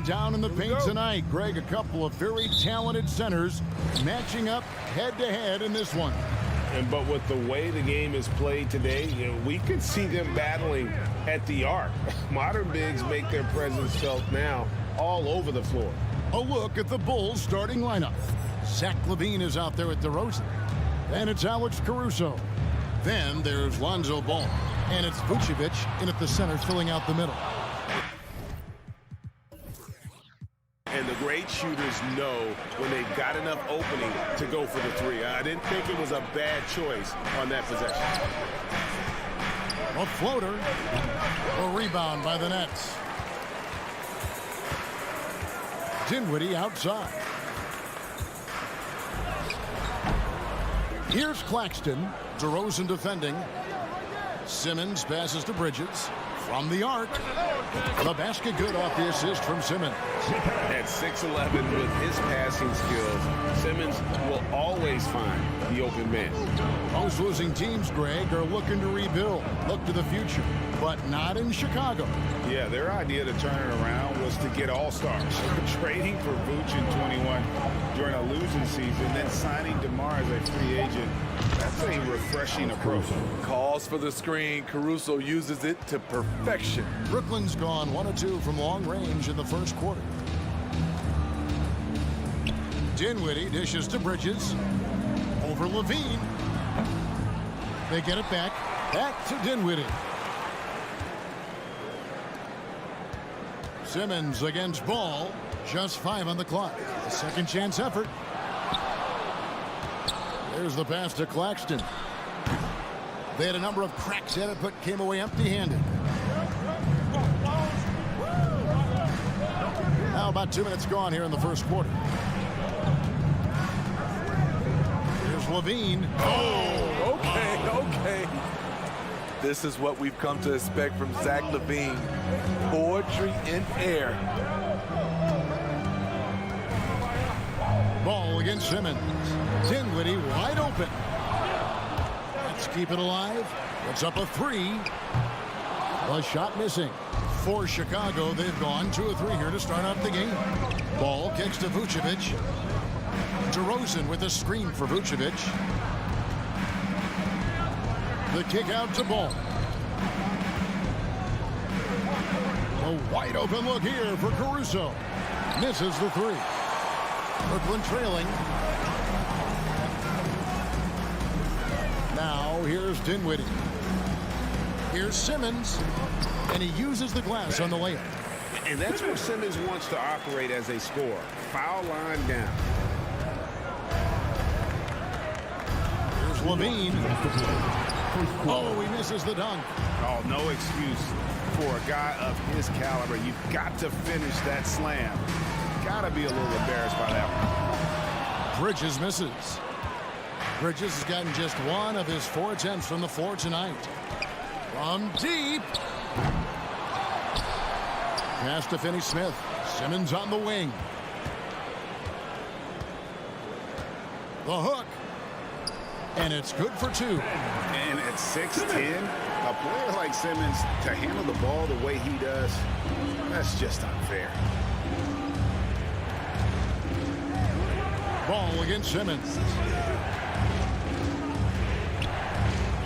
down in the paint tonight. Greg, a couple of very talented centers matching up head-to-head in this one. But with the way the game is played today, we could see them battling at the arc. Modern bigs make their presence felt now all over the floor. A look at the Bulls starting lineup. Zach LaVine is out there at DeRozan. And it's Alex Caruso. Then there's Lonzo Ball. And it's Vucevic in at the center, filling out the middle. And the great shooters know when they've got enough opening to go for the three. I didn't think it was a bad choice on that possession. A floater. A rebound by the Nets. Dinwiddie outside. Here's Claxton. DeRozan defending. Simmons passes to Bridges. From the arc. The basket good off the assist from Simmons. At 6'11" with his passing skills, Simmons will always find the open man. Most losing teams, Greg, are looking to rebuild. Look to the future, but not in Chicago. Yeah, their idea to turn it around was to get all-stars. Trading for Vooch in 21 during a losing season, then signing DeMar as a free agent. That's a refreshing approach. Calls for the screen. Caruso uses it to perfection. Brooklyn's gone 1 of 2 from long range in the first quarter. Dinwiddie dishes to Bridges. Over Levine. They get it back. Back to Dinwiddie. Simmons against Ball. Just 5 on the clock. A second chance effort. There's the pass to Claxton. They had a number of cracks at it, but came away empty-handed. Now about 2 minutes gone here in the first quarter. Here's Levine. Oh, okay. This is what we've come to expect from Zach LaVine. Poetry in air. Ball against Simmons. Dinwiddie wide open. Let's keep it alive. It's up a 3. A shot missing. For Chicago, they've gone 2 of 3 here to start out the game. Ball kicks to Vucevic. DeRozan with a screen for Vucevic. The kick out to Ball. A wide open look here for Caruso. Misses the 3. Brooklyn trailing. Now here's Dinwiddie. Here's Simmons. And he uses the glass on the layup. And that's where Simmons wants to operate as a scorer. Foul line down. Here's Levine. Oh, he misses the dunk. Oh, no excuse for a guy of his caliber. You've got to finish that slam. Got to be a little embarrassed by that one. Bridges misses. Bridges has gotten just 1 of his 4 attempts from the floor tonight. From deep. Pass to Finney-Smith. Simmons on the wing. The hook. And it's good for 2. And at 6'10", a player like Simmons, to handle the ball the way he does, that's just unfair. Ball against Simmons.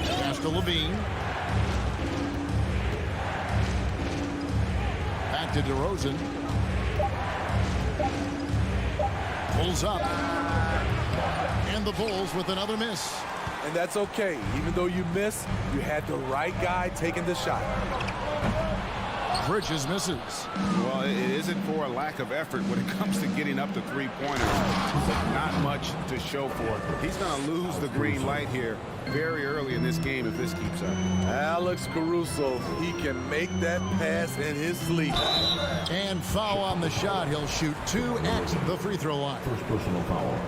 Pass to Levine. Back to DeRozan. Pulls up. And the Bulls with another miss. And that's okay. Even though you miss, you had the right guy taking the shot. Bridges misses. Well, it isn't for a lack of effort when it comes to getting up to three-pointers. Not much to show for it. He's going to lose the green light here very early in this game if this keeps up. Alex Caruso, he can make that pass in his sleep. And foul on the shot. He'll shoot 2 at the free throw line. First personal foul.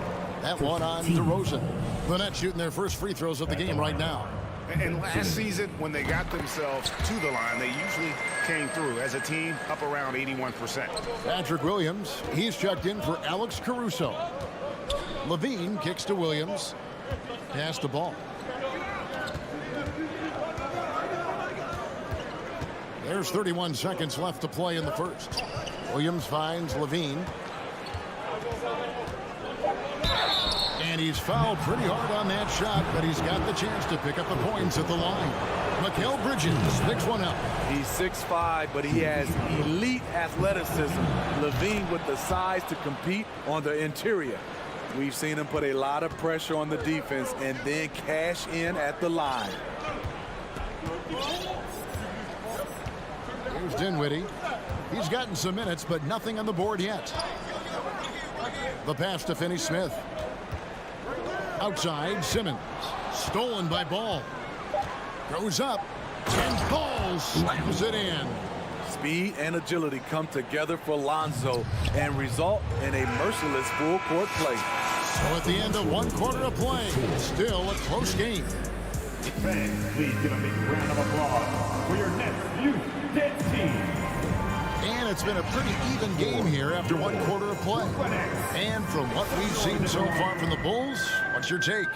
That one on DeRozan. The Nets shooting their first free throws of the game right now. And last season, when they got themselves to the line, they usually came through as a team up around 81%. Patrick Williams, he's checked in for Alex Caruso. Levine kicks to Williams. Pass the ball. There's 31 seconds left to play in the first. Williams finds Levine. And he's fouled pretty hard on that shot, but he's got the chance to pick up the points at the line. Mikal Bridges picks one up. He's 6'5", but he has elite athleticism. Levine with the size to compete on the interior. We've seen him put a lot of pressure on the defense and then cash in at the line. Here's Dinwiddie. He's gotten some minutes, but nothing on the board yet. The pass to Finney-Smith. Outside, Simmons. Stolen by Ball. Goes up. And Ball slams it in. Speed and agility come together for Lonzo and result in a merciless full court play. So at the end of one quarter of play, still a close game. Fans, please give a big round of applause for your next youth dead team. And it's been a pretty even game here after one quarter of play. And from what we've seen so far from the Bulls, what's your take?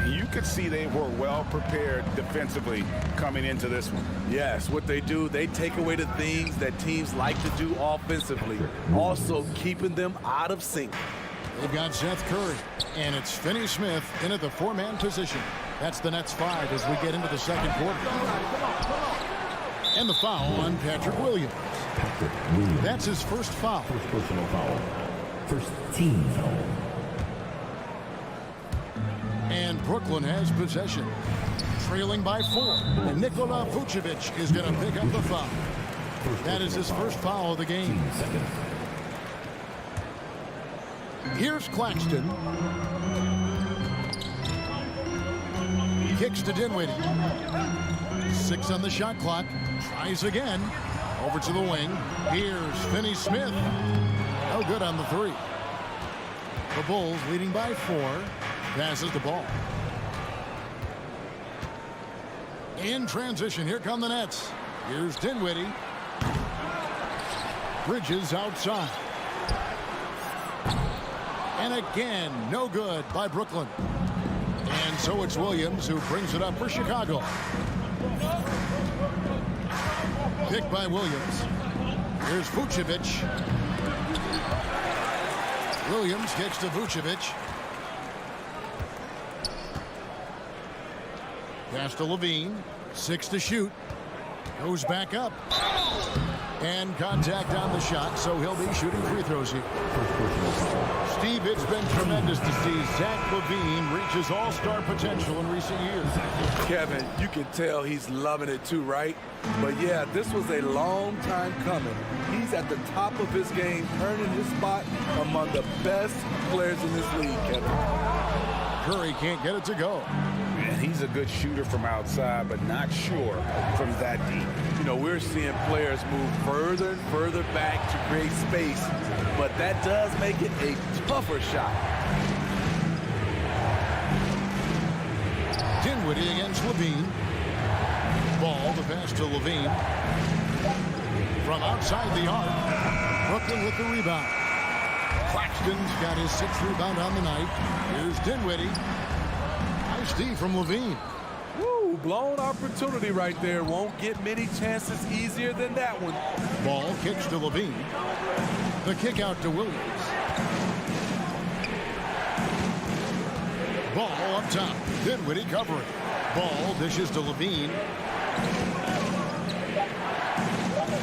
You could see they were well prepared defensively coming into this one. Yes, what they do, they take away the things that teams like to do offensively, also keeping them out of sync. They've got Seth Curry, and it's Finney-Smith in at the four-man position. That's the Nets 5 as we get into the second quarter. And the foul on Patrick Williams. That's his first foul. First personal foul. First team foul. And Brooklyn has possession, trailing by 4. And Nikola Vucevic is going to pick up the foul. That is his first foul of the game. Here's Claxton. Kicks to Dinwiddie. 6 on the shot clock. Tries again. Over to the wing. Here's Finney-Smith. No good on the 3. The Bulls leading by 4. Passes the ball. In transition, here come the Nets. Here's Dinwiddie. Bridges outside. And again, no good by Brooklyn. And so it's Williams who brings it up for Chicago. Picked by Williams. Here's Vucevic. Williams gets to Vucevic. Pass to Levine. 6 to shoot. Goes back up. And contact on the shot, so he'll be shooting free throws here. Steve, it's been tremendous to see Zach LaVine reach his all-star potential in recent years. Kevin, you can tell he's loving it too, right? But yeah, this was a long time coming. He's at the top of his game, earning his spot among the best players in this league, Kevin. Curry can't get it to go. And he's a good shooter from outside, but not sure from that deep. You know, we're seeing players move further and further back to create space, but that does make it a tougher shot. Dinwiddie against Levine. Ball, the pass to Levine. From outside the arc, Brooklyn with the rebound. Claxton's got his 6th rebound on the night. Here's Dinwiddie. Nice D from Levine. Woo, blown opportunity right there. Won't get many chances easier than that one. Ball kicks to Levine. The kick out to Williams. Ball up top. Dinwiddie covering. Ball dishes to Levine.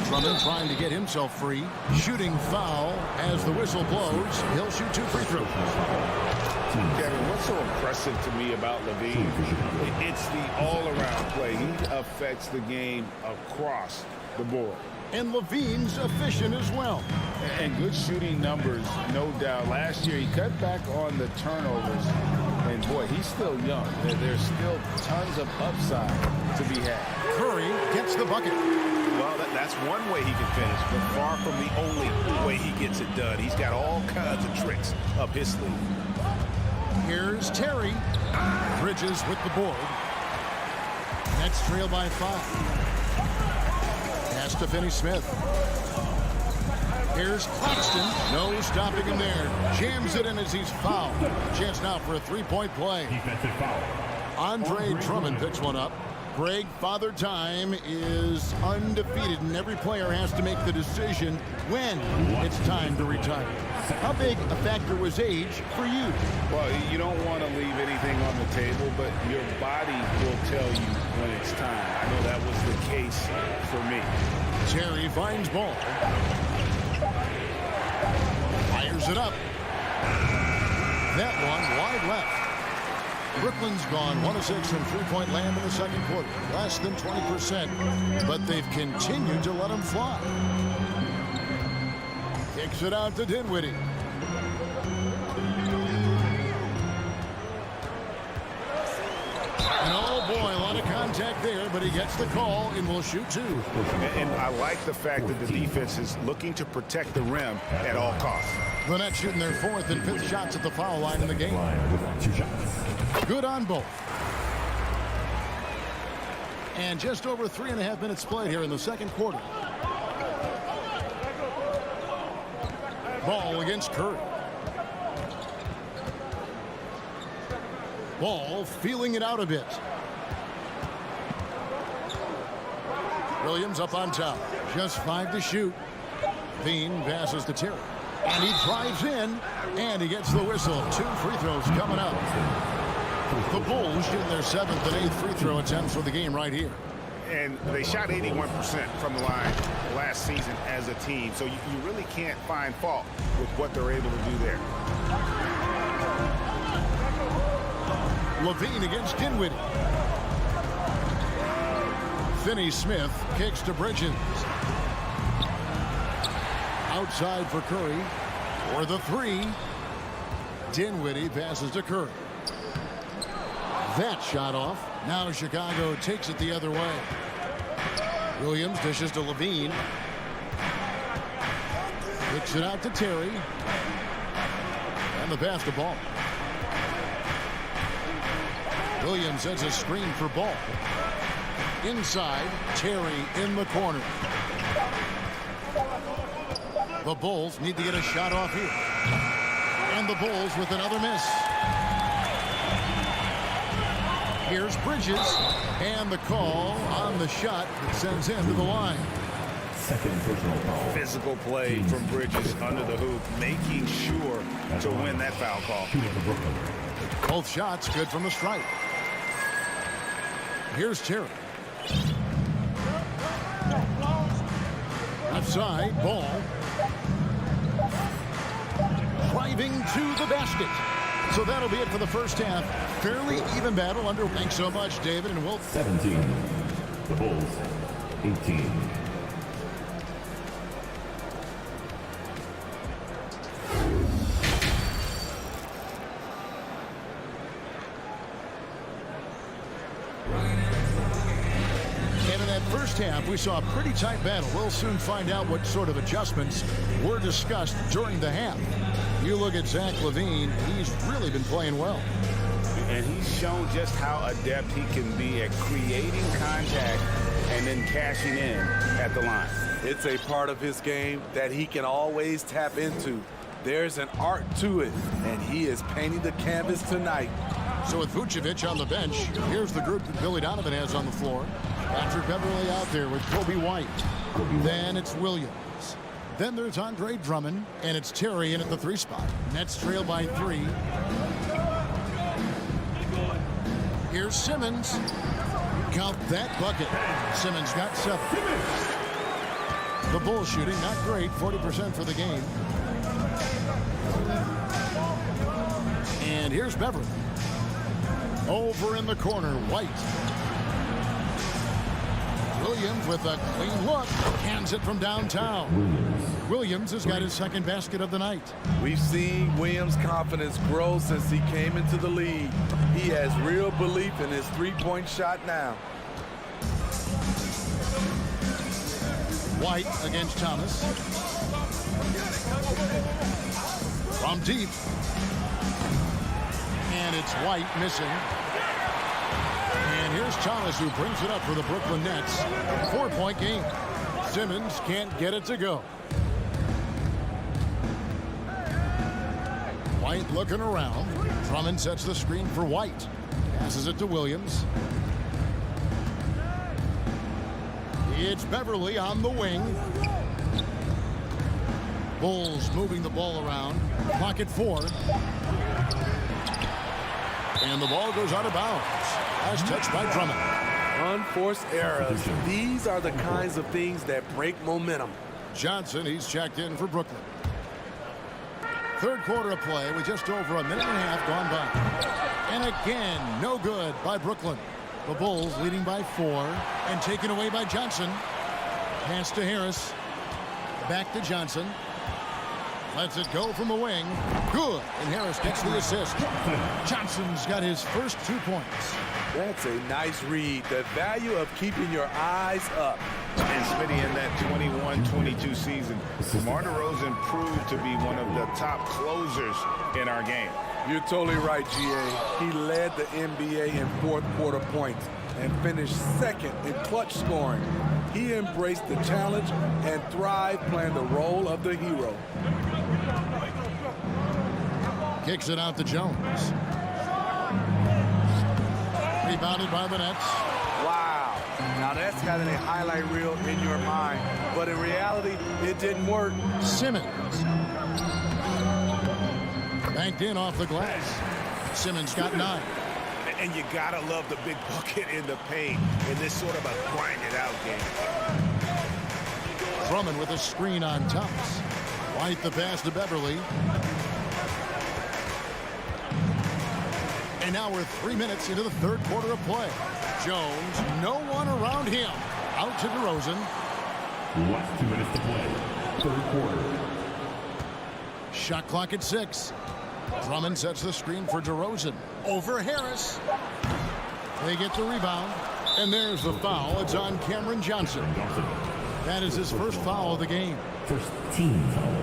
Drummond trying to get himself free. Shooting foul as the whistle blows. He'll shoot 2 free throws. Kevin, what's so impressive to me about Levine? It's the all-around play. He affects the game across the board. And Levine's efficient as well. And good shooting numbers, no doubt. Last year, he cut back on the turnovers. And, boy, he's still young. There's still tons of upside to be had. Curry gets the bucket. Well, that's one way he can finish, but far from the only way he gets it done. He's got all kinds of tricks up his sleeve. Here's Terry. Bridges with the board. Nets trail by 5. Pass to Finney-Smith. Here's Claxton. No stopping him there. Jams it in as he's fouled. Chance now for a 3-point play. Defensive foul. Andre Drummond picks one up. Greg, Father Time is undefeated, and every player has to make the decision when it's time to retire. How big a factor was age for you? Well, you don't want to leave anything on the table, but your body will tell you when it's time. I know that was the case for me. Terry finds ball. Fires it up. That one wide left. Brooklyn's gone 1 of 6 from three-point land in the second quarter. Less than 20%, but they've continued to let them fly. Kicks it out to Dinwiddie. And oh boy, a lot of contact there, but he gets the call and will shoot two. And I like the fact that the defense is looking to protect the rim at all costs. The Nets shooting their 4th and 5th shots at the foul line in the game. Good on both. And just over 3.5 minutes played here in the second quarter. Ball against Curry. Ball feeling it out a bit. Williams up on top. Just 5 to shoot. Bean passes to Terry. And he drives in, and he gets the whistle. 2 free throws coming up. The Bulls shooting their 7th and 8th free throw attempts for the game right here. And they shot 81% from the line last season as a team, so you really can't find fault with what they're able to do there. Levine against Dinwiddie. Finney-Smith kicks to Bridges. Outside for Curry. For the 3. Dinwiddie passes to Curry. That shot off. Now Chicago takes it the other way. Williams dishes to Levine. Kicks it out to Terry. And the pass to Ball. Williams sets a screen for Ball. Inside, Terry in the corner. The Bulls need to get a shot off here. And the Bulls with another miss. Here's Bridges. And the call on the shot that sends him to the line. Second personal foul. Physical play from Bridges under the hoop, making sure to win that foul call. Both shots good from the stripe. Here's Terry. Left side, Ball. Driving to the basket. So that'll be it for the first half. Fairly even battle under. Thanks so much, David, and we'll... 17. The Bulls, 18. First half, we saw a pretty tight battle. We'll soon find out what sort of adjustments were discussed during the half. You look at Zach LaVine, he's really been playing well. And he's shown just how adept he can be at creating contact and then cashing in at the line. It's a part of his game that he can always tap into. There's an art to it, and he is painting the canvas tonight. So with Vucevic on the bench, here's the group that Billy Donovan has on the floor. Patrick Beverly out there with Kobe White. Then it's Williams. Then there's Andre Drummond, and it's Terry in at the 3 spot. Nets trail by 3. Here's Simmons. Count that bucket. Simmons got 7. The Bulls shooting, not great, 40% for the game. And here's Beverly. Over in the corner, White. Williams with a clean look, hands it from downtown. Williams has got his 2nd basket of the night. We've seen Williams' confidence grow since he came into the league. He has real belief in his 3-point shot now. White against Thomas. From deep. And it's White missing. And here's Thomas, who brings it up for the Brooklyn Nets. 4-point game. Simmons can't get it to go. White looking around. Drummond sets the screen for White. Passes it to Williams. It's Beverly on the wing. Bulls moving the ball around. Clock at 4. And the ball goes out of bounds. As touched by Drummond. Unforced errors. These are the kinds of things that break momentum. Johnson, he's checked in for Brooklyn. Third quarter of play with just over a minute and a half gone by. And again, no good by Brooklyn. The Bulls leading by 4 and taken away by Johnson. Pass to Harris. Back to Johnson. Lets it go from the wing. Good. And Harris gets the assist. Johnson's got his first 2 points. That's a nice read. The value of keeping your eyes up. And Smitty, in that 21-22 season, DeMar DeRozan proved to be one of the top closers in our game. You're totally right, GA. He led the NBA in fourth quarter points and finished second in clutch scoring. He embraced the challenge and thrived playing the role of the hero. Kicks it out to Jones. Rebounded by the Nets. Wow. Now that's got a highlight reel in your mind. But in reality, it didn't work. Simmons. Banked in off the glass. Simmons got 9. And you gotta love the big bucket in the paint in this sort of a grind-it-out game. Drummond with a screen on Thomas. White the pass to Beverly. And now we're 3 minutes into the third quarter of play. Jones, no one around him. Out to DeRozan. Last 2 minutes to play. Third quarter. Shot clock at 6. Drummond sets the screen for DeRozan. Over Harris. They get the rebound. And there's the foul. It's on Cameron Johnson. That is his first foul of the game. First team foul.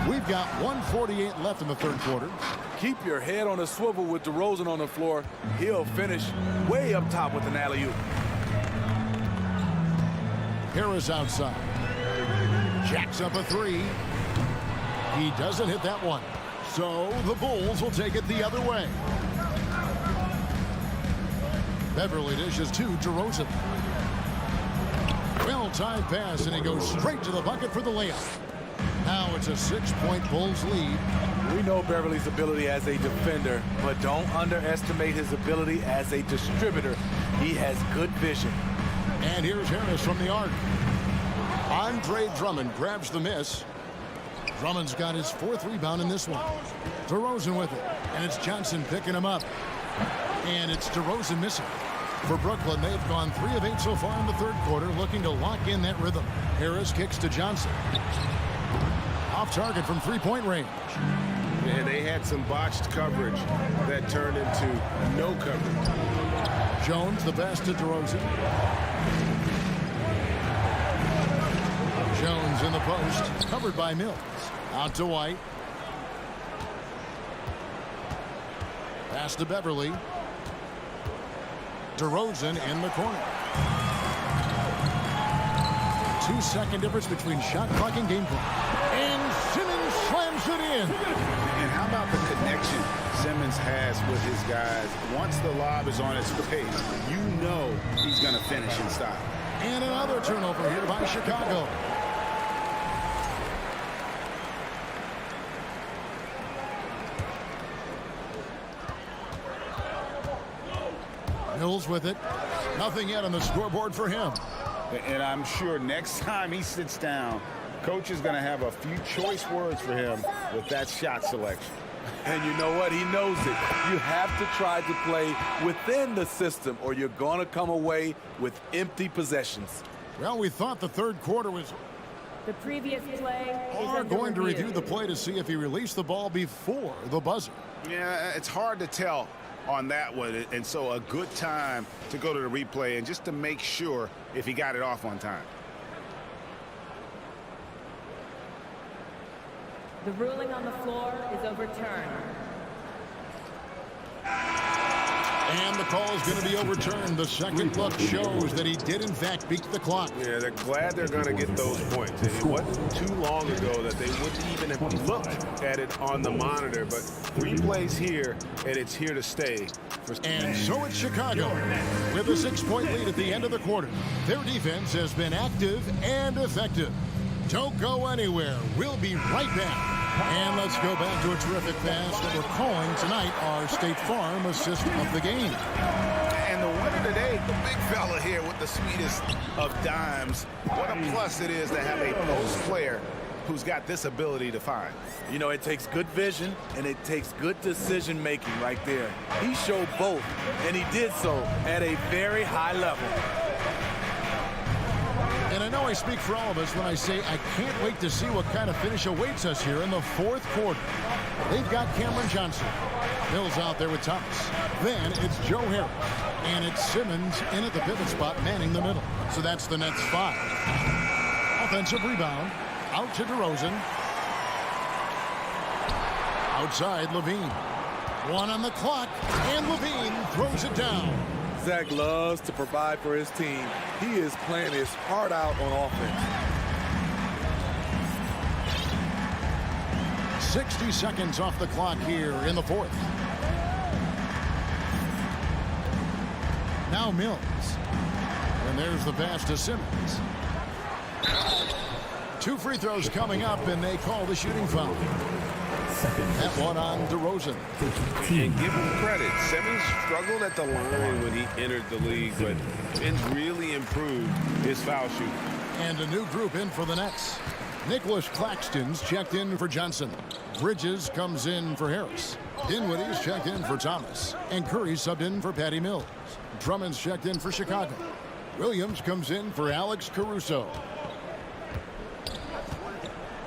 We've got 1:48 left in the third quarter. Keep your head on a swivel with DeRozan on the floor. He'll finish way up top with an alley-oop. Harris outside. Jacks up a 3. He doesn't hit that one. So the Bulls will take it the other way. Beverly dishes to DeRozan. Well-timed pass, and he goes straight to the bucket for the layup. Now it's a 6-point Bulls lead. We know Beverly's ability as a defender, but don't underestimate his ability as a distributor. He has good vision. And here's Harris from the arc. Andre Drummond grabs the miss. Drummond's got his 4th rebound in this one. DeRozan with it, and it's Johnson picking him up. And it's DeRozan missing. For Brooklyn, they've gone 3 of 8 so far in the third quarter, looking to lock in that rhythm. Harris kicks to Johnson. Off target from 3-point range. And they had some botched coverage that turned into no coverage. Jones, the pass to DeRozan. Jones in the post, covered by Mills. Out to White. Pass to Beverly. DeRozan in the corner. 2-second difference between shot clock and game clock. And Simmons slams it in. And how about the connection Simmons has with his guys? Once the lob is on its pace, you know he's going to finish in style. And another turnover here by Chicago. Mills with it. Nothing yet on the scoreboard for him. And I'm sure next time he sits down, coach is going to have a few choice words for him with that shot selection. And you know what? He knows it. You have to try to play within the system or you're going to come away with empty possessions. Well, we thought the third quarter was... The previous play is Are under going to review. review the play to see if he released the ball before the buzzer. Yeah, it's hard to tell on that one, and so a good time to go to the replay and just to make sure if he got it off on time. The ruling on the floor is overturned. And the call is going to be overturned. The second look shows that he did, in fact, beat the clock. Yeah, they're glad they're going to get those points. It wasn't too long ago that they wouldn't even have looked at it on the monitor. But 3 plays here, and it's here to stay. And so it's Chicago with a 6-point lead at the end of the quarter. Their defense has been active and effective. Don't go anywhere. We'll be right back. And let's go back to a terrific pass that we're calling tonight our State Farm assist of the game. And the winner today, the big fella here with the sweetest of dimes. What a plus it is to have a post player who's got this ability to find. You know, it takes good vision and it takes good decision making right there. He showed both, and he did so at a very high level. And I know I speak for all of us when I say I can't wait to see what kind of finish awaits us here in the fourth quarter. They've got Cameron Johnson. Bill's out there with Thomas. Then it's Joe Harris. And it's Simmons in at the pivot spot, manning the middle. So that's the Nets 5. Offensive rebound. Out to DeRozan. Outside, Levine. 1 on the clock. And Levine throws it down. Zach loves to provide for his team. He is playing his heart out on offense. 60 seconds off the clock here in the fourth. Now Mills. And there's the pass to Simmons. 2 free throws coming up, and they call the shooting foul. That one on DeRozan. And give him credit. Simmons struggled at the line when he entered the league, but it's really improved his foul shooting. And a new group in for the Nets. Nicholas Claxton's checked in for Johnson. Bridges comes in for Harris. Dinwiddie's checked in for Thomas. And Curry subbed in for Patty Mills. Drummond's checked in for Chicago. Williams comes in for Alex Caruso.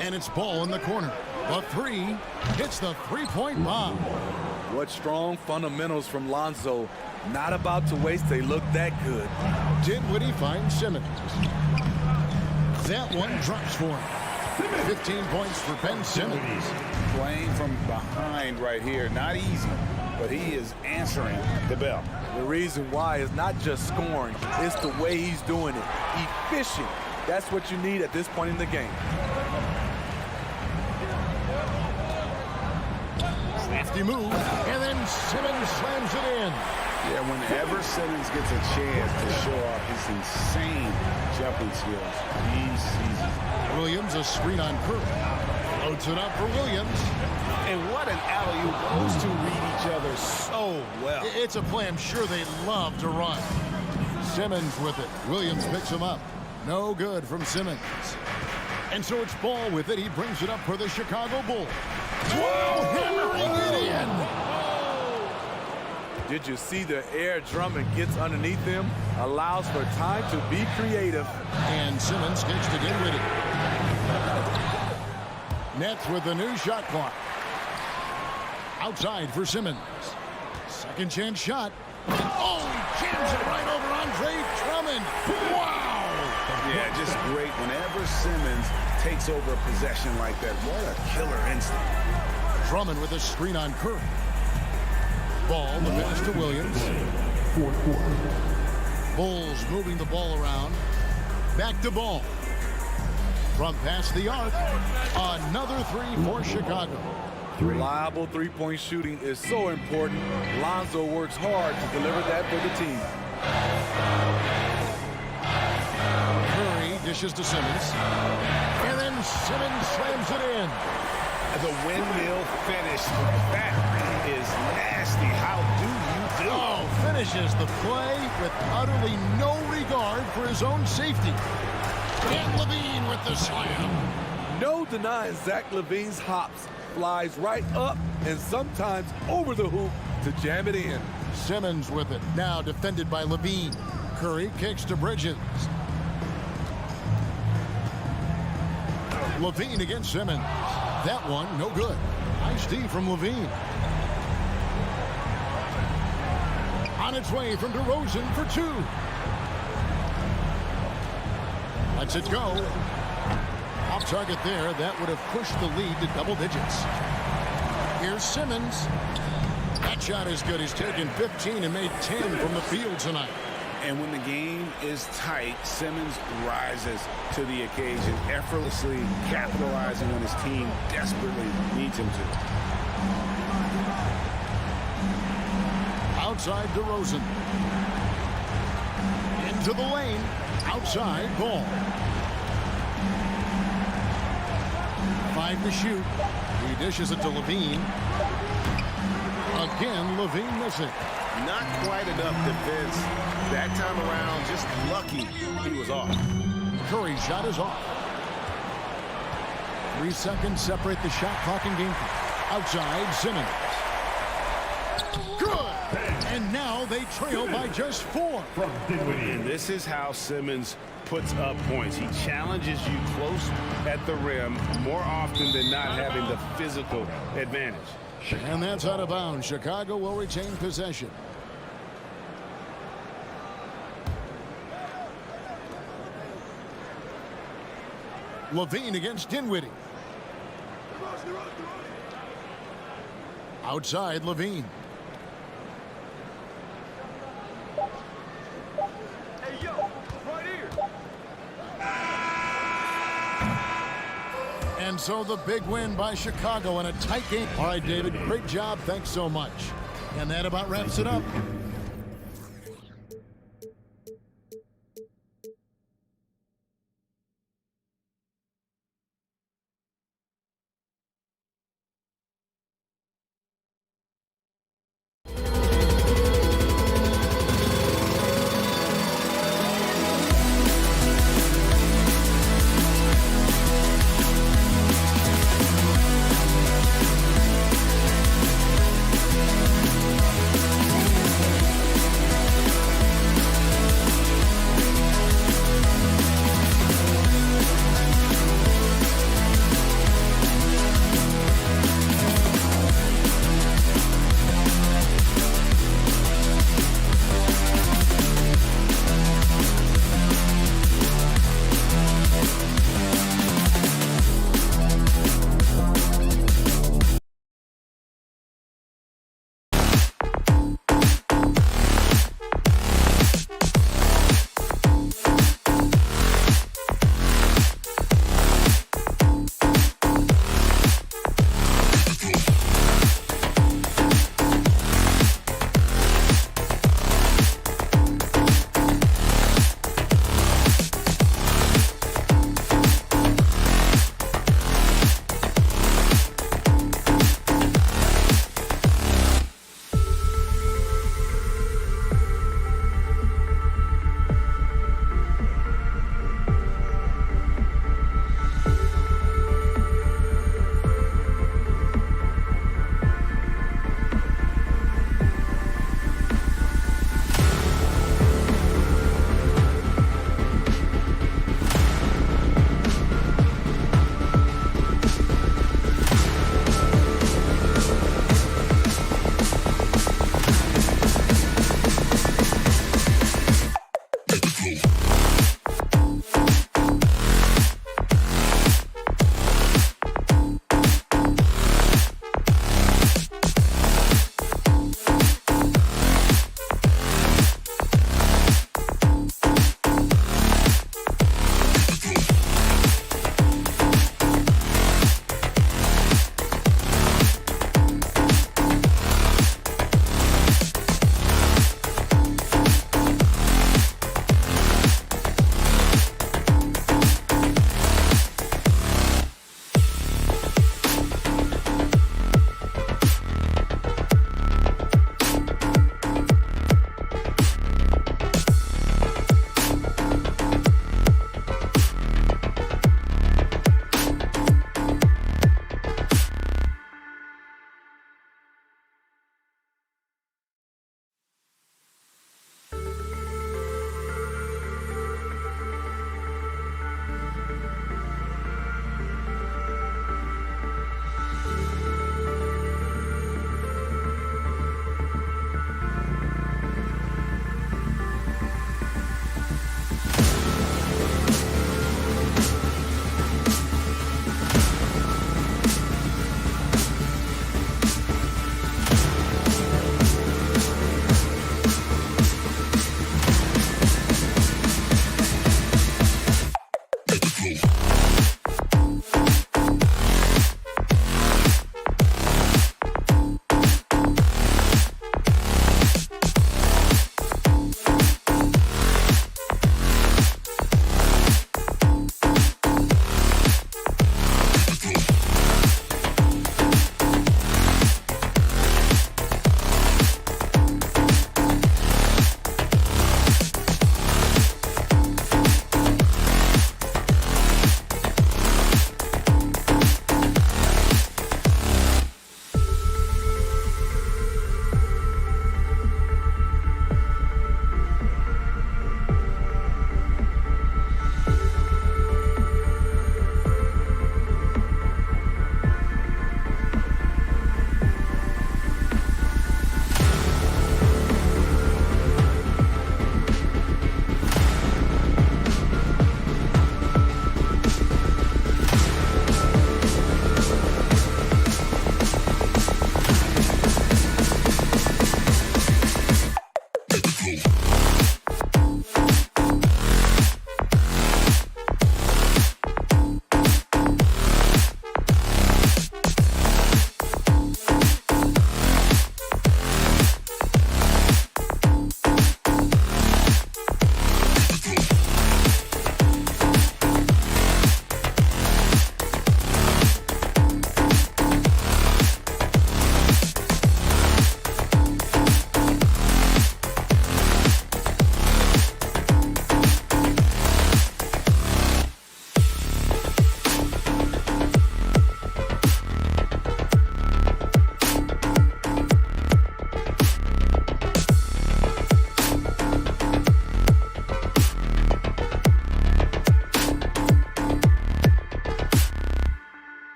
And it's Ball in the corner. The 3 hits the 3-point bomb. What strong fundamentals from Lonzo. Not about to waste. They look that good. Dinwiddie finds Simmons. That one drops for him. 15 points for Ben Simmons. Playing from behind right here. Not easy, but he is answering the bell. The reason why is not just scoring. It's the way he's doing it. Efficient. That's what you need at this point in the game. Crafty move, and then Simmons slams it in. Yeah, whenever Simmons gets a chance to show off his insane jumping skills, he sees it. Williams, a screen on Curry. Loads it up for Williams. And what an alley-oop. Those two read each other so well. It's a play I'm sure they love to run. Simmons with it. Williams picks him up. No good from Simmons. And so it's Ball with it. He brings it up for the Chicago Bulls. Whoa, hammering it in. Did you see the air Drummond gets underneath him? Allows for time to be creative. And Simmons kicks to Dinwiddie. Nets with the new shot clock. Outside for Simmons. Second chance shot. Oh, he jams it right over Andre Drummond. Wow. Yeah, just great. Whenever Simmons takes over a possession like that, what a killer instinct. Drummond with a screen on Curry. Ball, the pass to Williams. Bulls moving the ball around. Back to Ball. From past the arc, another 3 for Chicago. Reliable three-point shooting is so important. Lonzo works hard to deliver that for the team. Curry dishes to Simmons. And then Simmons slams it in. The windmill finish. That is nasty. How do you do? Oh, finishes the play with utterly no regard for his own safety. And Levine with the slam. No denying Zach Levine's hops. Flies right up and sometimes over the hoop to jam it in. Simmons with it. Now defended by Levine. Curry kicks to Bridges. Levine against Simmons. That one, no good. Nice D from Levine. On its way from DeRozan for 2. Lets it go. Off target there. That would have pushed the lead to double digits. Here's Simmons. That shot is good. He's taken 15 and made 10 from the field tonight. And when the game is tight, Simmons rises to the occasion, effortlessly capitalizing when his team desperately needs him to. Outside DeRozan. Into the lane. Outside ball. 5 to shoot. He dishes it to Levine. Again, Levine missing. Not quite enough defense that time around. Just lucky he was off. Curry's shot is off. 3 seconds separate the shot clock and game clock. Outside, Simmons. Good! And now they trail by just 4. And this is how Simmons puts up points. He challenges you close at the rim more often than not having the physical advantage. And that's out of bounds. Chicago will retain possession. Levine against Dinwiddie. Outside Levine. Hey, yo, right here. And so the big win by Chicago in a tight game. All right, David, great job. Thanks so much. And that about wraps it up.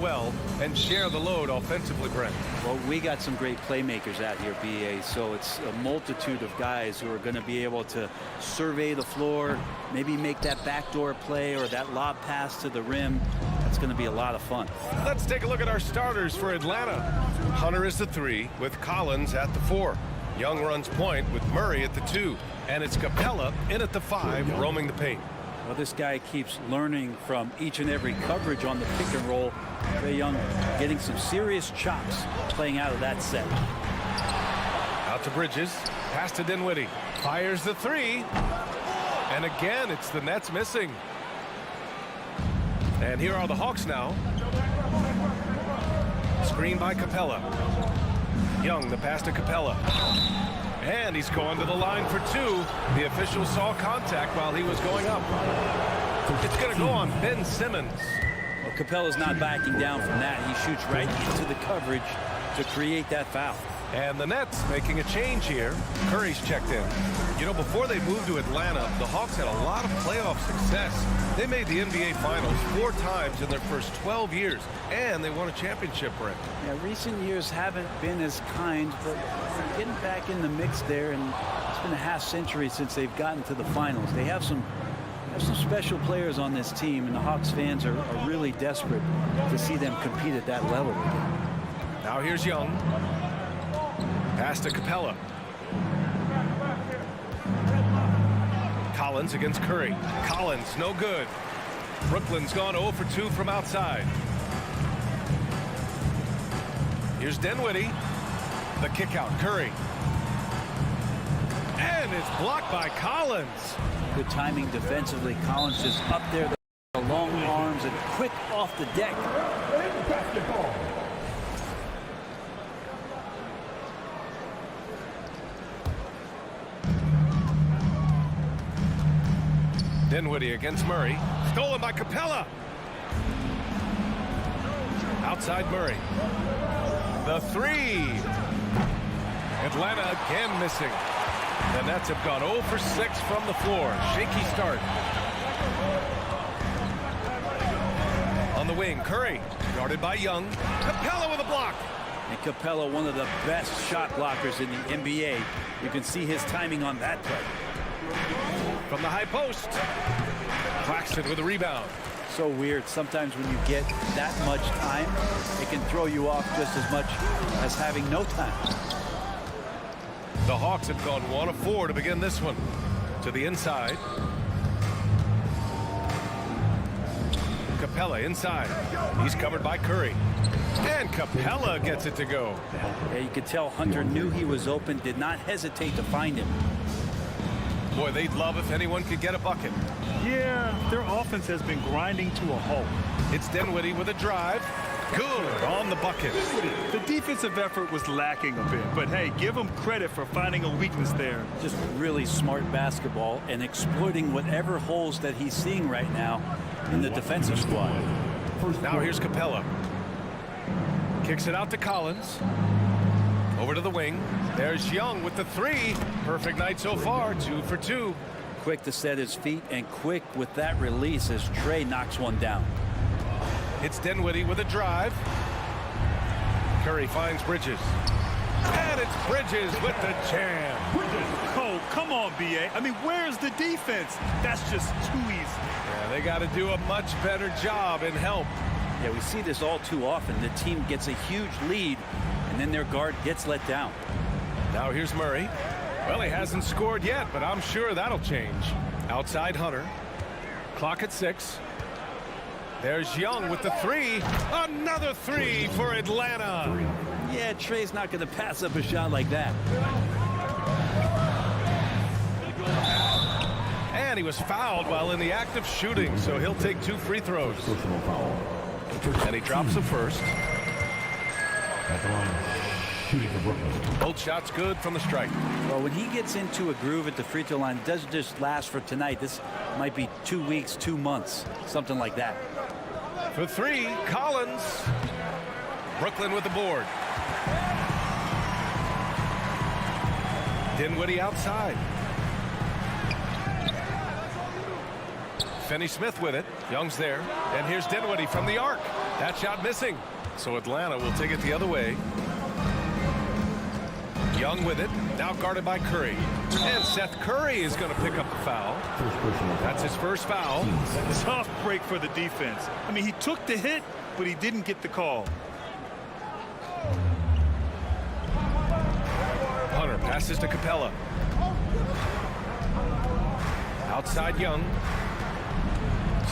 well and share the load offensively, Brent. Well, we got some great playmakers out here, BA, so it's a multitude of guys who are going to be able to survey the floor, maybe make that backdoor play or that lob pass to the rim. That's going to be a lot of fun. Let's take a look at our starters for Atlanta. Hunter is the 3 with Collins at the 4. Young runs point with Murray at the 2. And it's Capella in at the 5, roaming the paint. Well, this guy keeps learning from each and every coverage on the pick and roll. Trae Young getting some serious chops playing out of that set. Out to Bridges. Pass to Dinwiddie. Fires the 3. And again, it's the Nets missing. And here are the Hawks now. Screen by Capella. Young, the pass to Capella. And he's going to the line for 2. The official saw contact while he was going up. It's going to go on Ben Simmons. Well, Capella's not backing down from that. He shoots right into the coverage to create that foul. And the Nets making a change here. Curry's checked in. You know, before they moved to Atlanta, the Hawks had a lot of playoff success. They made the NBA Finals 4 times in their first 12 years, and they won a championship, Brent. Yeah, recent years haven't been as kind, but getting back in the mix there, and it's been a half-century since they've gotten to the finals. They have some special players on this team, and the Hawks fans are really desperate to see them compete at that level again. Now here's Young. Pass to Capella. Collins against Curry. Collins, no good. Brooklyn's gone 0 for 2 from outside. Here's Dinwiddie. The kick out, Curry. And it's blocked by Collins. Good timing defensively. Collins just up there, the long arms, and quick off the deck. Dinwiddie against Murray. Stolen by Capella. Outside Murray. The 3. Atlanta again missing. The Nets have gone 0 for 6 from the floor. Shaky start. On the wing, Curry. Guarded by Young. Capella with a block. And Capella, one of the best shot blockers in the NBA. You can see his timing on that play. From the high post. Claxton with a rebound. So weird. Sometimes when you get that much time, it can throw you off just as much as having no time. The Hawks have gone 1 of 4 to begin this one. To the inside. Capella inside. He's covered by Curry. And Capella gets it to go. Yeah, you could tell Hunter knew he was open, did not hesitate to find him. Boy, they'd love if anyone could get a bucket. Yeah, their offense has been grinding to a halt. It's Dinwiddie with a drive. Good on the bucket. The defensive effort was lacking a bit, but hey, give him credit for finding a weakness there. Just really smart basketball and exploiting whatever holes that he's seeing right now in the defensive squad. Now here's Capella. Kicks it out to Collins. Over to the wing. There's Young with the 3. Perfect night so far, 2 for 2. Quick to set his feet and quick with that release as Trae knocks one down. It's Dinwiddie with a drive. Curry finds Bridges. And it's Bridges with the jam. Oh, come on, BA. I mean, where's the defense? That's just too easy. Yeah, they got to do a much better job in help. Yeah, we see this all too often. The team gets a huge lead, and then their guard gets let down. Now here's Murray. Well, he hasn't scored yet, but I'm sure that'll change. Outside Hunter. Clock at 6. There's Young with the 3. Another 3 for Atlanta. Yeah, Trae's not going to pass up a shot like that. And he was fouled while in the act of shooting, so he'll take 2 free throws. And he drops the first. At the line, shooting for Brooklyn. Both shots good from the strike. Well, when he gets into a groove at the free throw line, it doesn't just last for tonight. This might be 2 weeks, 2 months, something like that. For 3, Collins. Brooklyn with the board. Dinwiddie outside. Finney-Smith with it. Young's there. And here's Dinwiddie from the arc. That shot missing. So Atlanta will take it the other way. Young with it. Now guarded by Curry. And Seth Curry is going to pick up the foul. That's his first foul. Tough break for the defense. I mean, he took the hit, but he didn't get the call. Hunter passes to Capella. Outside Young.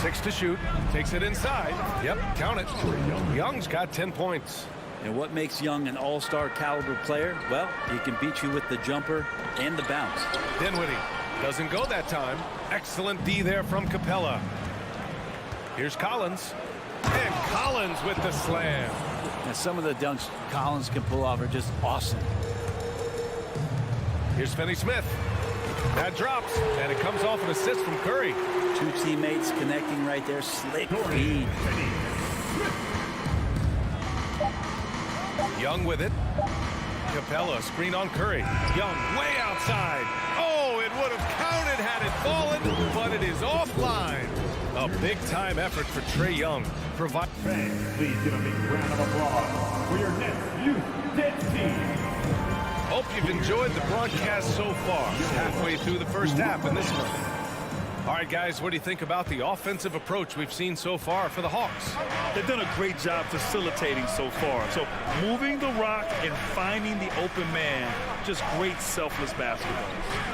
6 to shoot. Takes it inside. Yep, count it. Young's got 10 points. And what makes Young an all-star caliber player? Well, he can beat you with the jumper and the bounce. Dinwiddie doesn't go that time. Excellent D there from Capella. Here's Collins. And Collins with the slam. And some of the dunks Collins can pull off are just awesome. Here's Finney-Smith. That drops, and it comes off an assist from Curry. Two teammates connecting right there. Slick feed. Young with it. Capella screen on Curry. Young way outside. Oh, it would have counted had it fallen, but it is offline. A big-time effort for Trae Young. Fans, please give a big round of applause for your next youth dead team. Hope you've enjoyed the broadcast so far. Halfway through the first half in this one. All right, guys, what do you think about the offensive approach we've seen so far for the Hawks? They've done a great job facilitating so far. So moving the rock and finding the open man, just great selfless basketball.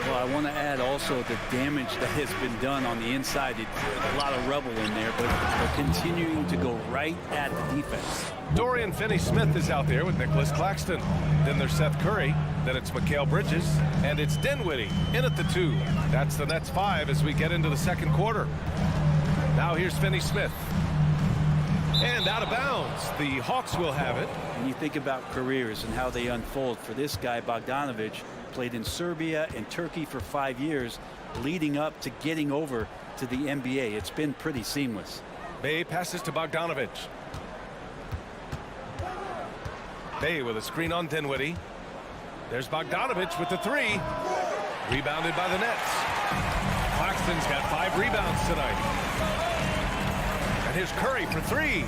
Well, I want to add also the damage that has been done on the inside. A lot of rubble in there, but they're continuing to go right at the defense. Dorian Finney-Smith is out there with Nicholas Claxton. Then there's Seth Curry. Then it's Mikal Bridges. And it's Dinwiddie in at the 2. That's the Nets 5 as we get into the second quarter. Now here's Finney-Smith. And out of bounds. The Hawks will have it. When you think about careers and how they unfold, for this guy, Bogdanovic, played in Serbia and Turkey for 5 years, leading up to getting over to the NBA. It's been pretty seamless. Bay passes to Bogdanovic. Bay with a screen on Dinwiddie. There's Bogdanovic with the 3. Rebounded by the Nets. Claxton's got 5 rebounds tonight. And here's Curry for 3.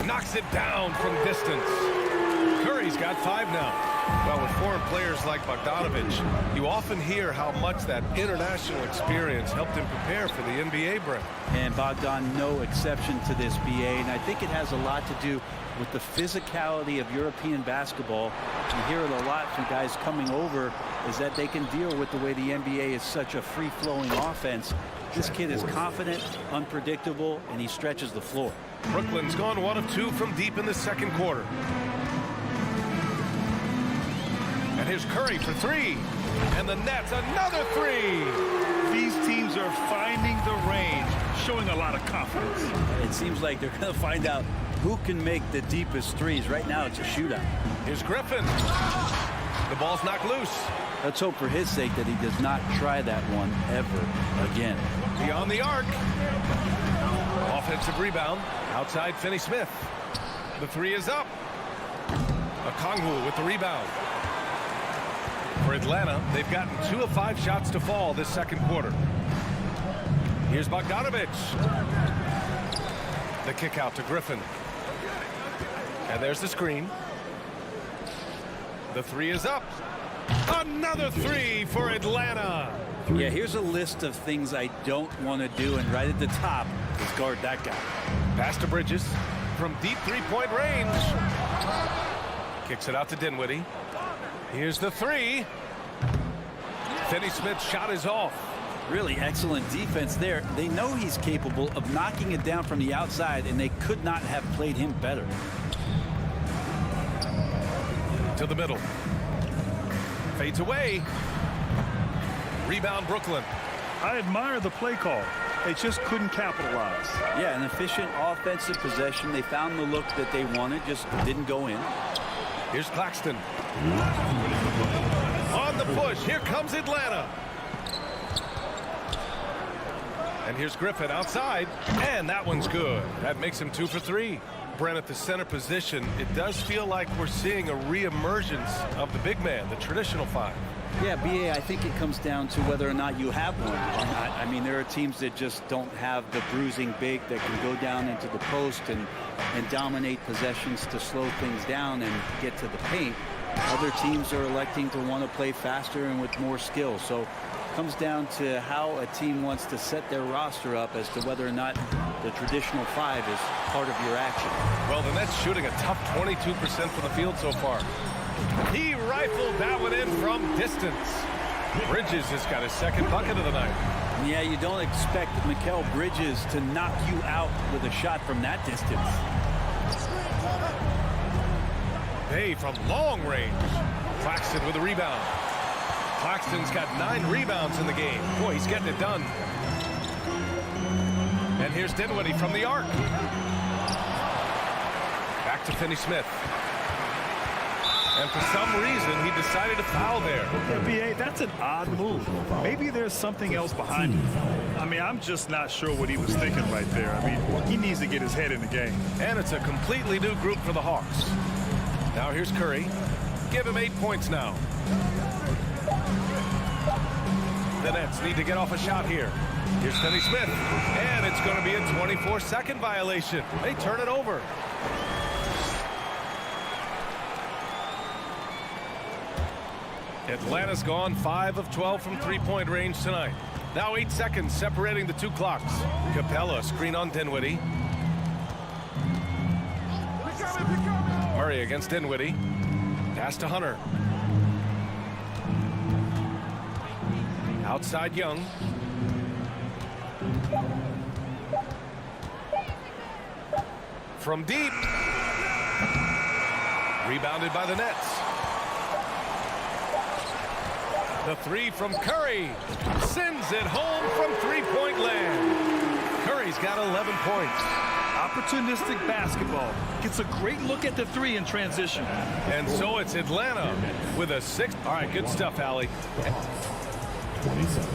Knocks it down from distance. Curry's got 5 now. Well, with foreign players like Bogdanovic, you often hear how much that international experience helped him prepare for the NBA, Brent. And Bogdan, no exception to this, BA. And I think it has a lot to do with the physicality of European basketball. You hear it a lot from guys coming over, is that they can deal with the way the NBA is such a free-flowing offense. This kid is confident, unpredictable, and he stretches the floor. Brooklyn's gone 1 of 2 from deep in the second quarter. And here's Curry for 3. And the Nets, another 3. These teams are finding the range, showing a lot of confidence. It seems like they're going to find out who can make the deepest threes. Right now, it's a shootout. Here's Griffin. The ball's knocked loose. Let's hope for his sake that he does not try that one ever again. Beyond the arc. Offensive rebound. Outside Finney-Smith. The 3 is up. Okongwu with the rebound. For Atlanta, they've gotten 2 of 5 shots to fall this second quarter. Here's Bogdanovic. The kick out to Griffin. And there's the screen. The 3 is up. Another 3 for Atlanta. Yeah, here's a list of things I don't want to do, and right at the top is guard that guy. Pass to Bridges from deep 3-point range. Kicks it out to Dinwiddie. Here's the 3. Finney-Smith's shot is off. Really excellent defense there. They know he's capable of knocking it down from the outside, and they could not have played him better. To the middle. Fades away. Rebound Brooklyn. I admire the play call. They just couldn't capitalize. Yeah, an efficient offensive possession. They found the look that they wanted, just didn't go in. Here's Claxton. On the push. Here comes Atlanta. And here's Griffin outside. And that one's good. That makes him 2 for 3. Brent, at the center position, it does feel like we're seeing a reemergence of the big man, the traditional 5. Yeah, BA, I think it comes down to whether or not you have one or not. I mean, there are teams that just don't have the bruising big that can go down into the post and dominate possessions to slow things down and get to the paint. Other teams are electing to want to play faster and with more skill. So it comes down to how a team wants to set their roster up as to whether or not the traditional 5 is part of your action. Well, the Nets shooting a tough 22% from the field so far. He rifled that one in from distance. Bridges has got his second bucket of the night. Yeah, you don't expect Mikal Bridges to knock you out with a shot from that distance. Bay from long range. Claxton with a rebound. Claxton's got 9 rebounds in the game. Boy, he's getting it done. And here's Dinwiddie from the arc. Back to Finney-Smith. And for some reason, he decided to foul there. Yeah, BA, that's an odd move. Maybe there's something else behind it. I mean, I'm just not sure what he was thinking right there. I mean, he needs to get his head in the game. And it's a completely new group for the Hawks. Now here's Curry. Give him 8 points now. The Nets need to get off a shot here. Here's Finney-Smith. And it's going to be a 24-second violation. They turn it over. Atlanta's gone 5 of 12 from three-point range tonight. Now 8 seconds separating the 2 clocks. Capella screen on Dinwiddie. Murray against Dinwiddie. Pass to Hunter. Outside Young. From deep. Rebounded by the Nets. The 3 from Curry. Sends it home from three-point land. Curry's got 11 points. Opportunistic basketball. Gets a great look at the 3 in transition. And so it's Atlanta with a 6. All right, good stuff, Allie. 27.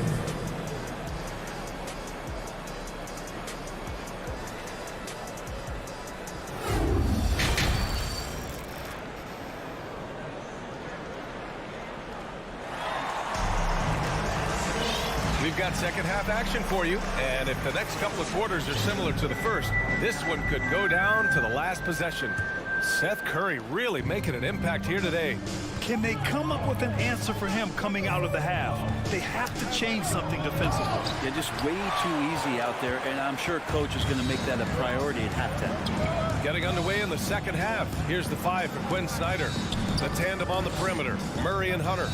We've got second half action for you, and if the next couple of quarters are similar to the first, this one could go down to the last possession. Seth Curry really making an impact here today. Can they come up with an answer for him coming out of the half? They have to change something defensively. Yeah, just way too easy out there, and I'm sure coach is going to make that a priority at halftime. Getting underway in the second half. Here's the 5 for Quinn Snyder. The tandem on the perimeter, Murray and Hunter.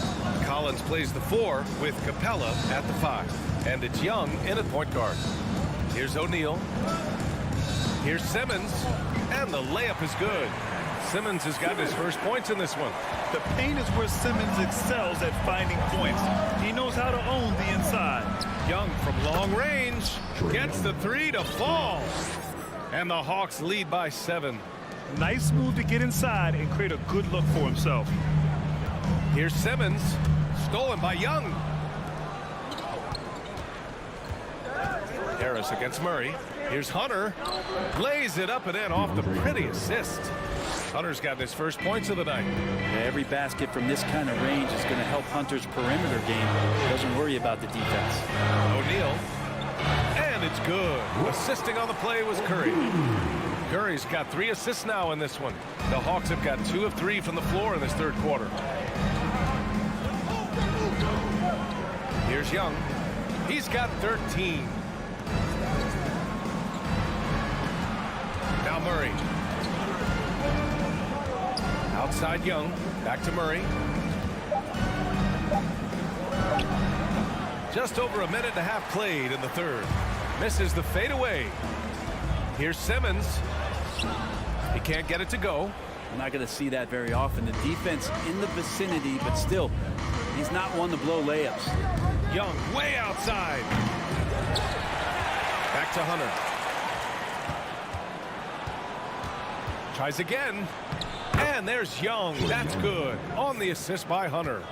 Collins plays the 4 with Capella at the 5. And it's Young in at point guard. Here's O'Neal. Here's Simmons. And the layup is good. Simmons has got his first points in this one. The paint is where Simmons excels at finding points. He knows how to own the inside. Young from long range gets the 3 to fall. And the Hawks lead by 7. Nice move to get inside and create a good look for himself. Here's Simmons. Stolen by Young. Harris against Murray. Here's Hunter. Lays it up and in off the pretty assist. Hunter's got his first points of the night. Yeah, every basket from this kind of range is going to help Hunter's perimeter game. Doesn't worry about the defense. O'Neal. And it's good. Assisting on the play was Curry. Curry's got 3 assists now in this one. The Hawks have got 2 of 3 from the floor in this third quarter. Here's Young. He's got 13. Now Murray. Outside Young. Back to Murray. Just over a minute and a half played in the third. Misses the fadeaway. Here's Simmons. He can't get it to go. We're not going to see that very often. The defense in the vicinity, but still, he's not one to blow layups. Young way outside. Back to Hunter. Tries again. And there's Young. That's good. On the assist by Hunter.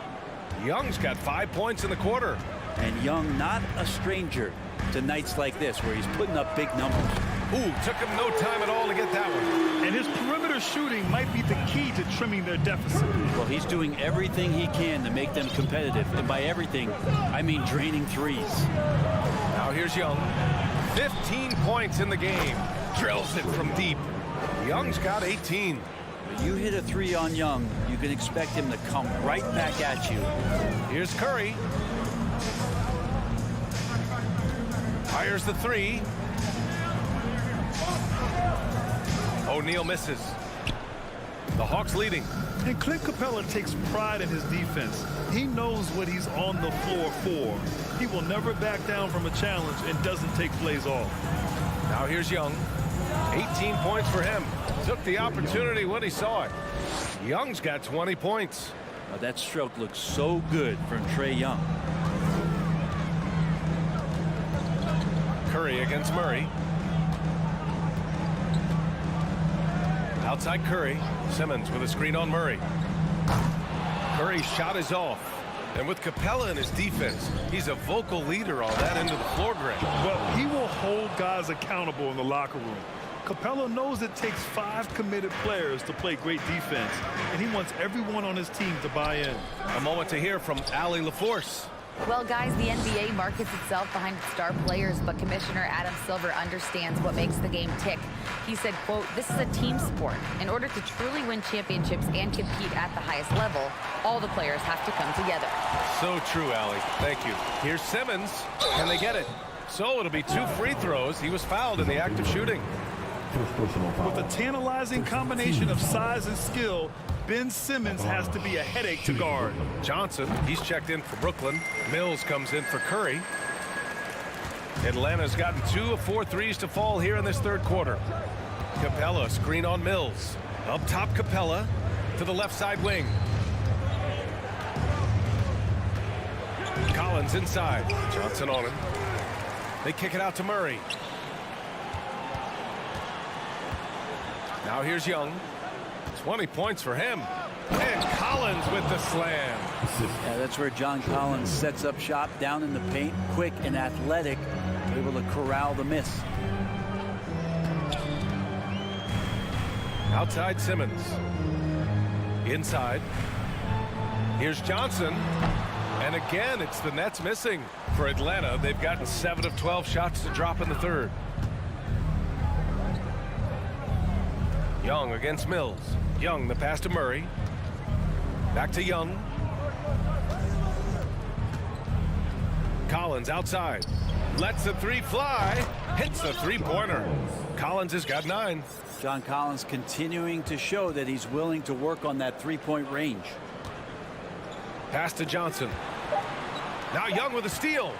Young's got 5 points in the quarter. And Young not a stranger to nights like this where he's putting up big numbers. Ooh, took him no time at all to get that one. And his perimeter shooting might be the key to trimming their deficit. Well, he's doing everything he can to make them competitive. And by everything, I mean draining threes. Now here's Young. 15 points in the game. Drills it from deep. Young's got 18. You hit a three on Young, you can expect him to come right back at you. Here's Curry. Fires the three. O'Neal misses. The Hawks leading. And Clint Capella takes pride in his defense. He knows what he's on the floor for. He will never back down from a challenge and doesn't take plays off. Now here's Young. 18 points for him. Took the opportunity when he saw it. Young's got 20 points. That stroke looks so good from Trae Young. Curry against Murray. Outside Curry. Simmons with a screen on Murray. Curry's shot is off. And with Capella in his defense, he's a vocal leader on that end of the floor, Greg. Well, he will hold guys accountable in the locker room. Capella knows it takes 5 committed players to play great defense, and he wants everyone on his team to buy in. A moment to hear from Allie LaForce. Well, guys, the NBA markets itself behind its star players, but Commissioner Adam Silver understands what makes the game tick. He said, quote, "This is a team sport. In order to truly win championships and compete at the highest level, all the players have to come together." So true, Allie. Thank you. Here's Simmons. Can they get it? So it'll be 2 free throws. He was fouled in the act of shooting. With a tantalizing combination of size and skill, Ben Simmons has to be a headache to guard. Johnson, he's checked in for Brooklyn. Mills comes in for Curry. Atlanta's gotten 2 of 4 threes to fall here in this third quarter. Capella, screen on Mills. Up top, Capella to the left side wing. Collins inside. Johnson on him. They kick it out to Murray. Now here's Young. 20 points for him. And Collins with the slam. Yeah, that's where John Collins sets up shop down in the paint, quick and athletic, able to corral the miss. Outside Simmons. Inside. Here's Johnson. And again, it's the Nets missing. For Atlanta, they've gotten 7 of 12 shots to drop in the third. Young against Mills. Young, the pass to Murray. Back to Young. Collins outside. Lets the three fly. Hits the three-pointer. Collins has got 9. John Collins continuing to show that he's willing to work on that three-point range. Pass to Johnson. Now Young with a steal.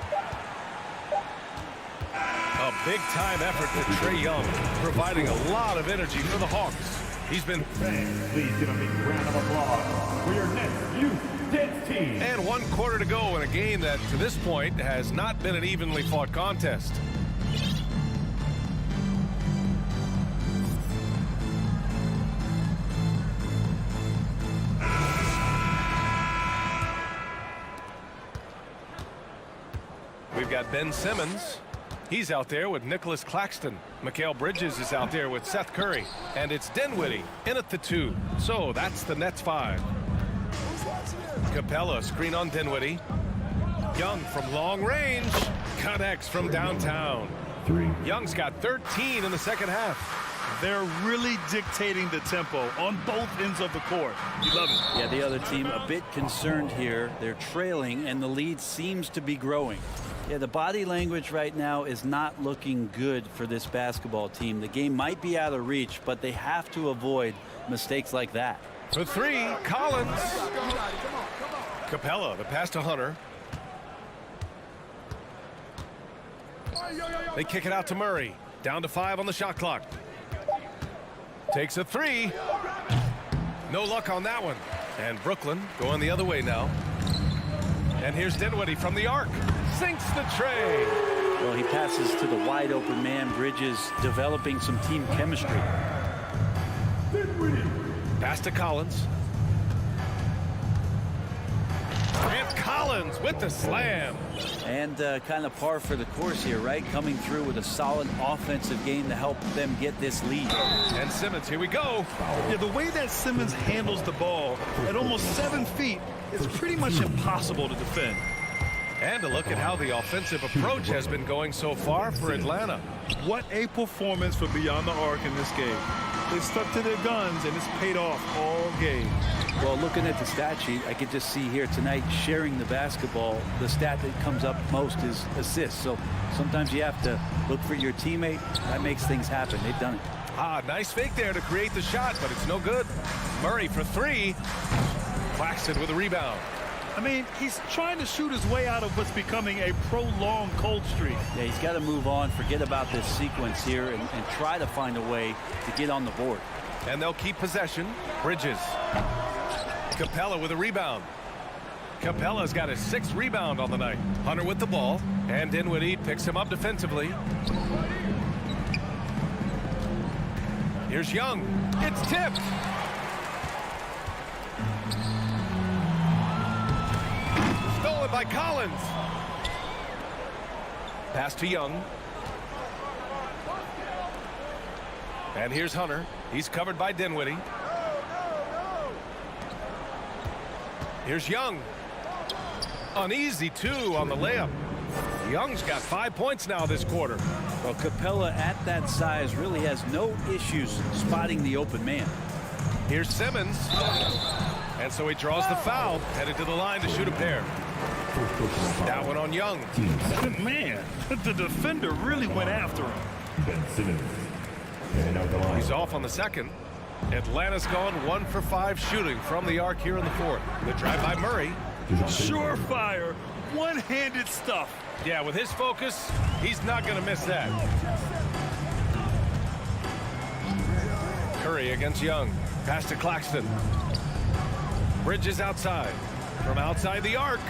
A big-time effort for Trae Young, providing a lot of energy for the Hawks. He's been... Please give a big round of applause for your next youth dance team. And 1 quarter to go in a game that, to this point, has not been an evenly fought contest. We've got Ben Simmons. He's out there with Nicholas Claxton. Mikal Bridges is out there with Seth Curry. And it's Dinwiddie in at the 2. So that's the Nets 5. Capella, screen on Dinwiddie. Young from long range. Connects from downtown. 3. Young's got 13 in the second half. They're really dictating the tempo on both ends of the court. You love it. Yeah, the other team a bit concerned here. They're trailing, and the lead seems to be growing. Yeah, the body language right now is not looking good for this basketball team. The game might be out of reach, but they have to avoid mistakes like that. For 3, Collins. Capella, the pass to Hunter. They kick it out to Murray. Down to 5 on the shot clock. Takes a 3. No luck on that one. And Brooklyn going the other way now. And here's Dinwiddie from the arc. Sinks the tray. Well, he passes to the wide open man. Bridges developing some team chemistry. Pass to Collins. And Collins Collins with the slam. And kind of par for the course here, right? Coming through with a solid offensive game to help them get this lead. And Simmons, here we go. Yeah, the way that Simmons handles the ball at almost 7 feet, it's pretty much impossible to defend. And a look at how the offensive approach has been going so far for Atlanta. What a performance for beyond the arc in this game. They stuck to their guns, and it's paid off all game. Well, looking at the stat sheet, I could just see here tonight sharing the basketball. The stat that comes up most is assists. So sometimes you have to look for your teammate. That makes things happen. They've done it. Nice fake there to create the shot, but it's no good. Murray for 3. Claxton with a rebound. I mean, he's trying to shoot his way out of what's becoming a prolonged cold streak. Yeah, he's got to move on, forget about this sequence here, and try to find a way to get on the board. And they'll keep possession. Bridges. Capella with a rebound. Capella's got his 6th rebound on the night. Hunter with the ball. And Dinwiddie picks him up defensively. Here's Young. It's tipped. Stolen by Collins. Pass to Young. And here's Hunter. He's covered by Dinwiddie. Here's Young. An easy 2 on the layup. Young's got 5 points now this quarter. Well, Capella at that size really has no issues spotting the open man. Here's Simmons. And so he draws the foul, headed to the line to shoot a pair. That one on Young. Man, the defender really went after him. Ben Simmons. He's off on the second. Atlanta's gone 1 for 5 shooting from the arc here in the 4th. The drive by Murray. Surefire, one-handed stuff. Yeah, with his focus, he's not going to miss that. Curry against Young. Pass to Claxton. Bridges outside. From outside the arc.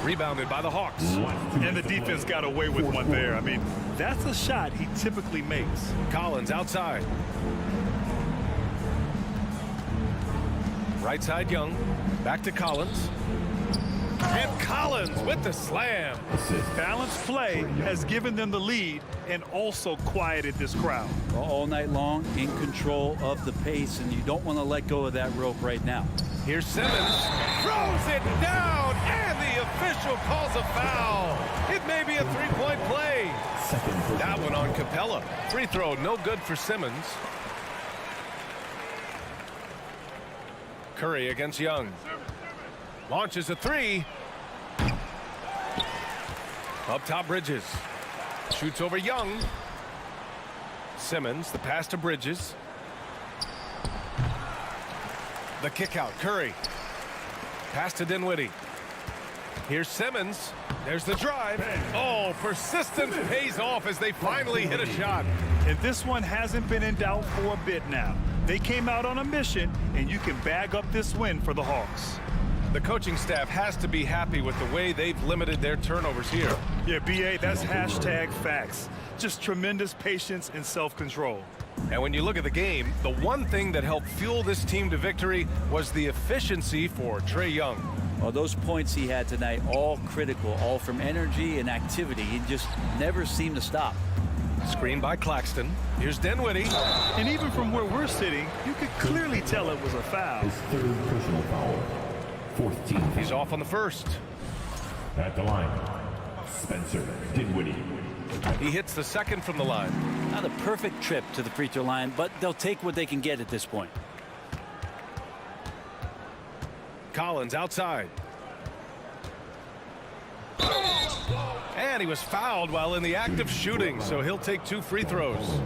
Rebounded by the Hawks. And the defense got away with one there. I mean, that's a shot he typically makes. Collins outside. Right side Young. Back to Collins. And Collins with the slam. Balanced play has given them the lead and also quieted this crowd. All night long, in control of the pace, and you don't want to let go of that rope right now. Here's Simmons. Throws it down, and the official calls a foul. It may be a 3-point play. That one on Capella. Free throw, no good for Simmons. Curry against Young. Launches a 3. Up top, Bridges. Shoots over Young. Simmons, the pass to Bridges. The kick out, Curry. Pass to Dinwiddie. Here's Simmons. There's the drive. Oh, persistence pays off as they finally hit a shot. And this one hasn't been in doubt for a bit now. They came out on a mission, and you can bag up this win for the Hawks. The coaching staff has to be happy with the way they've limited their turnovers here. Yeah, BA, that's hashtag facts. Just tremendous patience and self-control. And when you look at the game, the one thing that helped fuel this team to victory was the efficiency for Trae Young. Well, those points he had tonight, all critical, all from energy and activity. He just never seemed to stop. Screen by Claxton. Here's Dinwiddie. And even from where we're sitting, you could clearly tell it was a foul. His 3rd personal foul. 4th team. He's off on the first. At the line, Spencer Dinwiddie. He hits the second from the line. Not a perfect trip to the free throw line, but they'll take what they can get at this point. Collins outside. And he was fouled while in the act of shooting, so he'll take 2 free throws.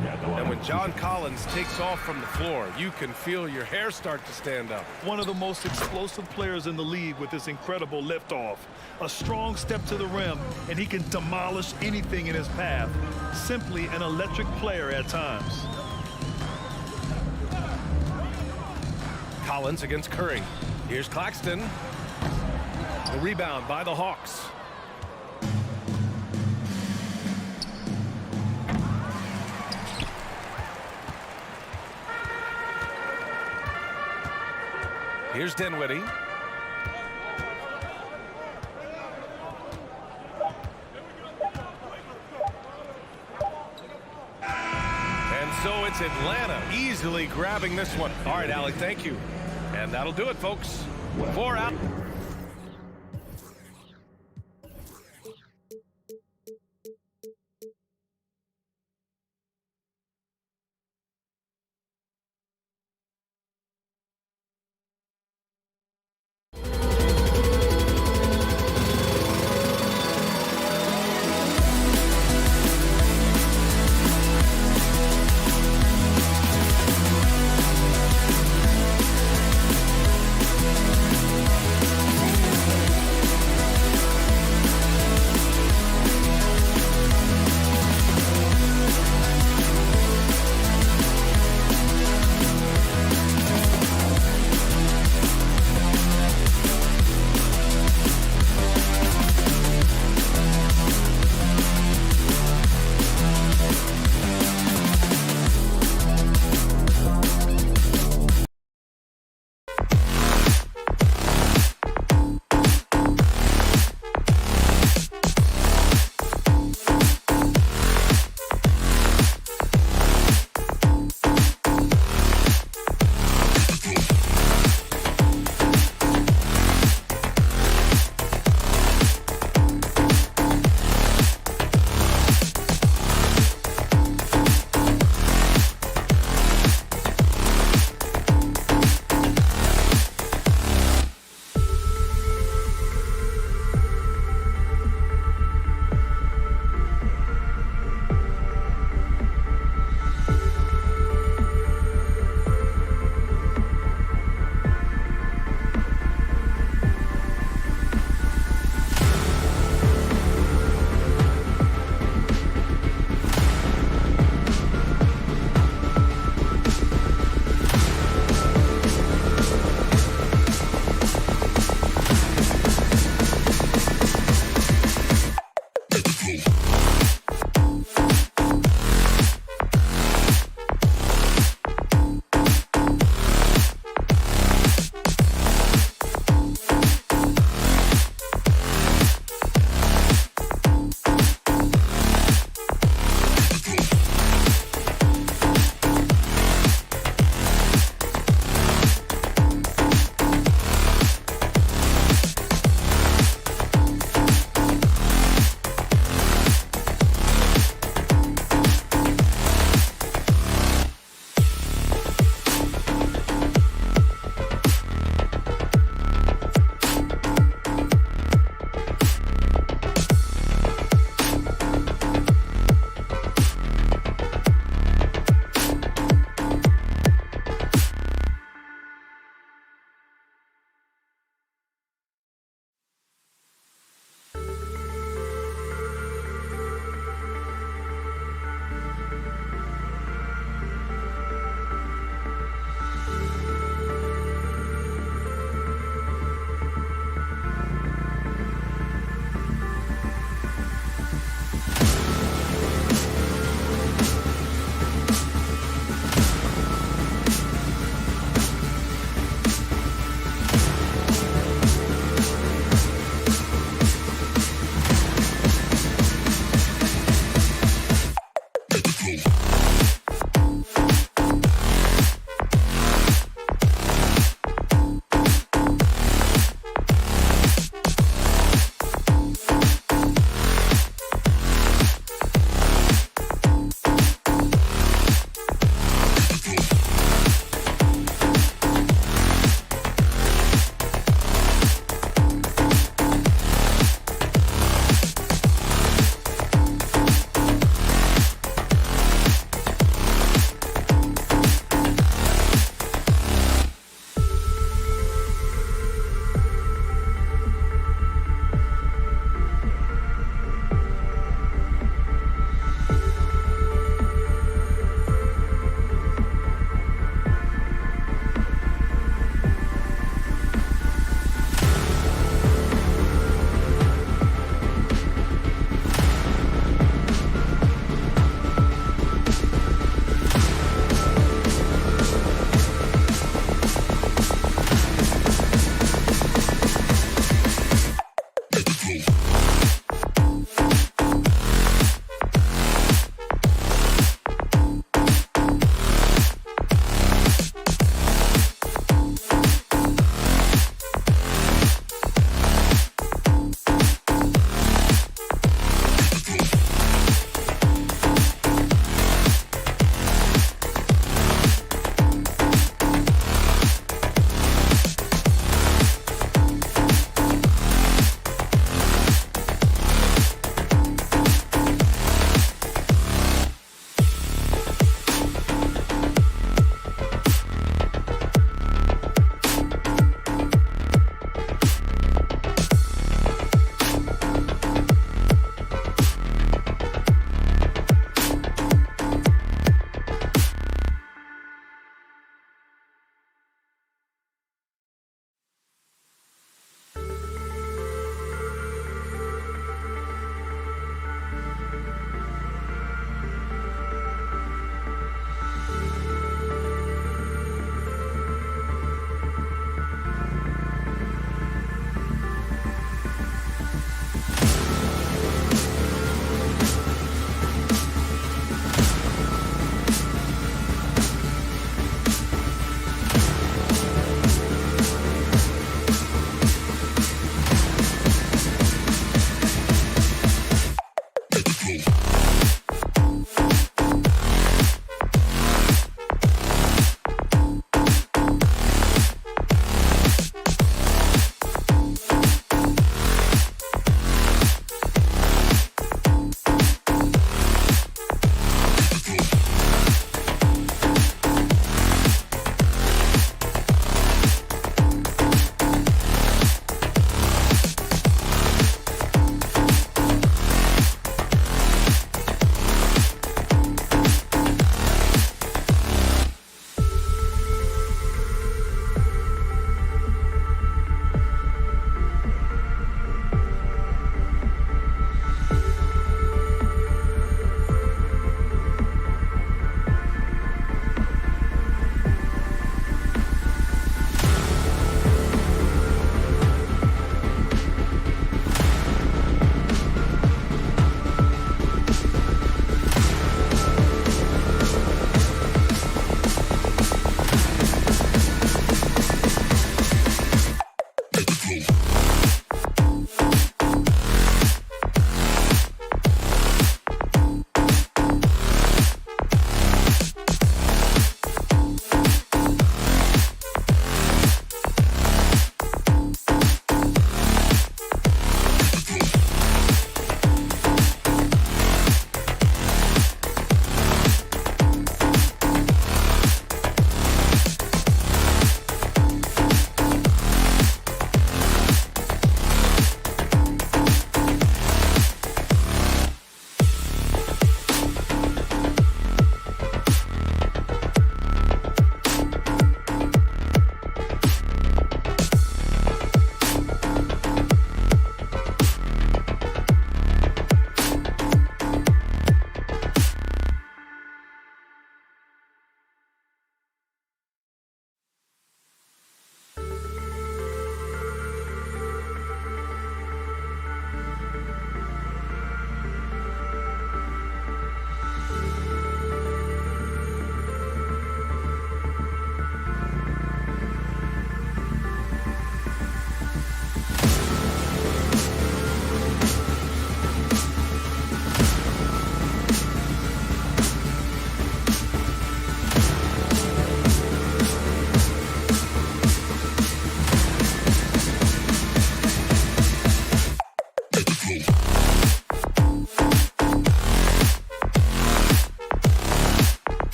And when John Collins takes off from the floor, you can feel your hair start to stand up. One of the most explosive players in the league with this incredible liftoff. A strong step to the rim, and he can demolish anything in his path. Simply an electric player at times. Collins against Curry. Here's Claxton. The rebound by the Hawks. Here's Dinwiddie. It's Atlanta easily grabbing this one. All right, Allie, thank you. And that'll do it, folks. 4 out.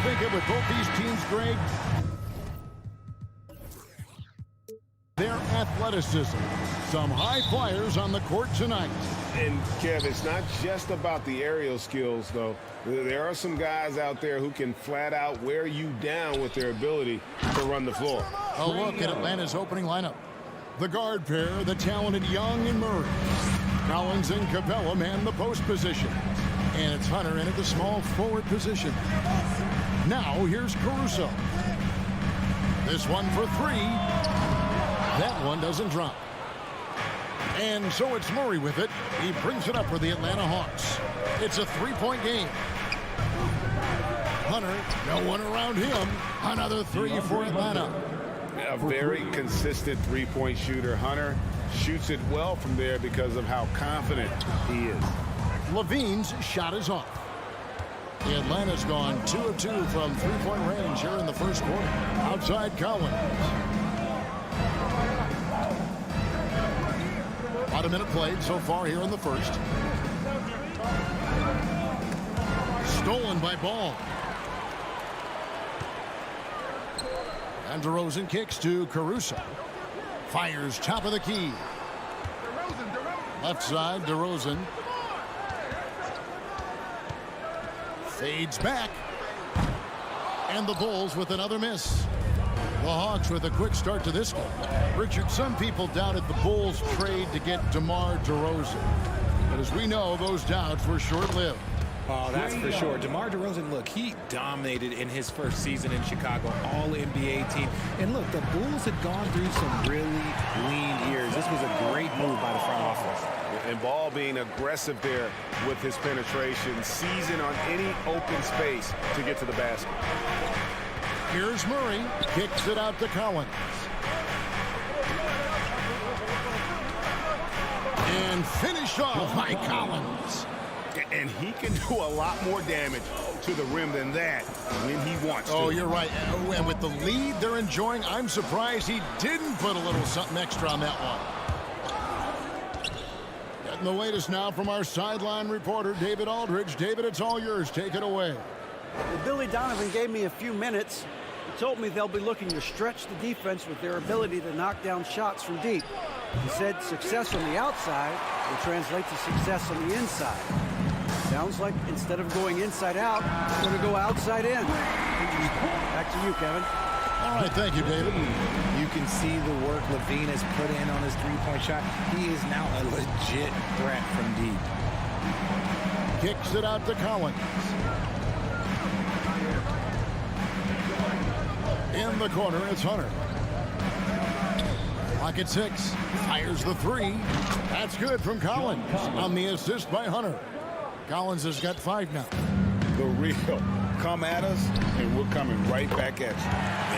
think of with both these teams, Greg? Their athleticism. Some high flyers on the court tonight. And, Kev, it's not just about the aerial skills, though. There are some guys out there who can flat out wear you down with their ability to run the floor. A look at Atlanta's opening lineup. The guard pair, the talented Young and Murray. Collins and Capella man the post position. And it's Hunter in at the small forward position. Now here's Caruso. This one for three. That one doesn't drop. And so it's Murray with it. He brings it up for the Atlanta Hawks. It's a three-point game. Hunter, no one around him. Another three for Atlanta. A very consistent three-point shooter. Hunter shoots it well from there because of how confident he is. Levine's shot is off. The Atlanta's gone 2 of 2 from three-point range here in the first quarter. Outside Collins. About a minute played so far here in the first. Stolen by Ball. And DeRozan kicks to Caruso. Fires top of the key. Left side, DeRozan. Fades back. And the Bulls with another miss. The Hawks with a quick start to this one. Richard, some people doubted the Bulls' trade to get DeMar DeRozan. But as we know, those doubts were short-lived. Oh, that's for sure. DeMar DeRozan, look, he dominated in his first season in Chicago, all-NBA team. And look, the Bulls had gone through some really lean years. This was a great move by the front office. And Ball being aggressive there with his penetration, seizing on any open space to get to the basket. Here's Murray. Kicks it out to Collins. And finished off by Collins. And he can do a lot more damage to the rim than that when he wants to. Oh, you're right. And with the lead they're enjoying, I'm surprised he didn't put a little something extra on that one. Getting the latest now from our sideline reporter, David Aldridge. David, it's all yours. Take it away. Well, Billy Donovan gave me a few minutes. He told me they'll be looking to stretch the defense with their ability to knock down shots from deep. He said success on the outside will translate to success on the inside. Sounds like instead of going inside out, it's going to go outside in. Back to you, Kevin. All right, thank you, David. You can see the work Levine has put in on his three-point shot. He is now a legit threat from deep. Kicks it out to Collins. In the corner, it's Hunter. Clock at 6. Fires the three. That's good from Collins on the assist by Hunter. Collins has got 5 now. The real come at us, and we're coming right back at you.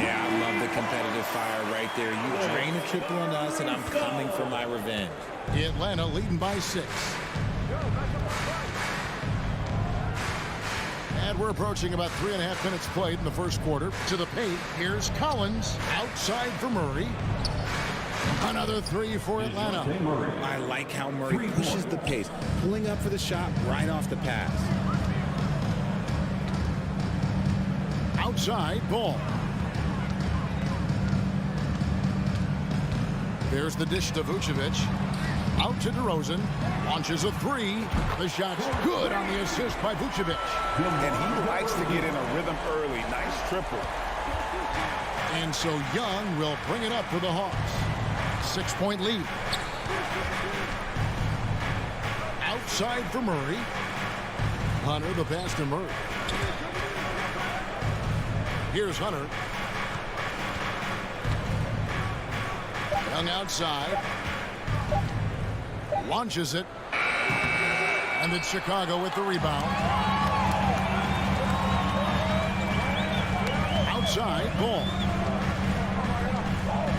Yeah, I love the competitive fire right there. You drain a triple on us, and I'm coming for my revenge. Atlanta leading by 6. And we're approaching about 3.5 minutes played in the first quarter. To the paint, here's Collins. Outside for Murray. Another three for Atlanta. I like how Murray pushes the pace, pulling up for the shot right off the pass. Outside, Ball. There's the dish to Vucevic. Out to DeRozan. Launches a three. The shot's good on the assist by Vucevic. And he likes to get in a rhythm early. Nice triple. And so Young will bring it up for the Hawks. 6-point lead. Outside for Murray. Hunter, the pass to Murray. Here's Hunter. Young outside. Launches it. And it's Chicago with the rebound. Outside, Ball.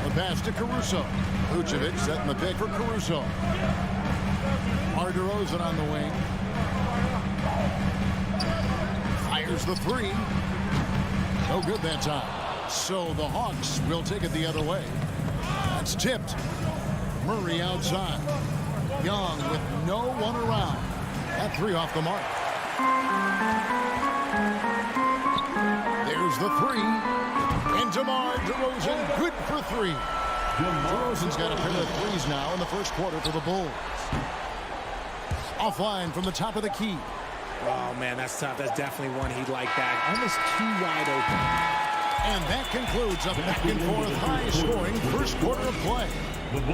The pass to Caruso. Vucevic setting the pick for Caruso. DeRozan on the wing. Fires the three. No good that time. So the Hawks will take it the other way. That's tipped. Murray outside. Young with no one around. That three off the mark. Here's the three. And DeMar DeRozan, good for three. DeRozan's got a pair of threes now in the first quarter for the Bulls. Offline from the top of the key. Oh, man, that's tough. That's definitely one he'd like back. Almost too wide open. And that concludes a back-and-forth high-scoring first quarter of play.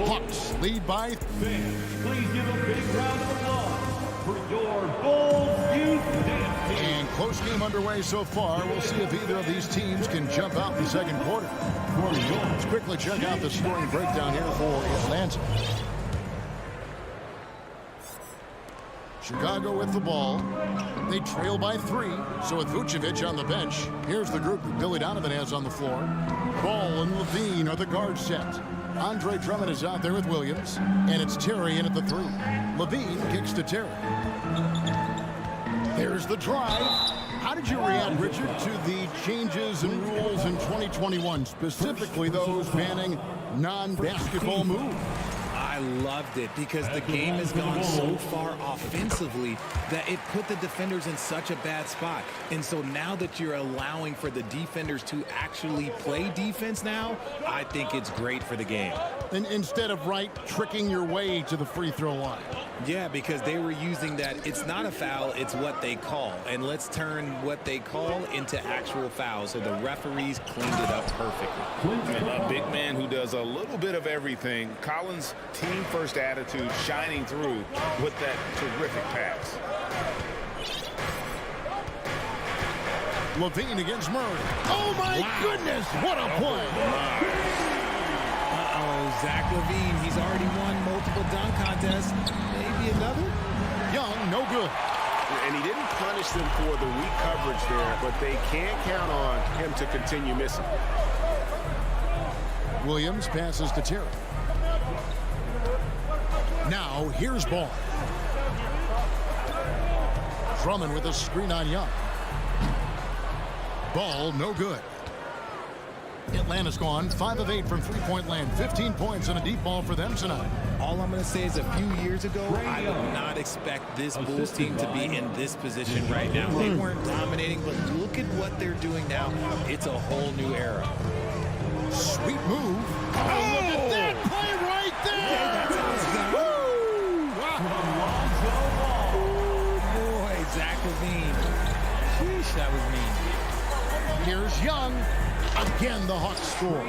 Hawks lead by... Please give a big round of applause for your Bulls youth dance team. And close game underway so far. We'll see if either of these teams can jump out in the second quarter. Let's quickly check out the scoring breakdown here for Atlanta. Chicago with the ball. They trail by 3. So with Vucevic on the bench, here's the group that Billy Donovan has on the floor. Ball and Levine are the guard set. Andre Drummond is out there with Williams, and it's Terry in at the 3. Levine kicks to Terry. There's the drive. How did you react, Richard, to the changes and rules in 2021, specifically those banning non-basketball moves? I loved it because the game has gone so far offensively that it put the defenders in such a bad spot. And so now that you're allowing for the defenders to actually play defense now, I think it's great for the game. And instead of tricking your way to the free throw line. Yeah, because they were using that it's not a foul, it's what they call. And let's turn what they call into actual fouls. So the referees cleaned it up perfectly. A big man who does a little bit of everything. Collins' team-first attitude shining through with that terrific pass. Levine against Murray. Oh, my goodness. What a play. Zach LaVine, he's already won multiple dunk contests. Maybe another? Young, no good. And he didn't punish them for the weak coverage there, but they can't count on him to continue missing. Williams passes to Terry. Now, here's Ball. Drummond with a screen on Young. Ball, no good. Atlanta's gone 5 of 8 from three-point land. 15 points and a deep ball for them tonight. All I'm going to say is a few years ago, I would not expect this Bulls team to be in this position right now. They weren't dominating, but look at what they're doing now. It's a whole new era. Sweet move. Oh, look at that play right there. Yeah, that's how it's done. Oh, boy, Zach LaVine. Sheesh, that was mean. Here's Young. Again, the Hawks score.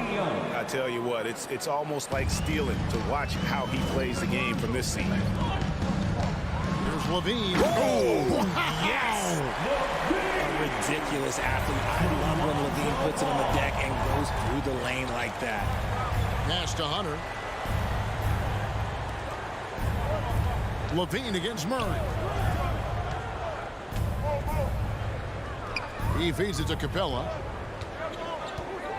I tell you what, it's almost like stealing to watch how he plays the game from this scene. Here's Levine. Oh, yes! A ridiculous athlete. I love when Levine puts it on the deck and goes through the lane like that. Pass to Hunter. Levine against Murray. He feeds it to Capella.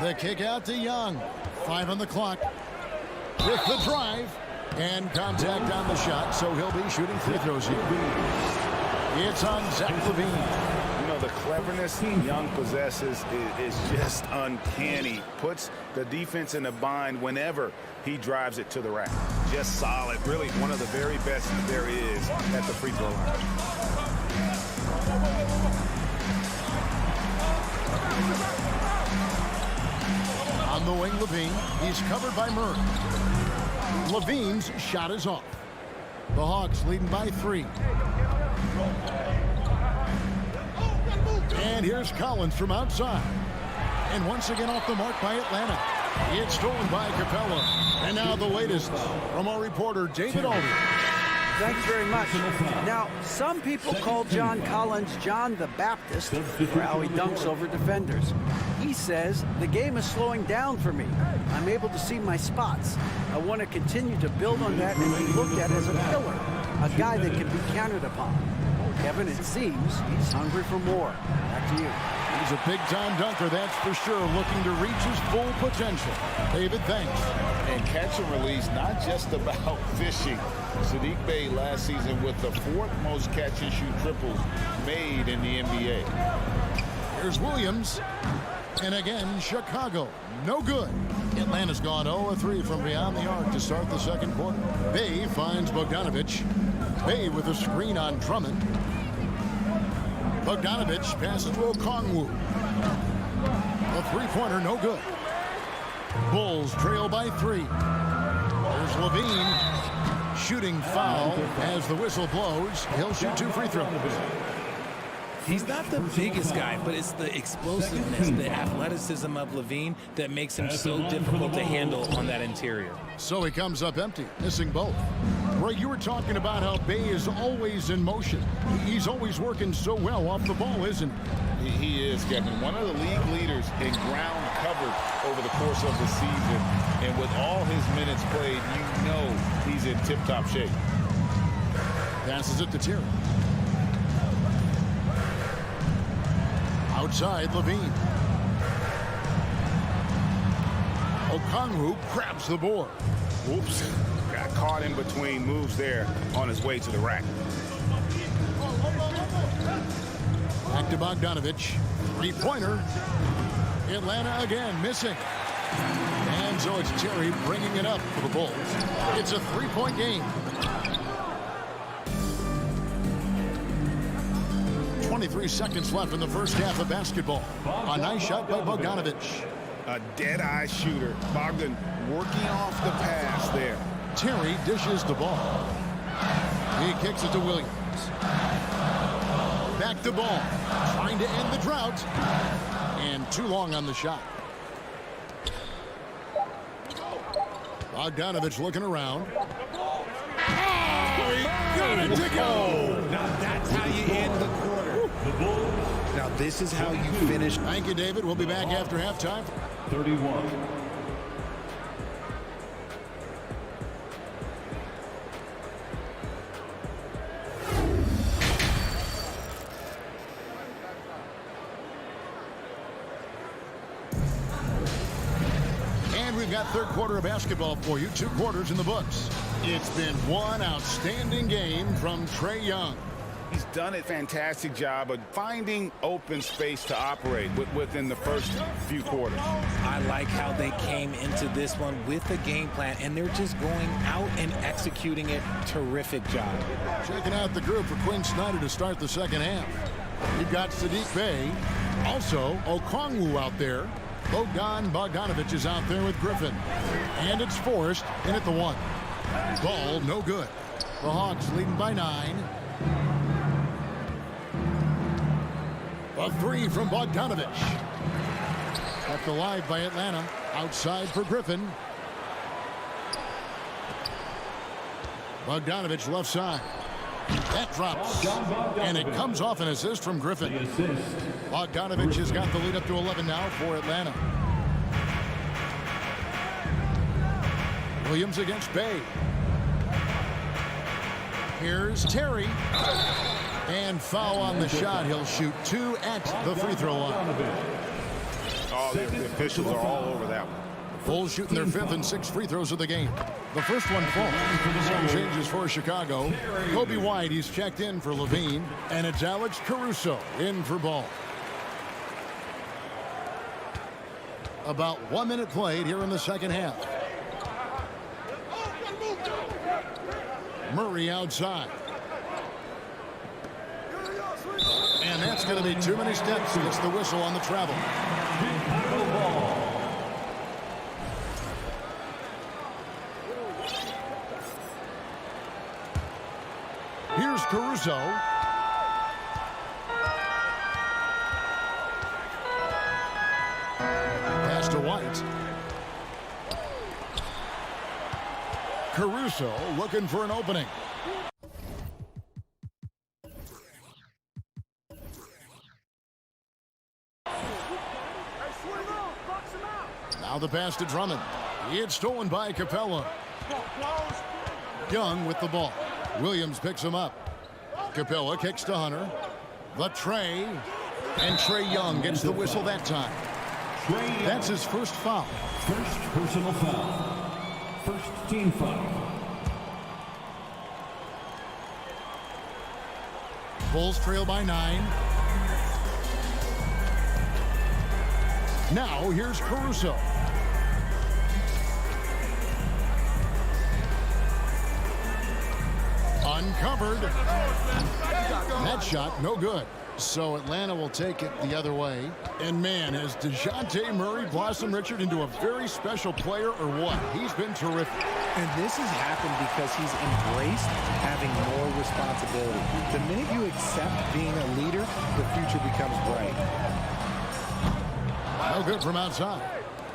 The kick out to Young. 5 on the clock. With the drive. And contact on the shot, so he'll be shooting free throws here. It's on Zach LaVine. You know, the cleverness Young possesses is just uncanny. Puts the defense in a bind whenever he drives it to the rack. Just solid. Really one of the very best there is at the free throw line. On the wing, Levine. He's covered by Murray. Levine's shot is off. The Hawks leading by 3. And here's Collins from outside. And once again off the mark by Atlanta. It's stolen by Capella. And now the latest from our reporter, David Aldridge. Thanks very much. Now, some people call John Collins John the Baptist for how he dunks over defenders. He says, the game is slowing down for me. I'm able to see my spots. I want to continue to build on that and be looked at as a pillar, a guy that can be counted upon. Kevin, it seems he's hungry for more. Back to you. He's a big-time dunker, that's for sure, looking to reach his full potential. David, thanks. And catch and release, not just about fishing. Sadiq Bey last season with the 4th most catch-and-shoot triples made in the NBA. Here's Williams. And again, Chicago. No good. Atlanta's gone 0-3 from beyond the arc to start the second quarter. Bey finds Bogdanovich. Bey with a screen on Drummond. Bogdanovich passes to Okongwu. A three-pointer, no good. Bulls trail by 3. There's Levine. Shooting foul as the whistle blows. He'll shoot 2 free throws. He's not the biggest guy, but it's the explosiveness, the athleticism of Levine that makes him so difficult to handle on that interior. So he comes up empty, missing both. Roy, you were talking about how Bay is always in motion. He's always working so well off the ball, isn't he? He is, Kevin. One of the league leaders in ground covered over the course of the season. And with all his minutes played, you know he's in tip-top shape. Passes it to Terry. Outside, Levine. Okongwu grabs the board. Oops. Got caught in between moves there on his way to the rack. Back to Bogdanovich. Three-pointer. Atlanta again missing. And so it's Terry bringing it up for the Bulls. It's a three-point game. 23 seconds left in the first half of basketball. A nice shot by Bogdanovich. A dead-eye shooter. Bogdan working off the pass there. Terry dishes the ball. He kicks it to Williams. Back to ball. Trying to end the drought. And too long on the shot. Bogdanovich looking around. Oh, he got it to go. Now that's how you end the quarter. Now this is how you finish. Thank you, David. We'll be back after halftime. 31. And we've got third quarter of basketball for you. 2 quarters in the books. It's been one outstanding game from Trae Young. He's done a fantastic job of finding open space to operate within the first few quarters. I like how they came into this one with a game plan, and they're just going out and executing it. Terrific job. Checking out the group for Quinn Snyder to start the second half. You've got Saddiq Bey. Also, Okongwu out there. Bogdanovich is out there with Griffin. And it's Forrest in at the 1. Ball no good. The Hawks leading by 9. A 3 from Bogdanovich. Kept alive by Atlanta. Outside for Griffin. Bogdanovich left side. That drops. And it comes off an assist from Griffin. Bogdanovich has got the lead up to 11 now for Atlanta. Williams against Bay. Here's Terry. And foul on the shot. He'll shoot 2 at the free throw line. Oh, the officials are all over that one. Bulls shooting their 5th and 6th free throws of the game. The first one falls. Some changes for Chicago. Kobe White, he's checked in for Levine. And it's Alex Caruso in for Ball. About 1 minute played here in the second half. Murray outside. And that's going to be too many steps. Gets the whistle on the travel. Here's Caruso. Pass to White. Caruso looking for an opening. Now the pass to Drummond. It's stolen by Capella. Young with the ball. Williams picks him up. Capella kicks to Hunter. The Trae. And Trae Young gets the whistle that time. That's his first foul. First personal foul. First team foul. Bulls trail by 9. Now here's Caruso. Uncovered. That shot no good. So Atlanta will take it the other way. And man, has DeJounte Murray blossomed, Richard, into a very special player or what? He's been terrific. And this has happened because he's embraced having more responsibility. The minute you accept being a leader, the future becomes bright. No good from outside.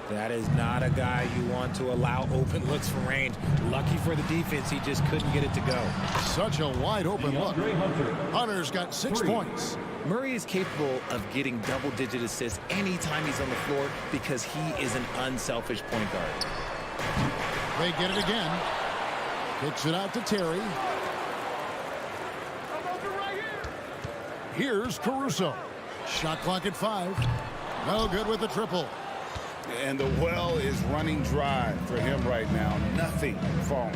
That is not a guy you want to allow open looks from range. Lucky for the defense, he just couldn't get it to go. Such a wide open look. Hunter's got 6 points. Murray is capable of getting double-digit assists anytime he's on the floor because he is an unselfish point guard. They get it again. Kicks it out to Terry. Here's Caruso. Shot clock at 5. No good with the triple. And the well is running dry for him right now. Nothing falling.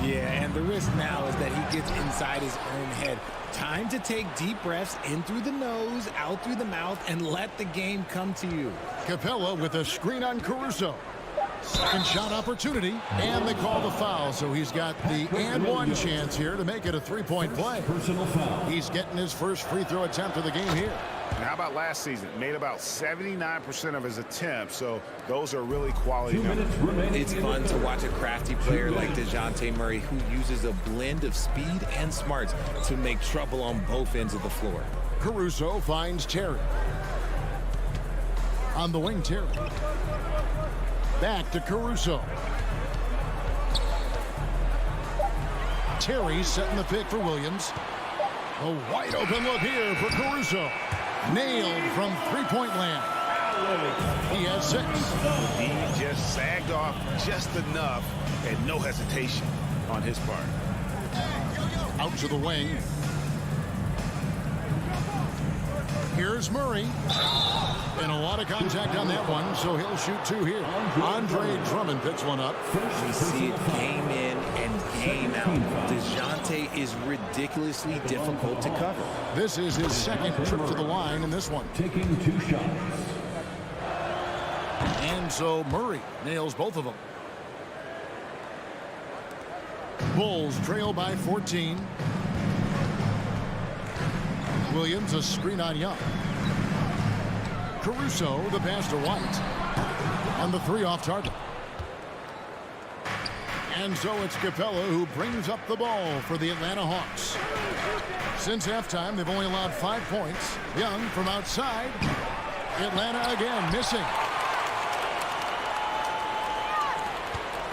Yeah, and the risk now is that he gets inside his own head. Time to take deep breaths in through the nose, out through the mouth, and let the game come to you. Capella with a screen on Caruso. Second shot opportunity, and they call the foul, so he's got the and one chance here to make it a three-point play. He's getting his first free throw attempt of the game here. And how about last season? Made about 79% of his attempts, so those are really quality numbers. It's fun to watch a crafty player like DeJounte Murray who uses a blend of speed and smarts to make trouble on both ends of the floor. Caruso finds Terry. On the wing, Terry. Back to Caruso. Terry setting the pick for Williams. A wide open look here for Caruso. Nailed from three-point land. He has 6. He just sagged off just enough and no hesitation on his part. Out to the wing. Here's Murray. And a lot of contact on that one, so he'll shoot 2 here. Andre Drummond picks one up. We see it game in and game out. DeJounte is ridiculously difficult to cover. This is his second trip to the line in this one. Taking 2 shots. And so Murray nails both of them. Bulls trail by 14. Williams a screen on Young. Caruso the pass to White. And the 3 off target. And so it's Capella who brings up the ball for the Atlanta Hawks. Since halftime, they've only allowed 5 points. Young from outside. Atlanta again missing.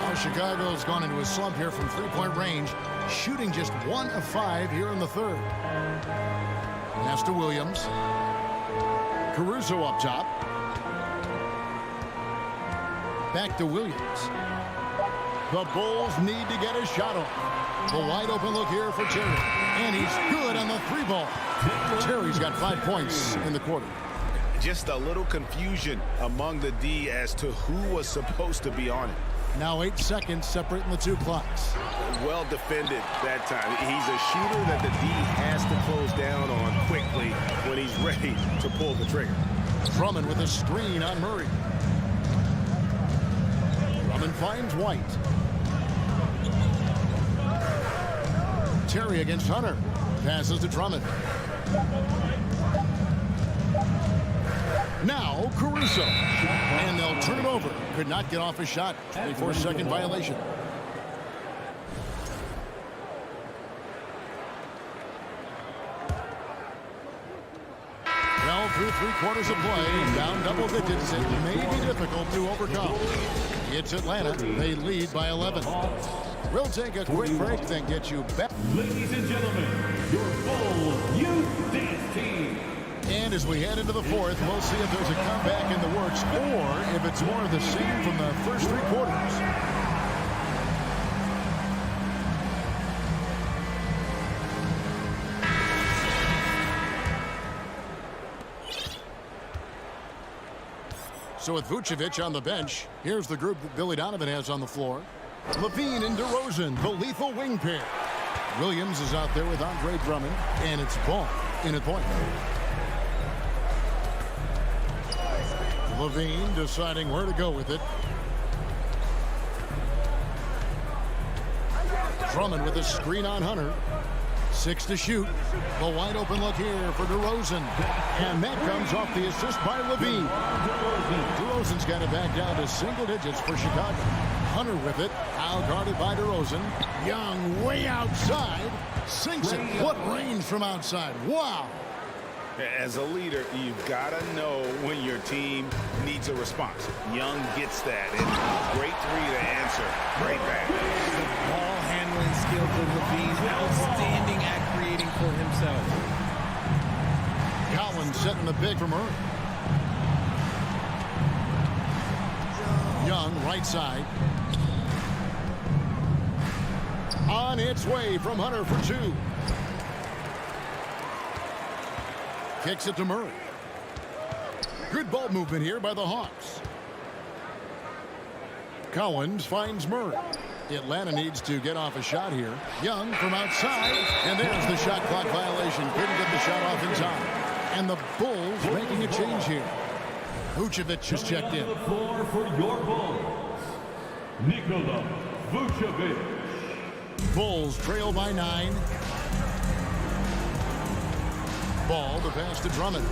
Now Chicago's gone into a slump here from three-point range, shooting just 1 of 5 here in the third. Pass to Williams. Caruso up top. Back to Williams. The Bulls need to get a shot off. The wide open look here for Terry. And he's good on the 3-ball. Terry's got 5 points in the quarter. Just a little confusion among the D as to who was supposed to be on it. Now 8 seconds separating the 2 clocks. Well defended that time. He's a shooter that the D has to close down on quickly when he's ready to pull the trigger. Drummond with a screen on Murray. Drummond finds White. Terry against Hunter. Passes to Drummond. Now Caruso. And they'll turn it over. Could not get off a shot. 24-second violation. Well, through 3 quarters of play, down double digits, it may be difficult to overcome. It's Atlanta. They lead by 11. We'll take a quick break, then get you back. Ladies and gentlemen, your Bulls Youth Dance Team. And as we head into the fourth, we'll see if there's a comeback in the works or if it's more of the same from the first 3 quarters. So with Vucevic on the bench, here's the group that Billy Donovan has on the floor. Levine and DeRozan, the lethal wing pair. Williams is out there with Andre Drummond, and it's Ball in at point. Levine deciding where to go with it. Drummond with a screen on Hunter. 6 to shoot. The wide open look here for DeRozan. And that comes off the assist by Levine. DeRozan's got it back down to single digits for Chicago. Hunter with it. Now guarded by DeRozan. Young way outside. Sinks it. What range from outside. Wow. As a leader, you've got to know when your team needs a response. Young gets that. And great three to answer. Great back. The ball handling skills of Levine, outstanding at creating for himself. Collins setting the pick from Murray. Young, right side. On its way from Hunter for 2. Kicks it to Murray. Good ball movement here by the Hawks. Collins finds Murray. Atlanta needs to get off a shot here. Young from outside. And there's the shot clock violation. Couldn't get the shot off in time. And the Bulls making a change here. Vucevic has checked in. On the floor for your Bulls, Nikola Vucevic. Bulls trail by 9. Ball to pass to Drummond.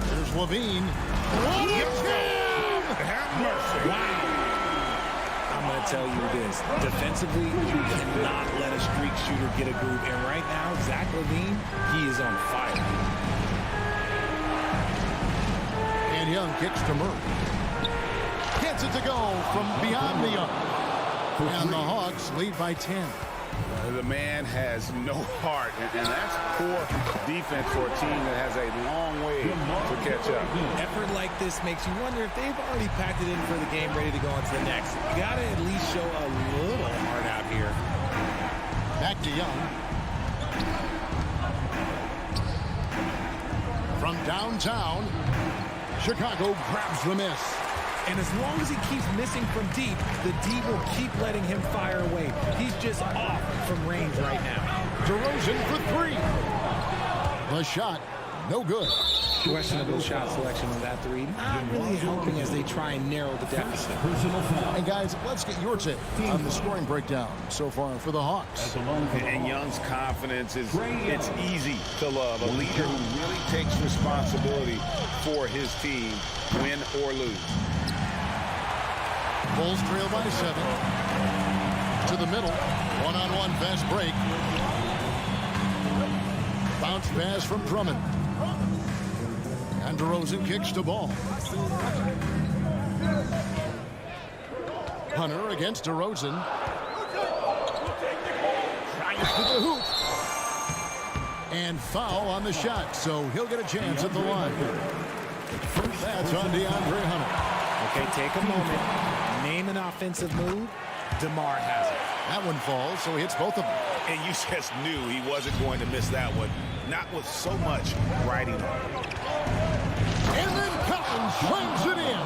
There's Levine. Have mercy. Wow. I'm going to tell you this. Defensively, you cannot let a streak shooter get a groove. And right now, Zach LaVine, he is on fire. And Young kicks to Murray. Gets it to go from beyond the arc. And the Hawks lead by 10. The man has no heart, and that's poor defense for a team that has a long way to catch up. Effort like this makes you wonder if they've already packed it in for the game, ready to go on to the next. You got to at least show a little heart out here. Back to Young. From downtown, Chicago grabs the miss. And as long as he keeps missing from deep, the D will keep letting him fire away. He's just off from range right now. DeRozan for 3. The shot, no good. Questionable shot selection on that 3. Not really helping as they try and narrow the deficit. And guys, let's get your take on the scoring breakdown so far for the Hawks. And Young's confidence is, it's easy to love. A leader who really takes responsibility for his team, win or lose. Bulls trail by 7. To the middle. One-on-one fast break. Bounce pass from Drummond. And DeRozan kicks the ball. Hunter against DeRozan. Tries to the hoop. And foul on the shot, so he'll get a chance at the line. That's on DeAndre Hunter. Okay, take a moment. Name an offensive move. DeMar has it. That one falls, so he hits both of them. And you just knew he wasn't going to miss that one. Not with so much riding on. And then Collins slams it in.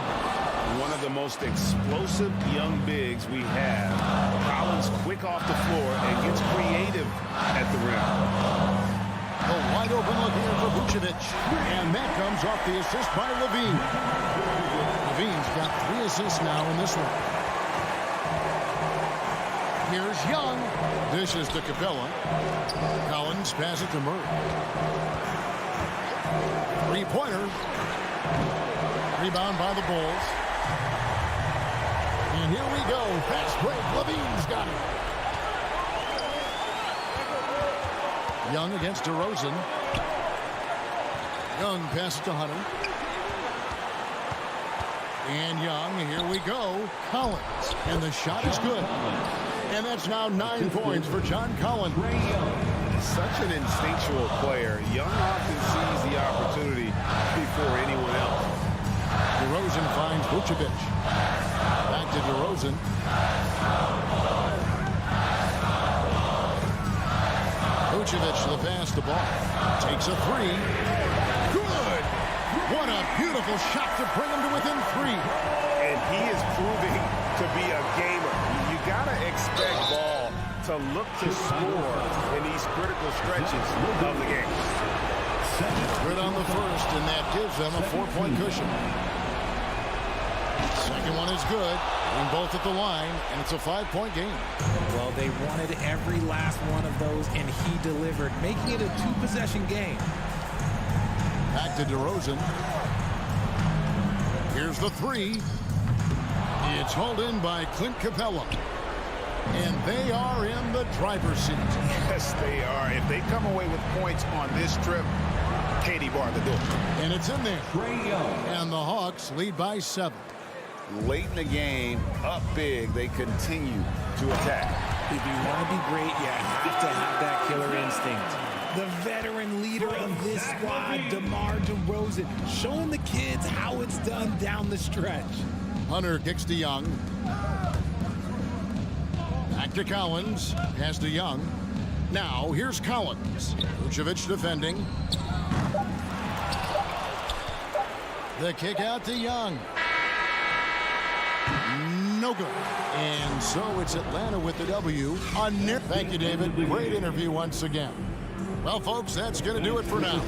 One of the most explosive young bigs we have. Collins quick off the floor and gets creative at the rim. A wide open look here for Vucevic. And that comes off the assist by Levine. Levine's got 3 assists now in this one. Here's Young. Dishes to Capella. Collins passes it to Murray. 3-pointer. Rebound by the Bulls. And here we go. Fast break. Levine's got it. Young against DeRozan. Young passes to Hunter. And Young, here we go. Collins. And the shot is good. And that's now 9 points for John Collins. Such an instinctual player. Young often sees the opportunity before anyone else. DeRozan finds Vucevic. Back to DeRozan. Vucevic the pass to ball. Takes a 3. Good! What a beautiful shot to bring him to within 3. And he is proving to be a gamer. You gotta expect Ball to look to score in these critical stretches of the game. Good on the first, and that gives them a 4-point cushion. Second one is good. Being both at the line, and it's a 5-point game. Well, they wanted every last one of those, and he delivered, making it a 2-possession game. Back to DeRozan. Here's the 3. It's hauled in by Clint Capella. And they are in the driver's seat. Yes, they are. If they come away with points on this trip, Katie barred the door. And it's in there. And the Hawks lead by 7. Late in the game, up big, they continue to attack. If you want to be great, you have to have that killer instinct. The veteran leader of this squad, DeMar DeRozan, showing the kids how it's done down the stretch. Hunter kicks to Young. Back to Collins. Pass to Young. Now, here's Collins. Vucevic defending. The kick out to Young. No good. And so it's Atlanta with the W. Thank you, David. Great interview once again. Well, folks, that's going to do it for now.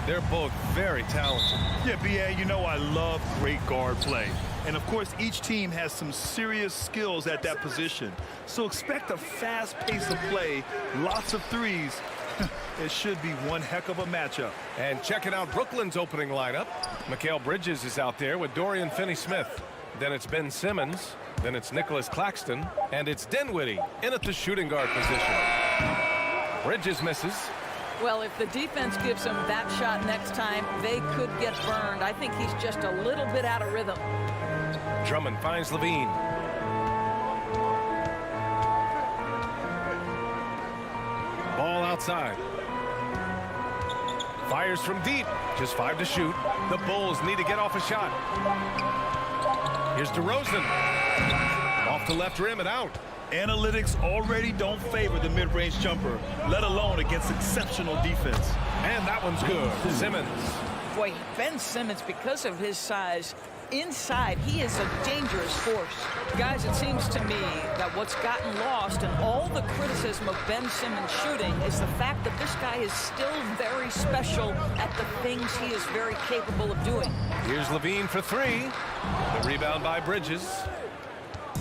They're both very talented. Yeah, B.A., you know I love great guard play. And, of course, each team has some serious skills at that position. So expect a fast pace of play, lots of threes. It should be one heck of a matchup. And checking out Brooklyn's opening lineup. Mikal Bridges is out there with Dorian Finney-Smith. Then it's Ben Simmons. Then it's Nicholas Claxton. And it's Dinwiddie in at the shooting guard position. Bridges misses. Well, if the defense gives him that shot next time, they could get burned. I think he's just a little bit out of rhythm. Drummond finds Levine. Ball outside. Fires from deep. Just 5 to shoot. The Bulls need to get off a shot. Here's DeRozan. Off the left rim and out. Analytics already don't favor the mid-range jumper, let alone against exceptional defense. And that one's good. Simmons. Boy, Ben Simmons, because of his size, inside, he is a dangerous force. Guys, it seems to me that what's gotten lost in all the criticism of Ben Simmons shooting is the fact that this guy is still very special at the things he is very capable of doing. Here's Levine for 3. The rebound by Bridges.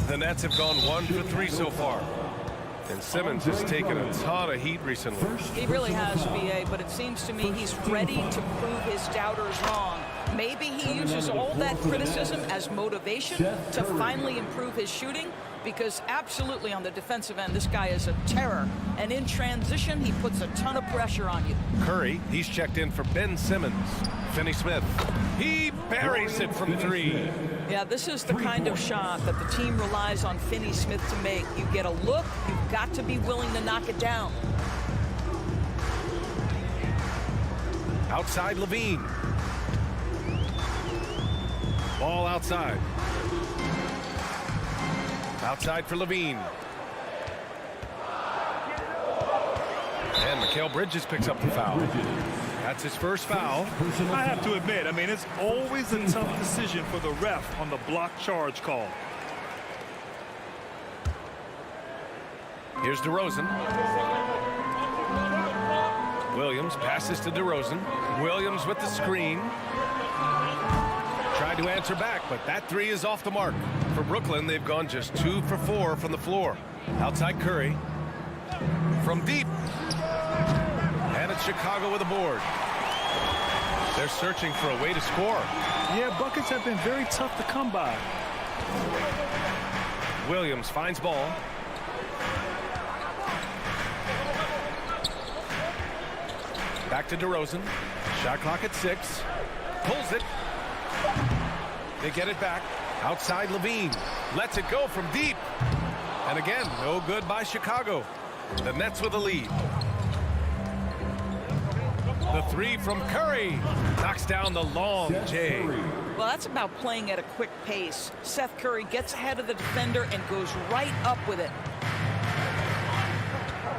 The Nets have gone 1 for 3 so far. And Simmons has taken a ton of heat recently. He really has, B.A., but it seems to me he's ready to prove his doubters wrong. Maybe he uses all that criticism as motivation to finally improve his shooting, because absolutely on the defensive end, this guy is a terror. And in transition, he puts a ton of pressure on you. Curry, he's checked in for Ben Simmons. Finney-Smith, he buries it from 3. Yeah, this is the kind of shot that the team relies on Finney-Smith to make. You get a look, you've got to be willing to knock it down. Outside Levine. Ball outside. Outside for Levine. And Mikal Bridges picks up the foul. That's his first foul. I have to admit, I mean, it's always a tough decision for the ref on the block charge call. Here's DeRozan. Williams passes to DeRozan. Williams with the screen. Tried to answer back, but that 3 is off the mark. For Brooklyn, they've gone just 2 for 4 from the floor. Outside Curry. From deep. And it's Chicago with a board. They're searching for a way to score. Yeah, buckets have been very tough to come by. Williams finds ball. Back to DeRozan. Shot clock at 6. Pulls it. They get it back. Outside Levine. Lets it go from deep. And again, no good by Chicago. The Nets with a lead. The 3 from Curry. Knocks down the long J. Well, that's about playing at a quick pace. Seth Curry gets ahead of the defender and goes right up with it.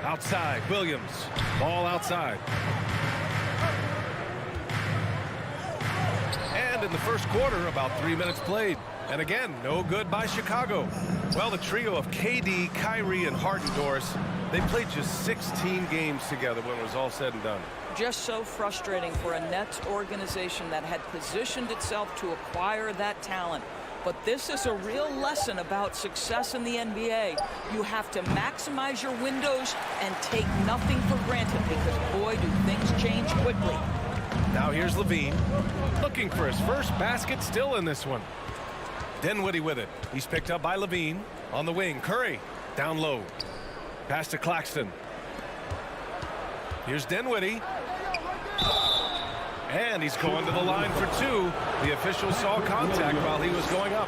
Outside, Williams. Ball outside. And in the first quarter, about 3 minutes played. And again, no good by Chicago. Well, the trio of KD, Kyrie, and Harden, Doris, they played just 16 games together when it was all said and done. Just so frustrating for a Nets organization that had positioned itself to acquire that talent. But this is a real lesson about success in the NBA. You have to maximize your windows and take nothing for granted, because, boy, do things change quickly. Now here's Levine, looking for his first basket, still in this one. Dinwiddie with it. He's picked up by Levine. On the wing, Curry down low. Pass to Claxton. Here's Dinwiddie. And he's going to the line for 2. The official saw contact while he was going up.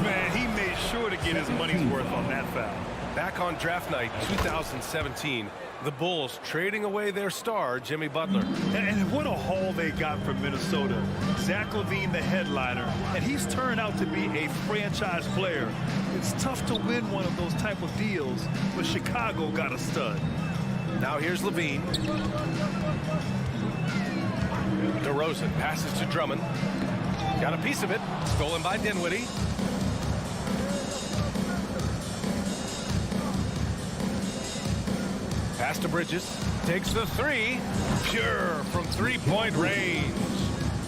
Man, he made sure to get his money's worth on that foul. Back on draft night 2017, the Bulls trading away their star, Jimmy Butler. And what a haul they got from Minnesota. Zach LaVine, the headliner, and he's turned out to be a franchise player. It's tough to win one of those type of deals, but Chicago got a stud. Now here's Levine. DeRozan passes to Drummond. Got a piece of it. Stolen by Dinwiddie. Pass to Bridges. Takes the three. Pure from three-point range.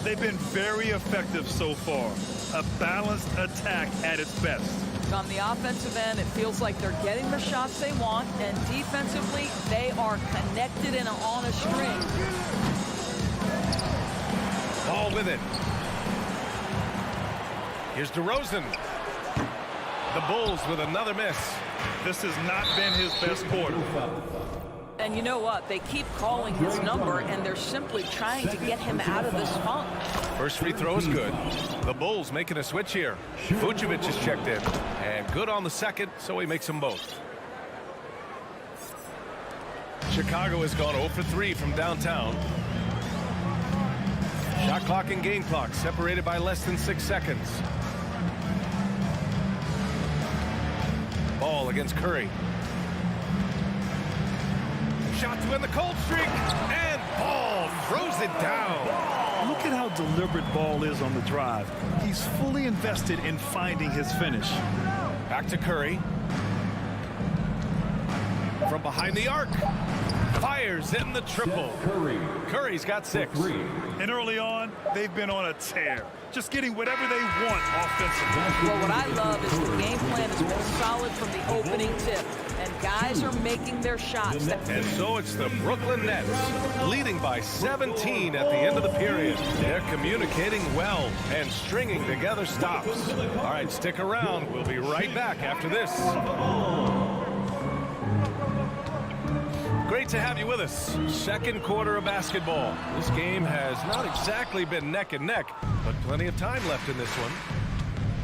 They've been very effective so far. A balanced attack at its best. On the offensive end, it feels like they're getting the shots they want, and defensively, they are connected and on a string. Ball with it. Here's DeRozan. The Bulls with another miss. This has not been his best quarter. And you know what? They keep calling his number, and they're simply trying to get him out of this funk. First free throw is good. The Bulls making a switch here. Vucevic is checked in. And good on the second, so he makes them both. Chicago has gone 0 for 3 from downtown. Shot clock and game clock separated by less than 6 seconds. Ball against Curry. Shot to end the cold streak, and Ball throws it down. Look at how deliberate Ball is on the drive. He's fully invested in finding his finish. Back to Curry. From behind the arc. Fires in the triple. Curry's got 6. And early on, they've been on a tear. Just getting whatever they want offensively. Well, what I love is the game plan has been solid from the opening tip. And guys are making their shots. And so it's the Brooklyn Nets leading by 17 at the end of the period. They're communicating well and stringing together stops. All right, stick around. We'll be right back after this. Great to have you with us. Second quarter of basketball. This game has not exactly been neck and neck, but plenty of time left in this one.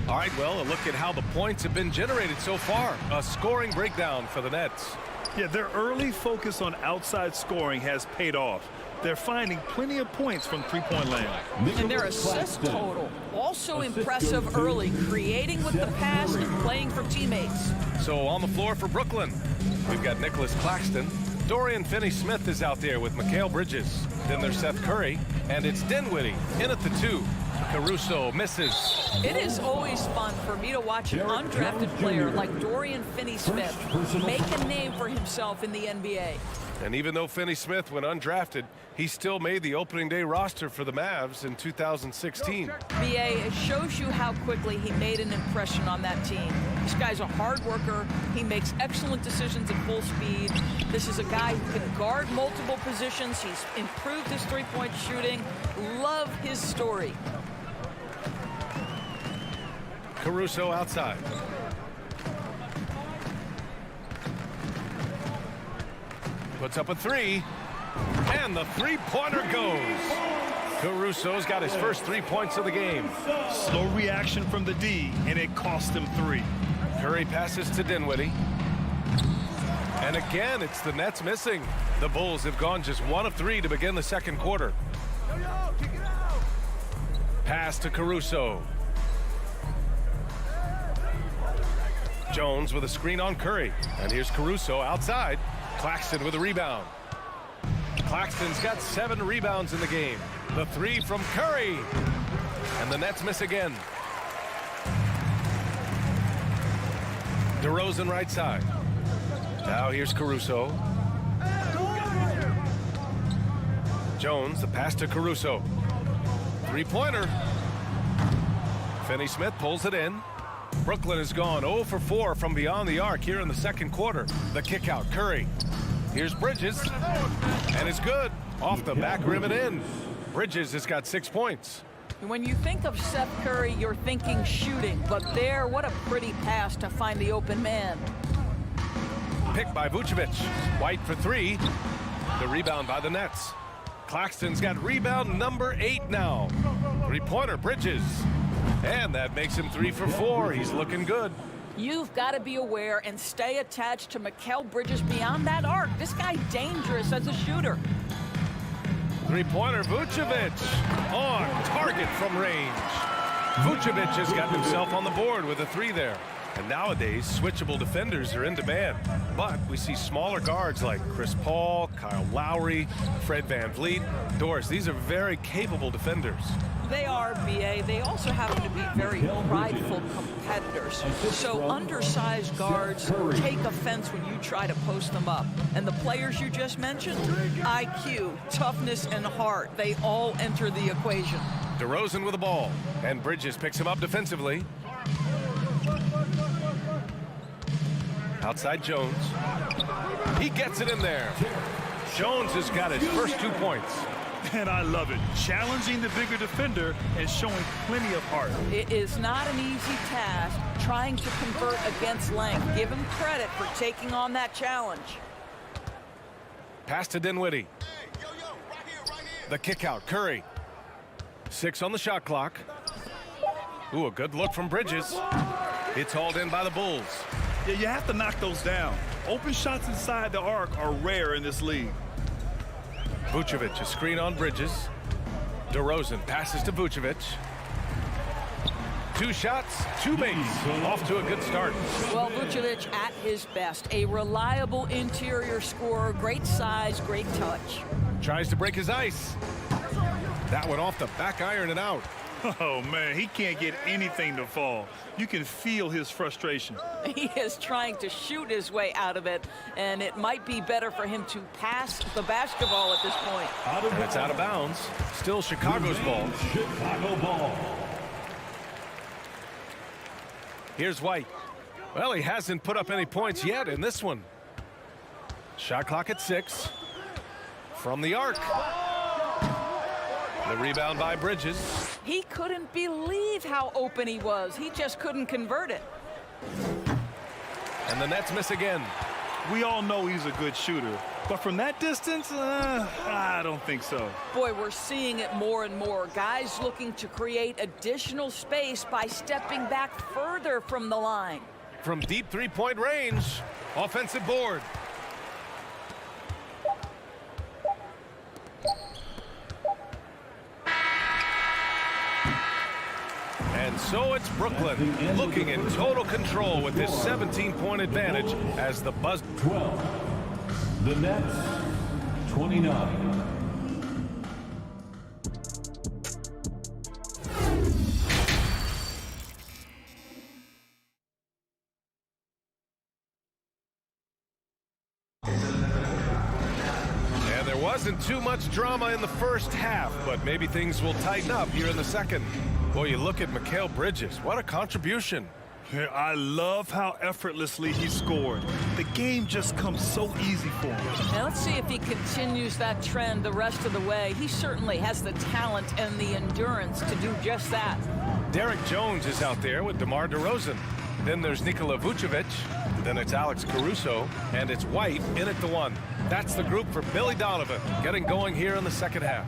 All right, well, a look at how the points have been generated so far. A scoring breakdown for the Nets. Yeah, their early focus on outside scoring has paid off. They're finding plenty of points from three-point land. And their assist total, also impressive early, creating with the pass and playing for teammates. So on the floor for Brooklyn, we've got Nicholas Claxton. Dorian Finney-Smith is out there with Mikal Bridges. Then there's Seth Curry, and it's Dinwiddie in at the 2. Caruso misses. It is always fun for me to watch an undrafted player like Dorian Finney-Smith make a name for himself in the NBA. And even though Finney-Smith went undrafted, he still made the opening day roster for the Mavs in 2016. BA, it shows you how quickly he made an impression on that team. This guy's a hard worker. He makes excellent decisions at full speed. This is a guy who can guard multiple positions. He's improved his three-point shooting. Love his story. Caruso outside. Puts up a 3, and the three-pointer goes. Caruso's got his first 3 points of the game. Slow reaction from the D, and it cost him 3. Curry passes to Dinwiddie. And again, it's the Nets missing. The Bulls have gone just 1 of 3 to begin the second quarter. Pass to Caruso. Jones with a screen on Curry. And here's Caruso outside. Claxton with a rebound. Claxton's got 7 rebounds in the game. The 3 from Curry. And the Nets miss again. DeRozan right side. Now here's Caruso. Jones, the pass to Caruso. Three-pointer. Finney-Smith pulls it in. Brooklyn has gone 0 for 4 from beyond the arc here in the second quarter. The kick out, Curry. Here's Bridges. And it's good. Off the back rim and in. Bridges has got 6 points. When you think of Seth Curry, you're thinking shooting. But there, what a pretty pass to find the open man. Picked by Vucevic. White for 3. The rebound by the Nets. Claxton's got rebound number 8 now. Three-pointer, Bridges. And that makes him 3 for 4. He's looking good. You've got to be aware and stay attached to Mikal Bridges beyond that arc. This guy's dangerous as a shooter. Three-pointer, Vucevic. On target from range. Vucevic has got himself on the board with a 3 there. And nowadays, switchable defenders are in demand. But we see smaller guards like Chris Paul, Kyle Lowry, Fred VanVleet. Doris, these are very capable defenders. They are, BA. They also happen to be very prideful competitors. So undersized guards take offense when you try to post them up. And the players you just mentioned, IQ, toughness, and heart, they all enter the equation. DeRozan with the ball, and Bridges picks him up defensively. Outside Jones. He gets it in there. Jones has got his first 2 points. And I love it. Challenging the bigger defender and showing plenty of heart. It is not an easy task trying to convert against length. Give him credit for taking on that challenge. Pass to Dinwiddie. The kick out, Curry. 6 on the shot clock. Ooh, a good look from Bridges. It's hauled in by the Bulls. Yeah, you have to knock those down. Open shots inside the arc are rare in this league. Vucevic, a screen on Bridges. DeRozan passes to Vucevic. 2 shots, 2 makes. Off to a good start. Well, Vucevic at his best. A reliable interior scorer, great size, great touch. Tries to break his ice. That one off the back iron and out. Oh, man, he can't get anything to fall. You can feel his frustration. He is trying to shoot his way out of it, and it might be better for him to pass the basketball at this point. And it's out of bounds. Still Chicago's ball. Chicago ball. Here's White. Well, he hasn't put up any points yet in this one. Shot clock at 6. From the arc. The rebound by Bridges. He couldn't believe how open he was. He just couldn't convert it. And the Nets miss again. We all know he's a good shooter, but from that distance, I don't think so. Boy, we're seeing it more and more. Guys looking to create additional space by stepping back further from the line. From deep 3-point range, offensive board. And so it's Brooklyn looking in total control with this 17-point advantage as the buzz. 12. The Nets, 29. And there wasn't too much drama in the first half, but maybe things will tighten up here in the second. Boy, you look at Mikal Bridges. What a contribution. Yeah, I love how effortlessly he scored. The game just comes so easy for him. Now let's see if he continues that trend the rest of the way. He certainly has the talent and the endurance to do just that. Derek Jones is out there with DeMar DeRozan. Then there's Nikola Vucevic. Then it's Alex Caruso. And it's White in at the 1. That's the group for Billy Donovan getting going here in the second half.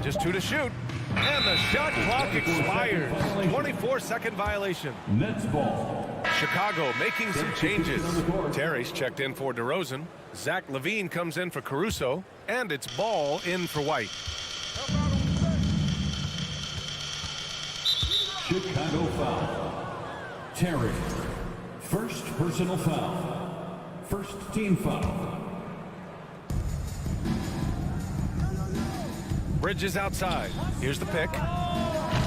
Just 2 to shoot. And the shot clock expires. 24-second violation. Nets ball. Chicago making some changes. Terry's checked in for DeRozan. Zach LaVine comes in for Caruso. And it's Ball in for White. Chicago foul. Terry. First personal foul. First team foul. Bridges outside. Here's the pick.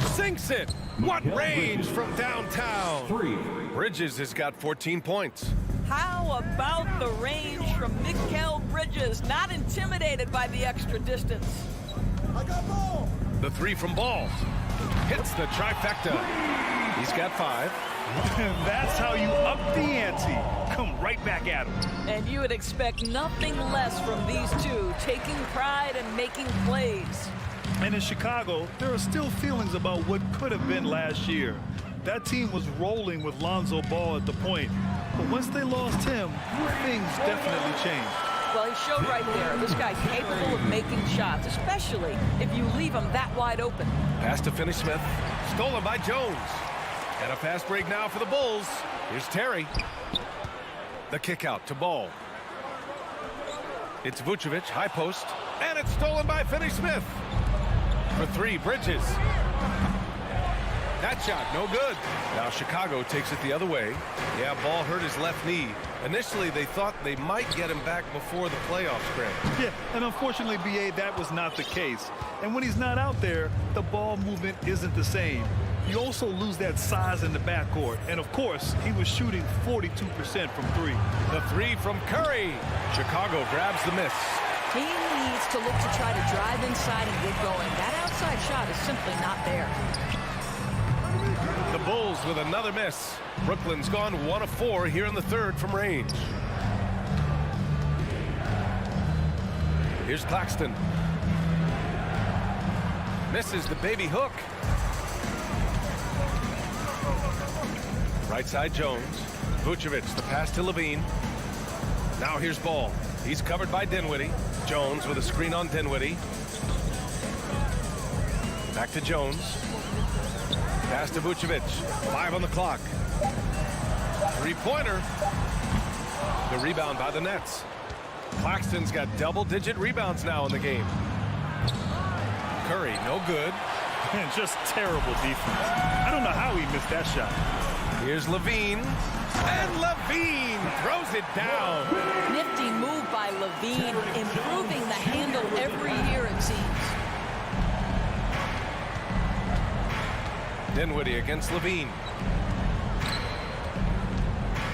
Sinks it. What range from downtown? 3. Bridges has got 14 points. How about the range from Mikal Bridges? Not intimidated by the extra distance. I got ball. The 3 from Ball. Hits the trifecta. He's got 5. That's how you up the ante. Come right back at him. And you would expect nothing less from these two, taking pride and making plays. And in Chicago, there are still feelings about what could have been last year. That team was rolling with Lonzo Ball at the point. But once they lost him, things definitely changed. Well, he showed right there. This guy's capable of making shots, especially if you leave him that wide open. Pass to Finney-Smith. Stolen by Jones. And a fast break now for the Bulls. Here's Terry. The kick out to Ball. It's Vucevic, high post. And it's stolen by Finney-Smith. For 3, Bridges. That shot, no good. Now Chicago takes it the other way. Yeah, ball hurt his left knee. Initially, they thought they might get him back before the playoff scramble. Yeah, and unfortunately, B.A., that was not the case. And when he's not out there, the ball movement isn't the same. You also lose that size in the backcourt. And, of course, he was shooting 42% from three. The three from Curry. Chicago grabs the miss. He needs to look to try to drive inside and get going. That outside shot is simply not there. The Bulls with another miss. Brooklyn's gone 1 of 4 here in the third from range. Here's Claxton. Misses the baby hook. Right side Jones. Vucevic, the pass to Levine. Now here's Ball. He's covered by Dinwiddie. Jones with a screen on Dinwiddie. Back to Jones. Pass to Vucevic. 5 on the clock. Three-pointer. The rebound by the Nets. Claxton's got double-digit rebounds now in the game. Curry, no good. And just terrible defense. I don't know how he missed that shot. Here's Levine. And Levine throws it down. Nifty move by Levine, improving the handle every year, it seems. Dinwiddie against Levine.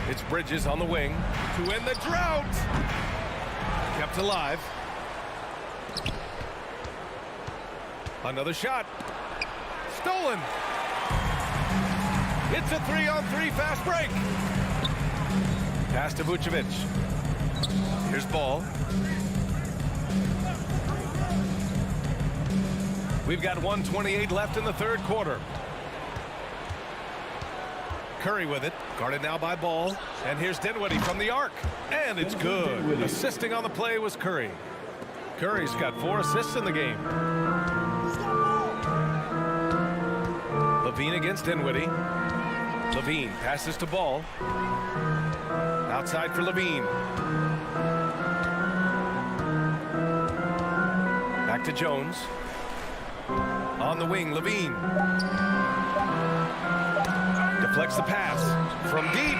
It's Bridges on the wing to end the drought. Kept alive. Another shot. Stolen. It's a 3-on-3 fast break. Pass to Vucevic. Here's Ball. We've got 1:28 left in the third quarter. Curry with it. Guarded now by Ball. And here's Dinwiddie from the arc. And it's good. Assisting on the play was Curry. Curry's got 4 assists in the game. Levine against Dinwiddie. Levine passes to Ball. Outside for Levine. Back to Jones. On the wing, Levine. Deflects the pass from deep.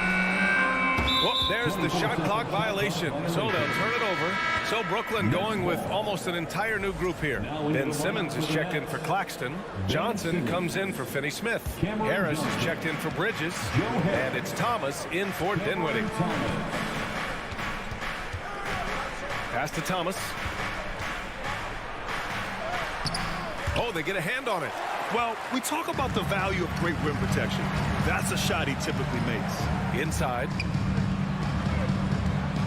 Whoop, there's the shot clock violation. So they'll turn it over. So Brooklyn going with almost an entire new group here. Ben Simmons is checked in for Claxton. Johnson comes in for Finney-Smith. Harris is checked in for Bridges. And it's Thomas in for Dinwiddie. Pass to Thomas. Oh, they get a hand on it. Well, we talk about the value of great rim protection. That's a shot he typically makes. Inside.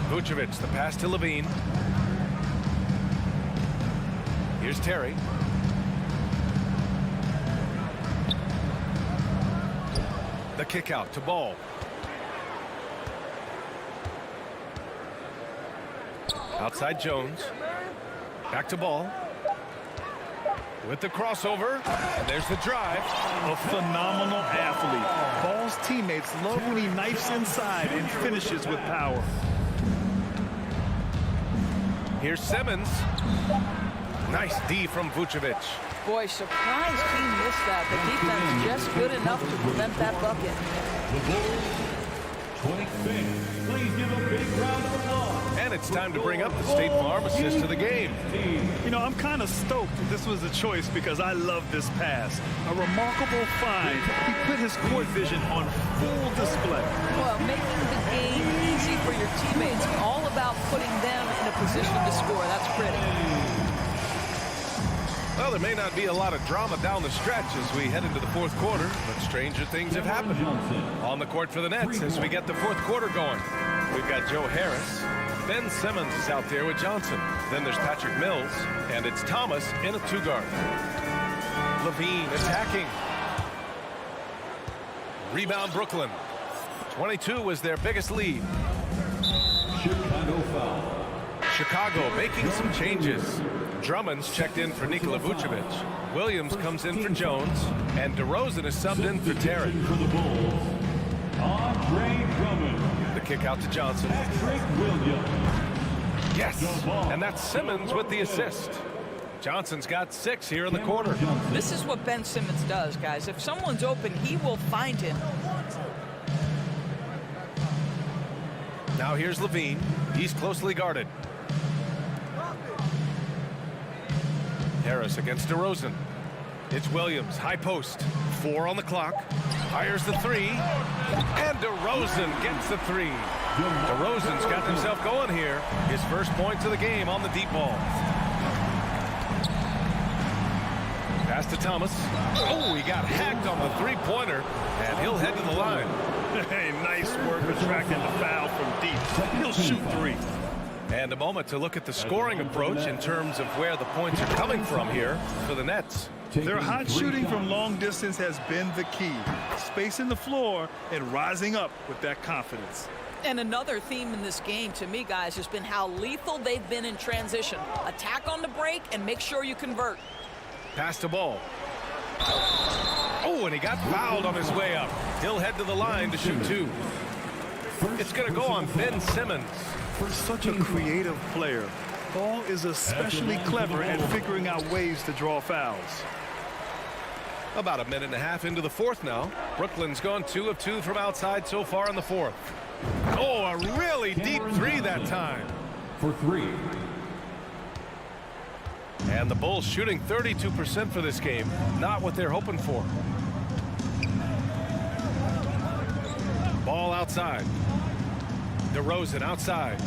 Vucevic, the pass to Levine. Here's Terry. The kick out to Ball. Outside Jones. Back to Ball. With the crossover, and there's the drive. A phenomenal athlete. Ball's teammates love when he knifes inside and finishes with power. Here's Simmons. Nice D from Vucevic. Boy, surprised he missed that. The defense just good enough to prevent that bucket. The Bulls, 26. Please give a big round of applause. And it's time to bring up the State Farm assist to the game. You know, I'm kind of stoked this was a choice because I love this pass. A remarkable find. He put his court vision on full display. Well, making the game easy for your teammates. All about putting them in a position to score. That's pretty. Well, there may not be a lot of drama down the stretch as we head into the fourth quarter, but stranger things have happened. On the court for the Nets as we get the fourth quarter going. We've got Joe Harris. Ben Simmons is out there with Johnson. Then there's Patrick Mills, and it's Thomas in a 2-guard. Levine attacking. Rebound Brooklyn. 22 was their biggest lead. Chicago foul. Chicago making some changes. Drummond's checked in for Nikola Vucevic. Williams comes in for Jones, and DeRozan is subbed in for Terry. For the Bulls, Andre Drummond. The kick out to Johnson. Patrick Williams. Yes, and that's Simmons with the assist. Johnson's got 6 here in the quarter. This is what Ben Simmons does, guys. If someone's open, he will find him. Now here's Levine. He's closely guarded. Harris against DeRozan. It's Williams, high post. 4 on the clock. Fires the 3. And DeRozan gets the 3. DeRozan's got himself going here. His first points of the game on the deep ball. Pass to Thomas. Oh, he got hacked on the 3-pointer, and he'll head to the line. Hey, nice work attracting the foul from deep. He'll shoot 3. And a moment to look at the scoring approach in terms of where the points are coming from here for the Nets. Their hot shooting from long distance has been the key. Spacing the floor and rising up with that confidence. And another theme in this game to me, guys, has been how lethal they've been in transition. Attack on the break and make sure you convert. Pass the ball. Oh, and he got fouled on his way up. He'll head to the line to shoot 2. It's going to go on Ben Simmons. Such a creative player. Ball is especially clever at figuring out ways to draw fouls. About a minute and a half into the fourth now. Brooklyn's gone 2 of 2 from outside so far in the fourth. Oh, a really deep 3 that time. For 3. And the Bulls shooting 32% for this game. Not what they're hoping for. Ball outside. DeRozan outside.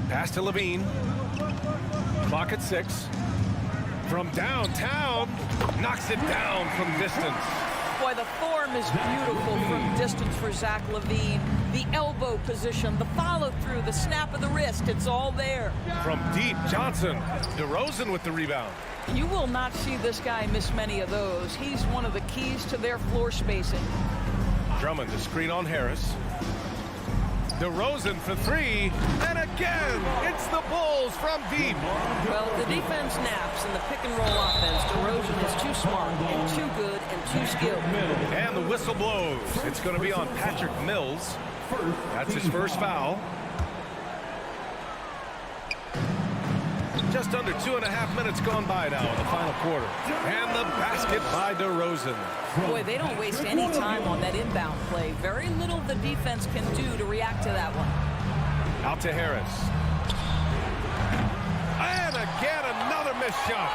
Pass to Levine. Clock at 6. From downtown. Knocks it down from distance. Boy, the form is beautiful from distance for Zach LaVine. The elbow position, the follow-through, the snap of the wrist, it's all there. From deep, Johnson. DeRozan with the rebound. You will not see this guy miss many of those. He's one of the keys to their floor spacing. Drummond to screen on Harris. DeRozan for 3, and again, it's the Bulls from deep. Well, the defense naps in the pick-and-roll offense. DeRozan is too smart and too good and too skilled. And the whistle blows. It's going to be on Patrick Mills. That's his first foul. Just under 2.5 minutes gone by now in the final quarter. And the basket by DeRozan. Boy, they don't waste any time on that inbound play. Very little the defense can do to react to that one. Out to Harris. And again, another missed shot.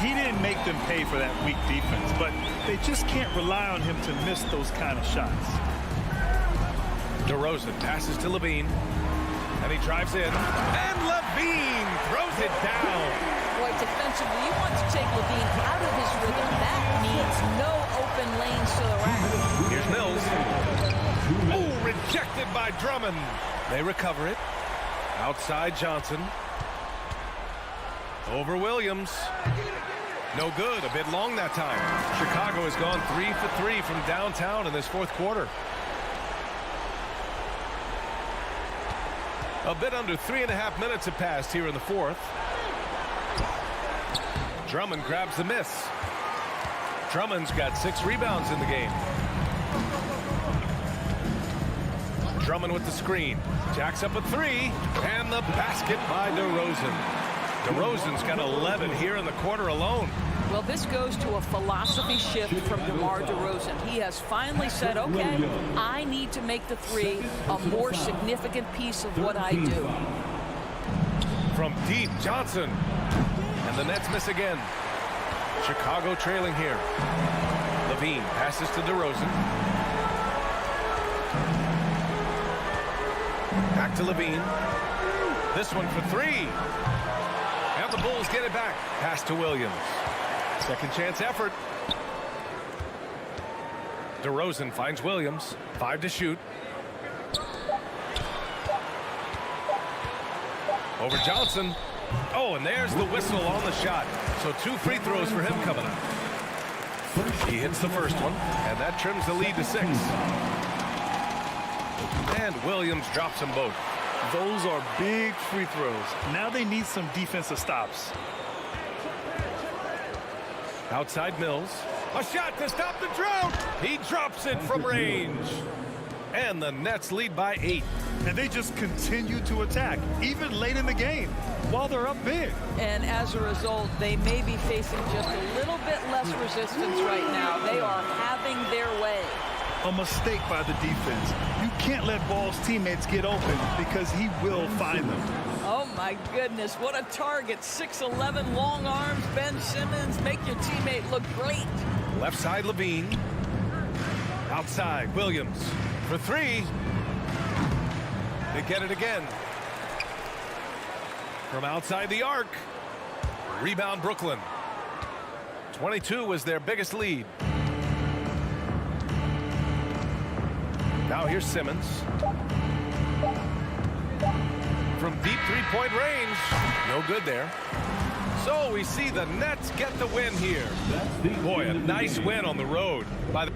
He didn't make them pay for that weak defense, but they just can't rely on him to miss those kind of shots. DeRozan passes to Levine. And he drives in. And Levine throws it down. Boy, defensively, you want to take Levine out of his rhythm. That means no open lanes to the rack. Here's Mills. Oh, rejected by Drummond. They recover it. Outside Johnson. Over Williams. No good. A bit long that time. Chicago has gone 3 for 3 from downtown in this fourth quarter. A bit under 3.5 minutes have passed here in the fourth. Drummond grabs the miss. Drummond's got 6 rebounds in the game. Drummond with the screen. Jacks up a 3. And the basket by DeRozan. DeRozan's got 11 here in the quarter alone. Well, this goes to a philosophy shift from DeMar DeRozan. He has finally said, okay, I need to make the 3 a more significant piece of what I do. From deep, Johnson. And the Nets miss again. Chicago trailing here. Levine passes to DeRozan. Back to Levine. This one for 3. And the Bulls get it back. Pass to Williams. Second chance effort. DeRozan finds Williams. 5 to shoot. Over Johnson. Oh, and there's the whistle on the shot. So 2 free throws for him coming up. He hits the first one, and that trims the lead to 6. And Williams drops them both. Those are big free throws. Now they need some defensive stops. Outside Mills. A shot to stop the drought. He drops it from range. And the Nets lead by 8. And they just continue to attack, even late in the game. while they're up big. And as a result, they may be facing just a little bit less resistance right now. They are having their way. A mistake by the defense. You can't let Ball's teammates get open because he will find them. Oh my goodness, what a target. 6'11", long arms. Ben Simmons, make your teammate look great. Left side, Levine. Outside, Williams for three. They get it again. From outside the arc. Rebound, Brooklyn. 22 was their biggest lead. Now here's Simmons. From deep three-point range. No good there. So we see the Nets get the win here. Boy, a nice win on the road by the...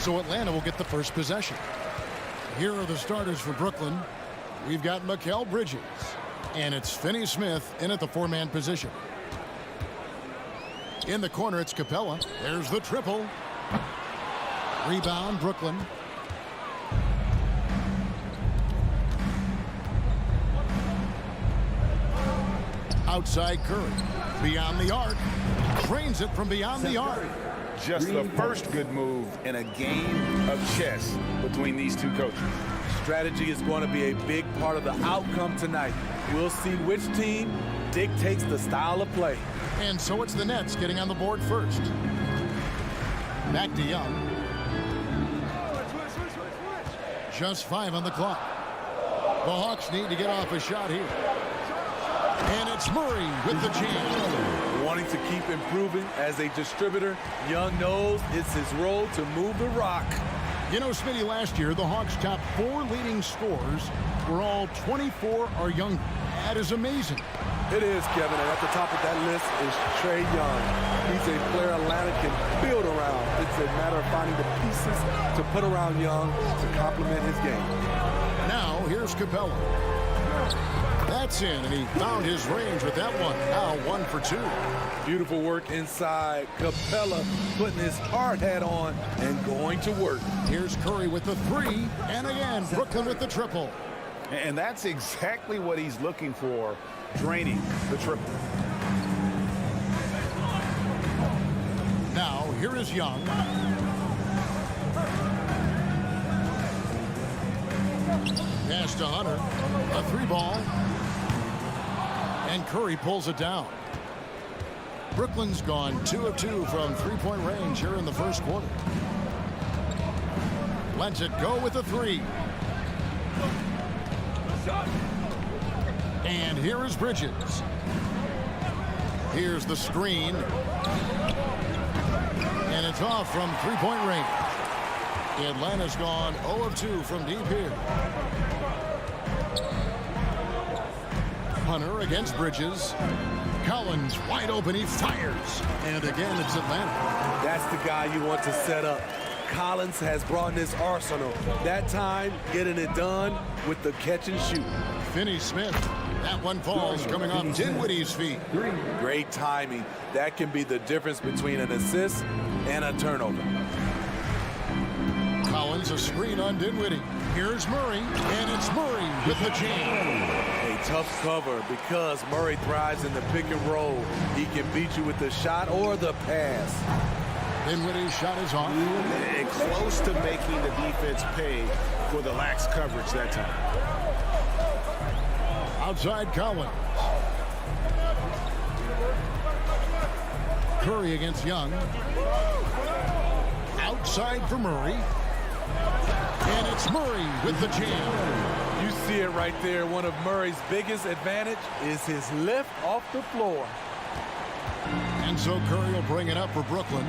So Atlanta will get the first possession. Here are the starters for Brooklyn. We've got Mikal Bridges. And it's Finney Smith in at the 4-man position. In the corner, it's Capella. There's the triple. Rebound, Brooklyn. Outside Curry. Beyond the arc. Drains it from beyond the arc. Just the first good move in a game of chess between these two coaches. Strategy is going to be a big part of the outcome tonight. We'll see which team dictates the style of play. And so it's the Nets getting on the board first. Back to Young. Just 5 on the clock. The Hawks need to get off a shot here. And it's Murray with the jam. Wanting to keep improving as a distributor, Young knows it's his role to move the rock. You know, Smitty, last year, the Hawks' top 4 leading scorers were all 24 or younger. That is amazing. It is, Kevin, and at the top of that list is Trae Young. He's a player Atlanta can build around. It's a matter of finding the pieces to put around Young to complement his game. Now, here's Capella. That's in, and he found his range with that one. Now 1 for 2. Beautiful work inside. Capella putting his hard hat on and going to work. Here's Curry with the 3, and again, Brooklyn with the triple. And that's exactly what he's looking for, draining the triple. Now, here is Young. Pass to Hunter. A 3-ball. And Curry pulls it down. Brooklyn's gone 2 of 2 from 3-point range here in the first quarter. Lets it go with a 3. And here is Bridges. Here's the screen. And it's off from 3-point range. Atlanta's gone 0 of 2 from deep here. Hunter against Bridges. Collins wide open. He fires. And again, it's Atlanta. That's the guy you want to set up. Collins has brought in his arsenal. That time, getting it done with the catch and shoot. Finney Smith. That one falls coming off Dinwiddie's feet. Great timing. That can be the difference between an assist and a turnover. Collins a screen on Dinwiddie. Here's Murray, and it's Murray with the jam. A tough cover because Murray thrives in the pick and roll. He can beat you with the shot or the pass. Dinwiddie's shot is on. And close to making the defense pay for the lax coverage that time. Outside Collins. Curry against Young. Outside for Murray. And it's Murray with the jam. You see it right there. One of Murray's biggest advantage is his lift off the floor. And so Curry will bring it up for Brooklyn.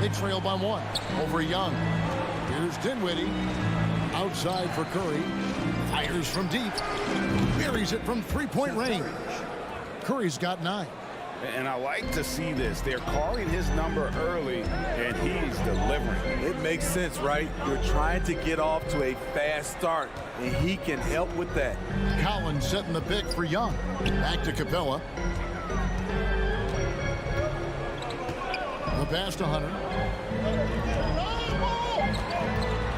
They trail by 1 over Young. Here's Dinwiddie. Outside for Curry. Fires from deep. Buries it from 3-point range. Curry's got 9. And I like to see this. They're calling his number early, and he's delivering. It makes sense, right? You're trying to get off to a fast start, and he can help with that. Collins setting the pick for Young. Back to Capella. The pass to Hunter.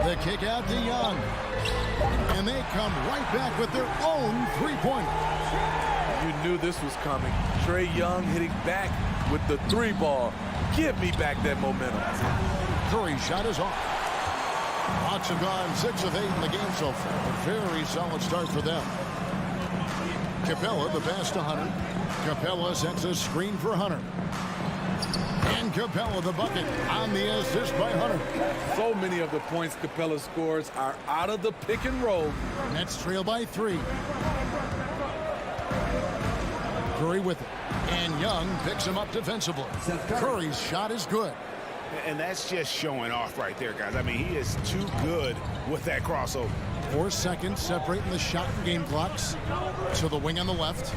The kick out to Young. And they come right back with their own 3-pointer. You knew this was coming. Trae Young hitting back with the 3-ball. Give me back that momentum. Curry's shot is off. Hawks have gone 6 of 8 in the game so far. A very solid start for them. Capella, the pass to Hunter. Capella sets a screen for Hunter. And Capella the bucket on the assist by Hunter. So many of the points Capella scores are out of the pick and roll. Nets trail by 3. Curry with it. And Young picks him up defensively. Curry's shot is good. And that's just showing off right there, guys. I mean, he is too good with that crossover. 4 seconds separating the shot and game clocks. To the wing on the left.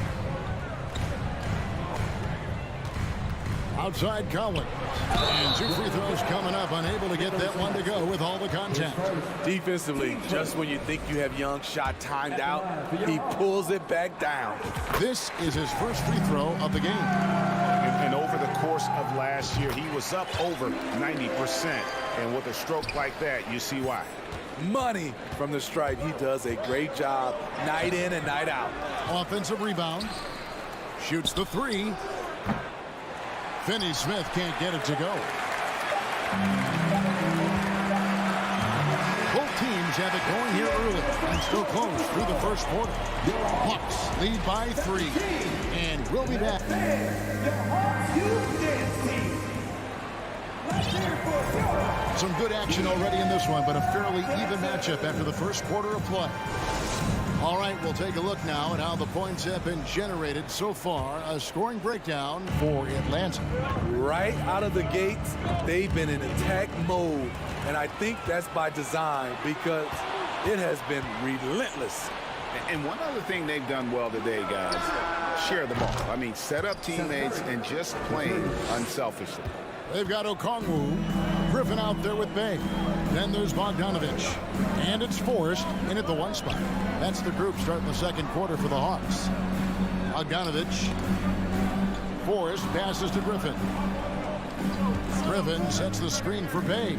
Outside Collins. And 2 free throws coming up. Unable to get that one to go with all the contact. Defensively, just when you think you have Young's shot timed out, he pulls it back down. This is his first free throw of the game. And over the course of last year, he was up over 90%. And with a stroke like that, you see why. Money from the stripe. He does a great job night in and night out. Offensive rebound. Shoots the 3. Finney-Smith can't get it to go. Both teams have it going here early and still close through the first quarter. Hawks lead by 3. And we'll be back. Some good action already in this one, but a fairly even matchup after the first quarter of play. All right, we'll take a look now at how the points have been generated so far. A scoring breakdown for Atlanta. Right out of the gates, they've been in attack mode. And I think that's by design because it has been relentless. And one other thing they've done well today, guys, share the ball. I mean, set up teammates and just playing unselfishly. They've got Okongwu, Griffin out there with Bay. Then there's Bogdanovich. And it's Forrest in at the 1 spot. That's the group starting the second quarter for the Hawks. Bogdanovich. Forrest passes to Griffin. Griffin sets the screen for Bay.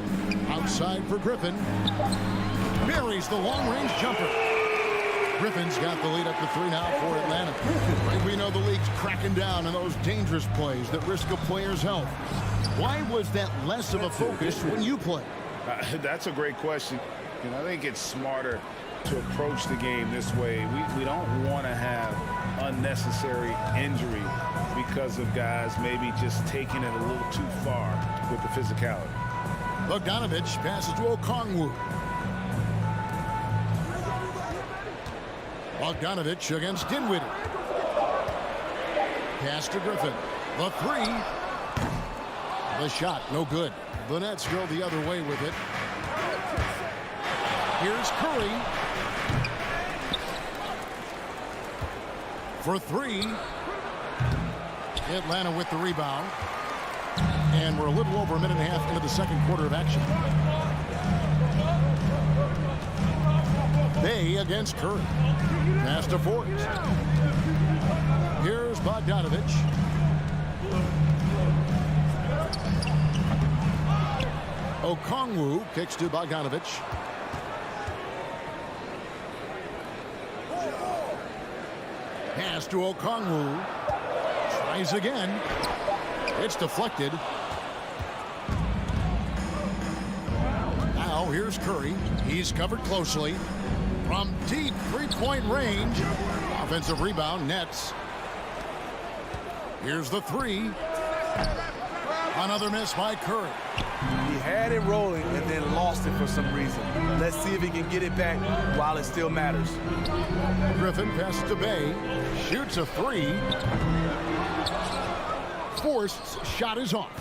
Outside for Griffin. Buries the long-range jumper. Griffin's got the lead up to 3 now for Atlanta. And we know the league's cracking down on those dangerous plays that risk a player's health. Why was that less of a focus when you play? That's a great question. And I think it's smarter to approach the game this way. We don't want to have unnecessary injury because of guys maybe just taking it a little too far with the physicality. Bogdanovich passes to Okongwu. Bogdanovich against Dinwiddie. Pass to Griffin. The 3. The shot, no good. The Nets go the other way with it. Here's Curry. For 3. Atlanta with the rebound. And we're a little over a minute and a half into the second quarter of action. Bay against Curry. Pass to Forrest. Here's Bogdanovich. Okongwu kicks to Bogdanovich. Pass to Okongwu. Tries again. It's deflected. Now here's Curry. He's covered closely. From deep three-point range. Offensive rebound, Nets. Here's the 3. Another miss by Curry. He had it rolling and then lost it for some reason. Let's see if he can get it back while it still matters. Griffin passes to Bay. Shoots a 3. Forrest's shot is off.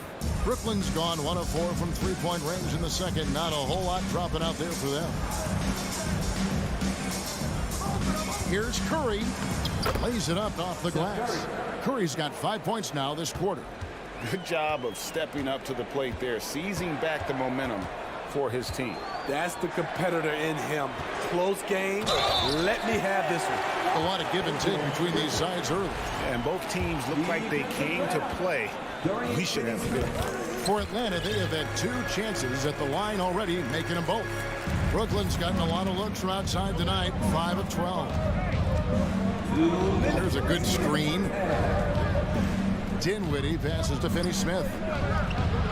Brooklyn's gone 1 of 4 from three-point range in the second. Not a whole lot dropping out there for them. Here's Curry. Lays it up off the glass. Curry's got 5 points now this quarter. Good job of stepping up to the plate there, seizing back the momentum for his team. That's the competitor in him. Close game. Let me have this one. A lot of give and take between these sides early. And both teams look like they came to play. We should have a good. For Atlanta, they have had 2 chances at the line already, making them both. Brooklyn's gotten a lot of looks from outside tonight, 5 of 12. There's a good screen. Dinwiddie passes to Finney-Smith.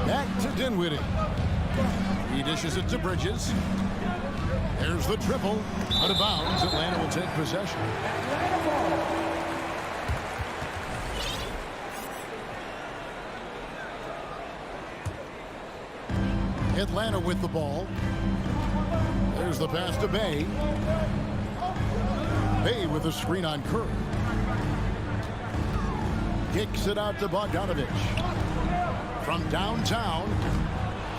Back to Dinwiddie. He dishes it to Bridges. There's the triple. Out of bounds. Atlanta will take possession. Atlanta with the ball. There's the pass to Bay. Bay with a screen on Curry. Kicks it out to Bogdanovich. From downtown,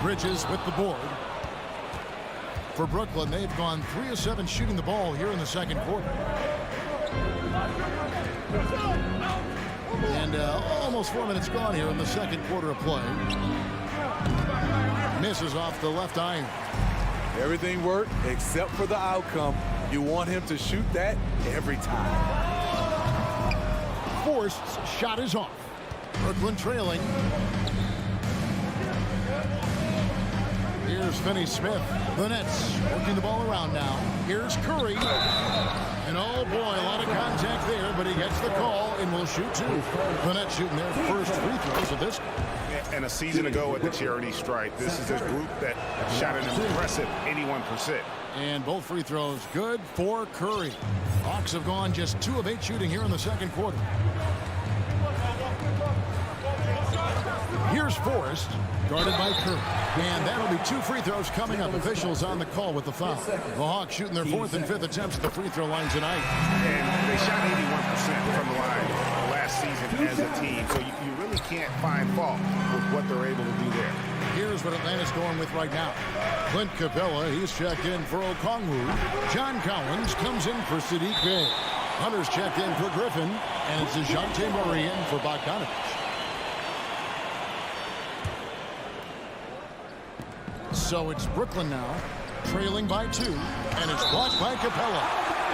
Bridges with the board. For Brooklyn, they've gone 3 of 7 shooting the ball here in the second quarter. And almost 4 minutes gone here in the second quarter of play. Misses off the left iron. Everything worked except for the outcome. You want him to shoot that every time. Forced shot is off. Brooklyn trailing. Here's Finney-Smith. The Nets working the ball around now. Here's Curry. And oh boy, a lot of contact there, but he gets the call and will shoot two. The Nets shooting their first free throws of this. And a season ago at the charity stripe, this is a group that shot an impressive 81%. And both free throws good for Curry. Hawks have gone just 2 of 8 shooting here in the second quarter. Here's Forrest, guarded by Curry. And that'll be 2 free throws coming up. Officials on the call with the foul. The Hawks shooting their 4th and 5th attempts at the free throw line tonight. And they shot 81% from the line last season as a team. So you really can't find fault with what they're able to do there. Here's what Atlanta's going with right now. Clint Capella, he's checked in for Okongwu. John Collins comes in for Sadiq Bey. Hunter's checked in for Griffin. And it's DeJounte Murray in for Bogdanovich. So it's Brooklyn now, trailing by 2, and it's blocked by Capella.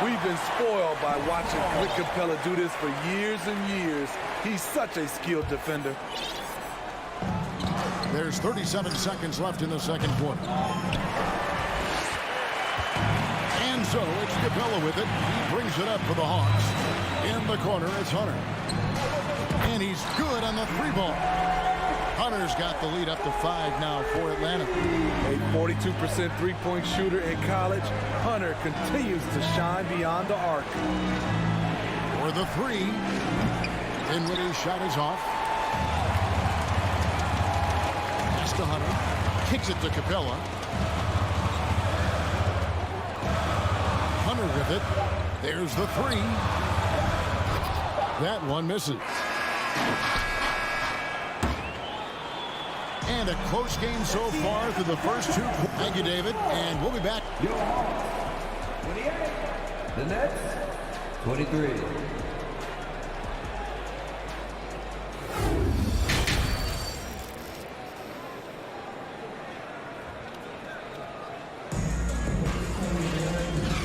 We've been spoiled by watching Clint Capella do this for years and years. He's such a skilled defender. There's 37 seconds left in the second quarter. And so it's Capella with it. He brings it up for the Hawks. In the corner, it's Hunter. And he's good on the 3-ball. Hunter's got the lead up to 5 now for Atlanta. A 42% three-point shooter in college, Hunter continues to shine beyond the arc. For the 3. Dinwiddie's shot is off. Pass to Hunter. Kicks it to Capella. Hunter with it. There's the 3. That one misses. And a close game so far through the first 2. Thank you, David. And we'll be back. 28. The Nets, 23.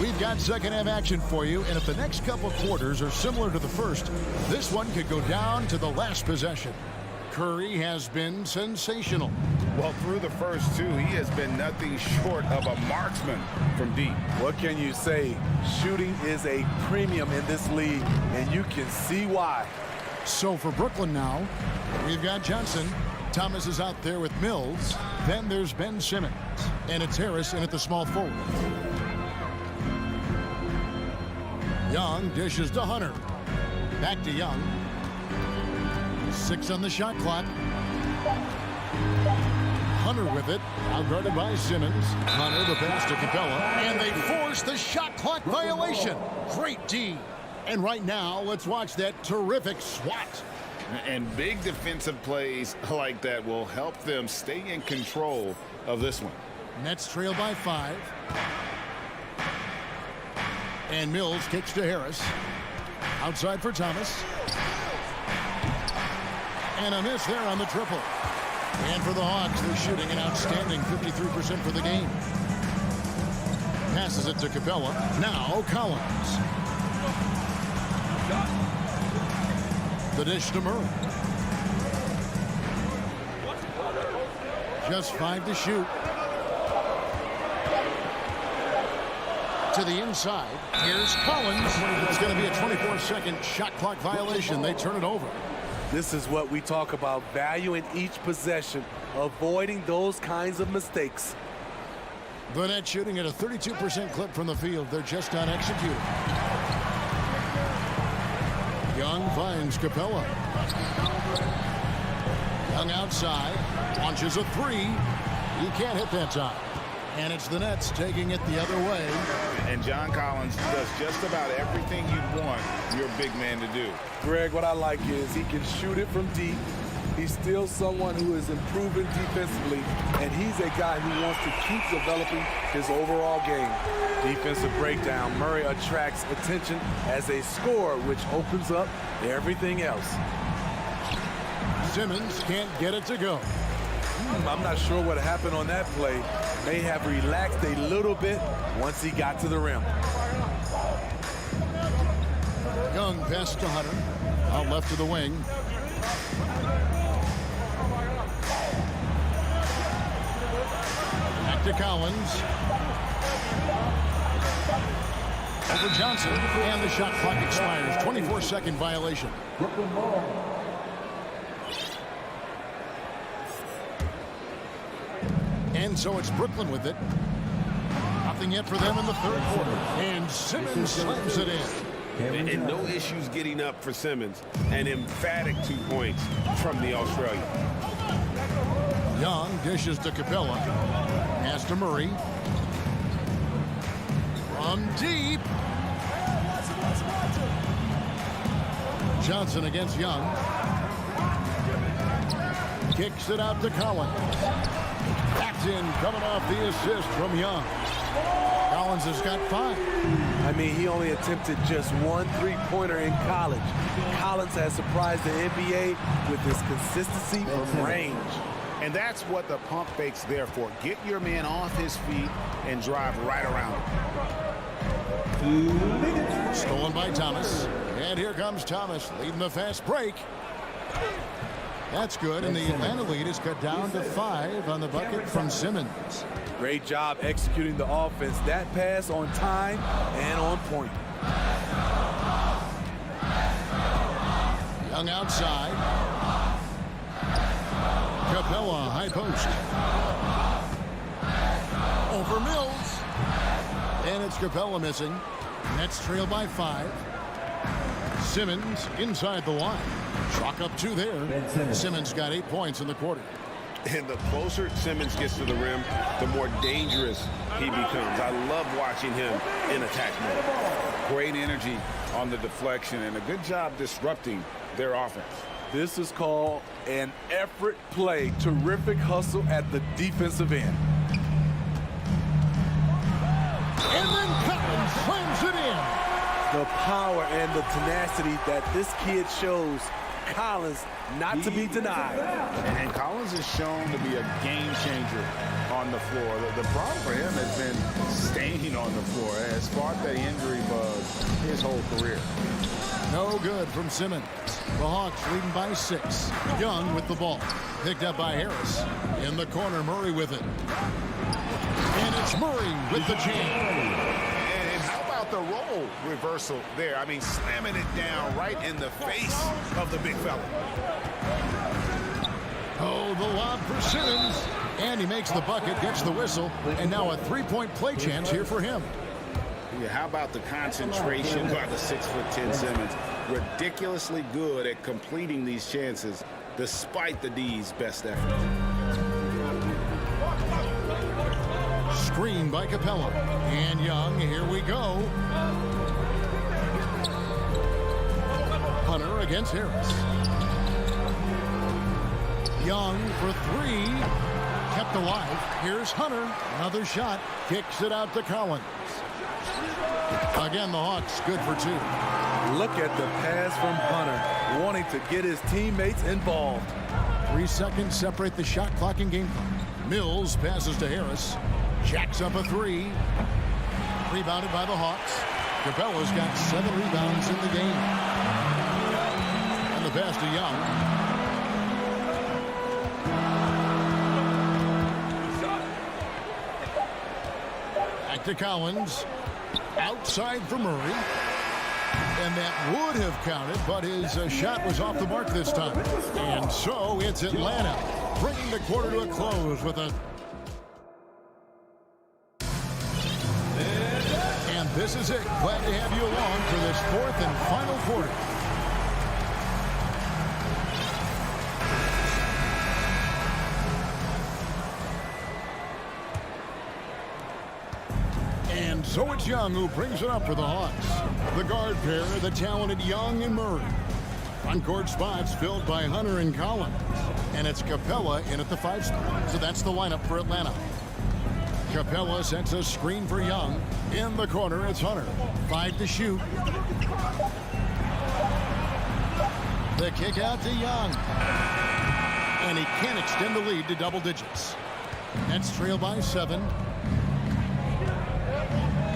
We've got second half action for you, and if the next couple quarters are similar to the first, this one could go down to the last possession. Curry has been sensational. Well, through the first 2, he has been nothing short of a marksman from deep. What can you say? Shooting is a premium in this league, and you can see why. So for Brooklyn now, we've got Johnson. Thomas is out there with Mills. Then there's Ben Simmons. And it's Harris in at the small forward. Young dishes to Hunter. Back to Young. 6 on the shot clock. Hunter with it. Outguarded by Simmons. Hunter the pass to Capella. And they force the shot clock violation. Great D. And right now, let's watch that terrific swat. And big defensive plays like that will help them stay in control of this one. Nets trail by 5. And Mills kicks to Harris. Outside for Thomas. And a miss there on the triple. And for the Hawks, they're shooting an outstanding 53% for the game. Passes it to Capella. Now Collins. The dish to Murray. Just 5 to shoot. To the inside. Here's Collins. It's going to be a 24-second shot clock violation. They turn it over. This is what we talk about, valuing each possession, avoiding those kinds of mistakes. The Nets shooting at a 32% clip from the field. They're just not executing. Young finds Capella. Young outside. Launches a 3. He can't hit that time. And it's the Nets taking it the other way. And John Collins does just about everything you'd want your big man to do. Greg, what I like is he can shoot it from deep. He's still someone who is improving defensively, and he's a guy who wants to keep developing his overall game. Defensive breakdown. Murray attracts attention as a scorer, which opens up everything else. Simmons can't get it to go. I'm not sure what happened on that play. May have relaxed a little bit once he got to the rim. Young pass to Hunter. Out left of the wing. Back to Collins. Over Johnson. And the shot clock expires. 24-second violation. And so it's Brooklyn with it. Nothing yet for them in the third quarter. And Simmons slams it in. And no issues getting up for Simmons. An emphatic 2 points from the Australian. Young dishes to Capella. Pass to Murray. From deep. Johnson against Young. Kicks it out to Collins. That's in, coming off the assist from Young. Collins has got 5. I mean, he only attempted just 1 3-pointer in college. Collins has surprised the NBA with his consistency from range. And that's what the pump fake's there for. Get your man off his feet and drive right around him. Stolen by Thomas. And here comes Thomas leading the fast break. That's good, and the Atlanta lead is cut down to 5 on the bucket from Simmons. Great job executing the offense. That pass on time and on point. Young outside. Capella, high post. Over Mills. And it's Capella missing. Nets trail by 5. Simmons inside the line. Chalk up 2 there. Simmons got 8 points in the quarter. And the closer Simmons gets to the rim, the more dangerous he becomes. I love watching him in attack mode. Great energy on the deflection and a good job disrupting their offense. This is called an effort play. Terrific hustle at the defensive end. And then Collins slams it in. The power and the tenacity that this kid shows. Collins not to be denied. And Collins is shown to be a game changer on the floor. The problem for him has been staying on the floor. Has fought the injury bug his whole career. No good from Simmons. The Hawks leading by 6. Young with the ball. Picked up by Harris. In the corner, Murray with it. And it's Murray with the jam. And how about the role reversal there? I mean, slamming it down right in the face of the big fella. Oh, the lob for Simmons. And he makes the bucket, gets the whistle, and now a 3-point play chance here for him. Yeah, how about the concentration by the 6'10" Simmons? Ridiculously good at completing these chances despite the D's best effort. Screen by Capella. And Young, here we go. Hunter against Harris. Young for 3. Kept alive. Here's Hunter. Another shot. Kicks it out to Collins. Again, the Hawks good for 2. Look at the pass from Hunter, wanting to get his teammates involved. 3 seconds separate the shot clock and game clock. Mills passes to Harris. Jacks up a 3. Rebounded by the Hawks. Capella's got 7 rebounds in the game. And the pass to Young. Back to Collins. Outside for Murray. And that would have counted, but his shot was off the mark this time. And so it's Atlanta bringing the quarter to a close with a... And this is it. Glad to have you along for this 4th and final quarter. And so it's Young who brings it up for the Hawks. The guard pair, the talented Young and Murray. Front court spots filled by Hunter and Collins. And it's Capella in at the 5 spot. So that's the lineup for Atlanta. Capella sets a screen for Young. In the corner, it's Hunter. 5 to shoot. The kick out to Young. And he can't extend the lead to double digits. Nets trail by 7.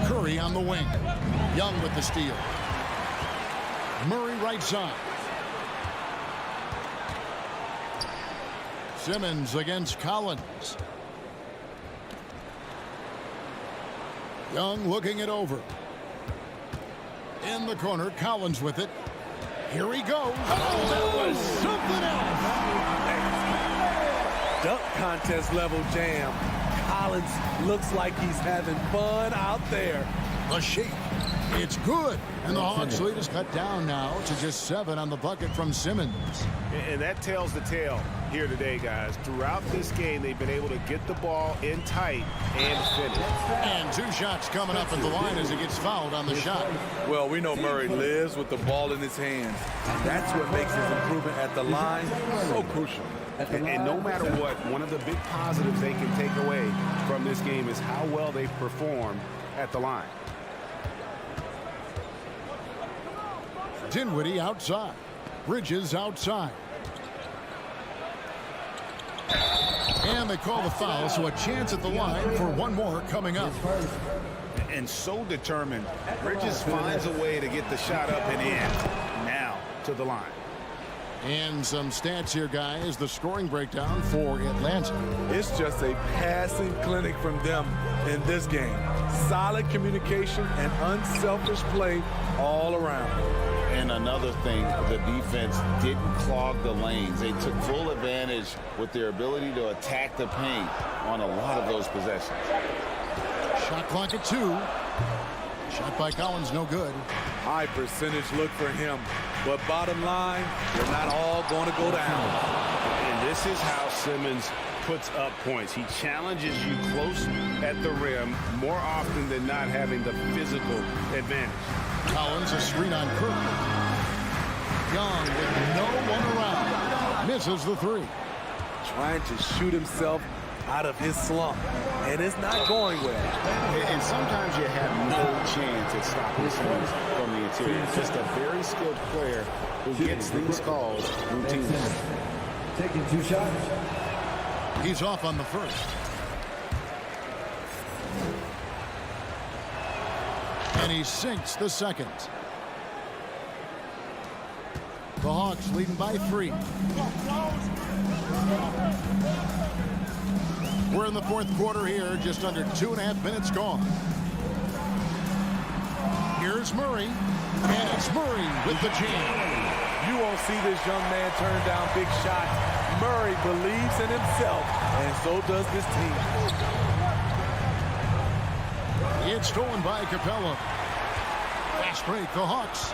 Curry on the wing. Young with the steal. Murray right side. Simmons against Collins. Young looking it over. In the corner, Collins with it. Here he goes. Oh, that was something else. Dunk contest level jam. Collins looks like he's having fun out there. The shake. It's good. And the Hawks lead is cut down now to just 7 on the bucket from Simmons. And that tells the tale here today, guys. Throughout this game, they've been able to get the ball in tight and finish. And 2 shots coming up at the line as he gets fouled on the shot. Well, we know Murray lives with the ball in his hands. That's what makes his improvement at the line so crucial. And no matter what, one of the big positives they can take away from this game is how well they perform at the line. Dinwiddie outside. Bridges outside. And they call the foul, so a chance at the line for one more coming up. And so determined, Bridges finds a way to get the shot up and in. Now to the line. And some stats here, guys. The scoring breakdown for Atlanta. It's just a passing clinic from them in this game. Solid communication and unselfish play all around. And another thing, the defense didn't clog the lanes. They took full advantage with their ability to attack the paint on a lot of those possessions. Shot clock at 2. Shot by Collins, no good. High percentage look for him. But bottom line, they're not all going to go down. And this is how Simmons puts up points. He challenges you close at the rim more often than not, having the physical advantage. Collins, a screen on Curry. Young with no one around. Misses the 3. Trying to shoot himself out of his slump. And it's not going well. And sometimes you have no chance at stopping Simmons from the interior. Just a very skilled player who gets these calls routinely. Taking 2 shots. He's off on the first. And he sinks the second. The Hawks leading by 3. We're in the 4th quarter here, just under 2.5 minutes gone. Here's Murray, and it's Murray with the jam. You won't see this young man turn down big shots. Murray believes in himself, and so does this team. It's stolen by Capella. Fast break, the Hawks.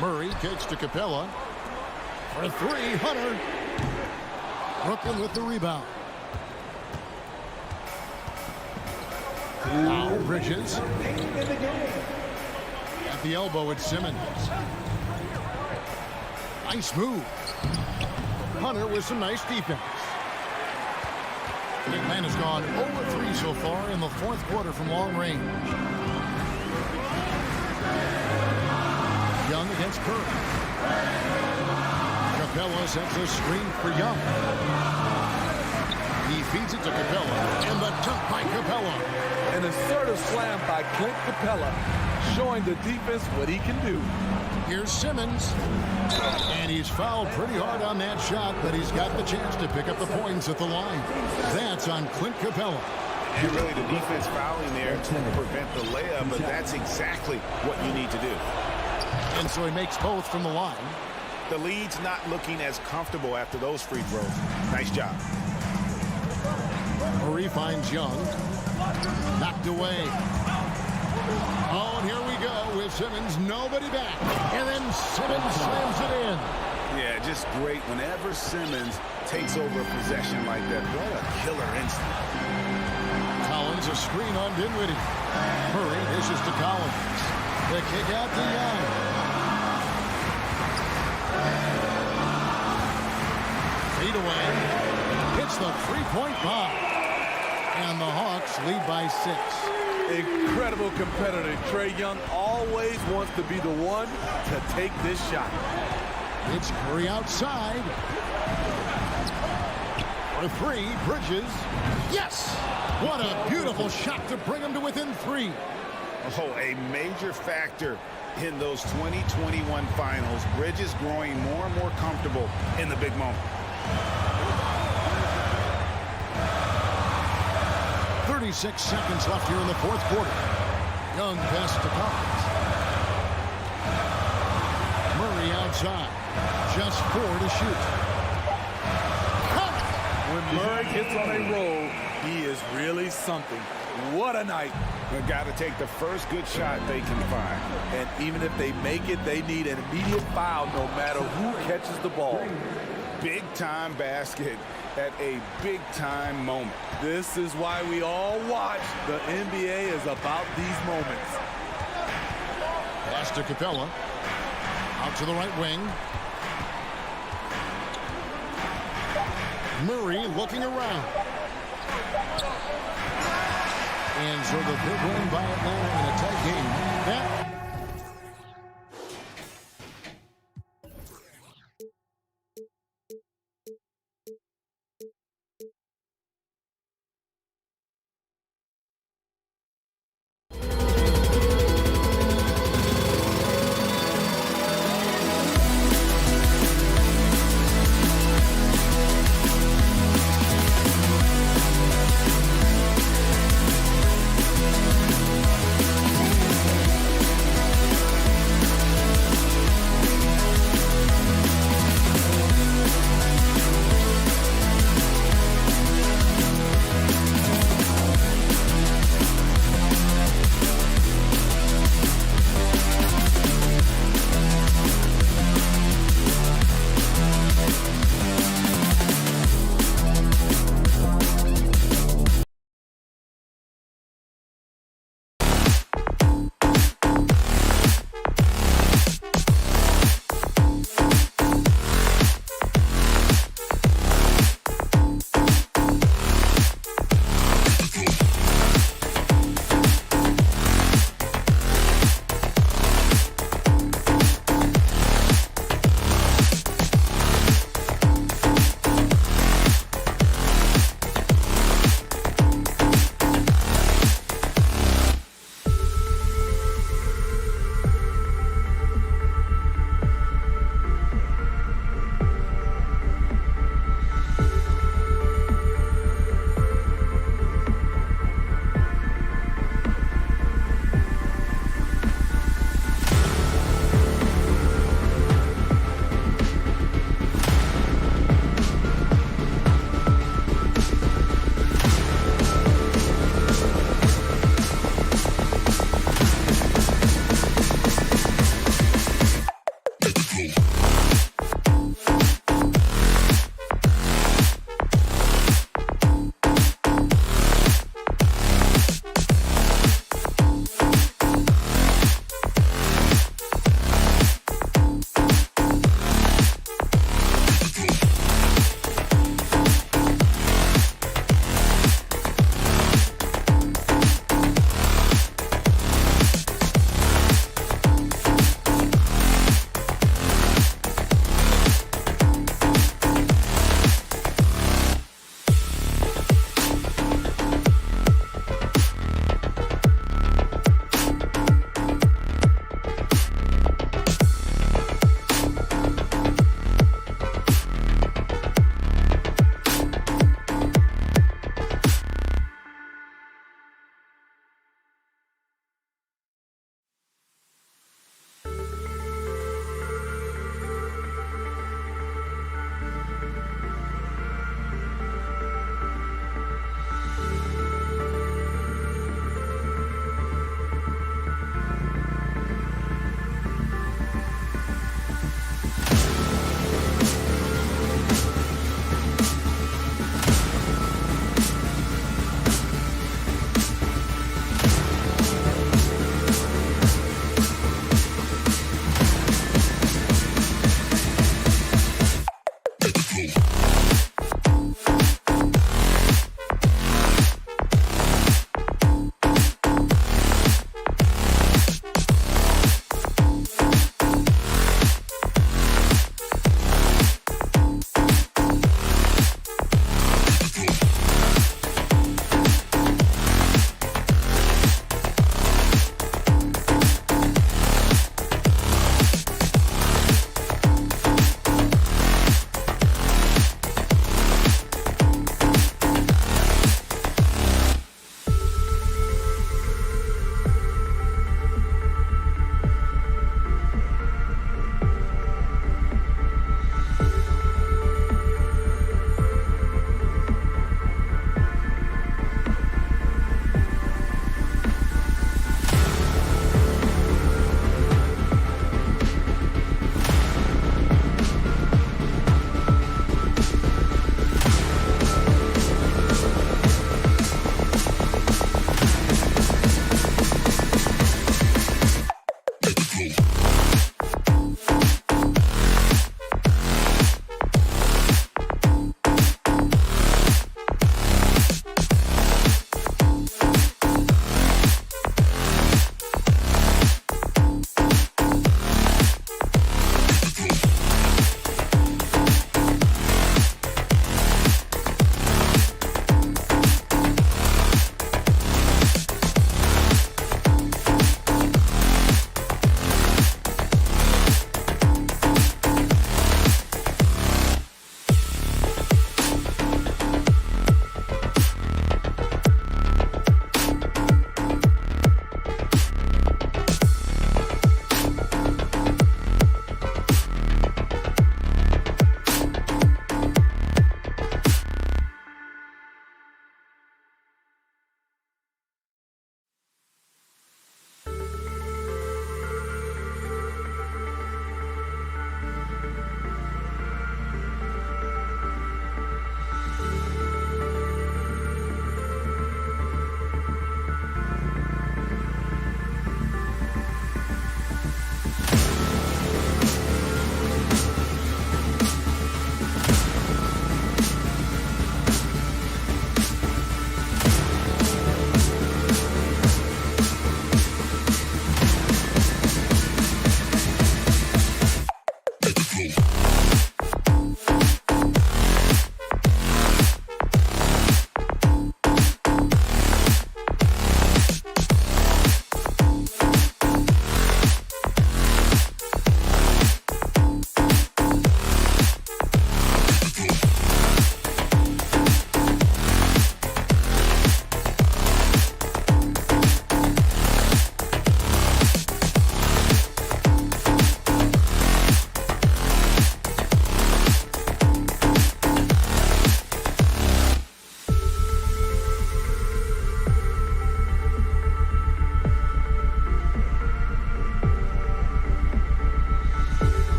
Murray kicks to Capella. For 3, Hunter. Brooklyn with the rebound. Now Bridges. At the elbow, it's Simmons. Nice move. Hunter with some nice defense. Atlanta's gone 0-3 so far in the 4th quarter from long range. Young against Curry. Capella sets a screen for Young. He feeds it to Capella, and the dunk by Capella. An assertive slam by Clint Capella, showing the defense what he can do. Here's Simmons, and he's fouled pretty hard on that shot, but he's got the chance to pick up the points at the line. That's on Clint Capella. And really the defense fouling there to prevent the layup, but that's exactly what you need to do. And so he makes both from the line. The lead's not looking as comfortable after those free throws. Nice job. Murray finds Young. Knocked away. Oh, and here we go with Simmons. Nobody back. And then Simmons slams it in. Yeah, just great. Whenever Simmons takes over a possession like that, what a killer instinct. Collins, a screen on Dinwiddie. Murray dishes to Collins. The kick out to Young. Fade away. Hits the 3-point bomb. And the Hawks lead by 6. Incredible competitor. Trae Young always wants to be the one to take this shot. It's Curry outside. For three, Bridges. Yes! What a beautiful shot to bring him to within 3. Oh, a major factor in those 2021 finals. Bridges growing more and more comfortable in the big moment. 36 seconds left here in the fourth quarter. Young pass to Collins. Murray outside. Just 4 to shoot. When Murray gets on a roll, he is really something. What a night. They've got to take the first good shot they can find. And even if they make it, they need an immediate foul no matter who catches the ball. Big-time basket at a big-time moment. This is why we all watch. The NBA is about these moments. Pass to Capella. Out to the right wing. Murray looking around. And so the big win by Atlanta in a tight game. That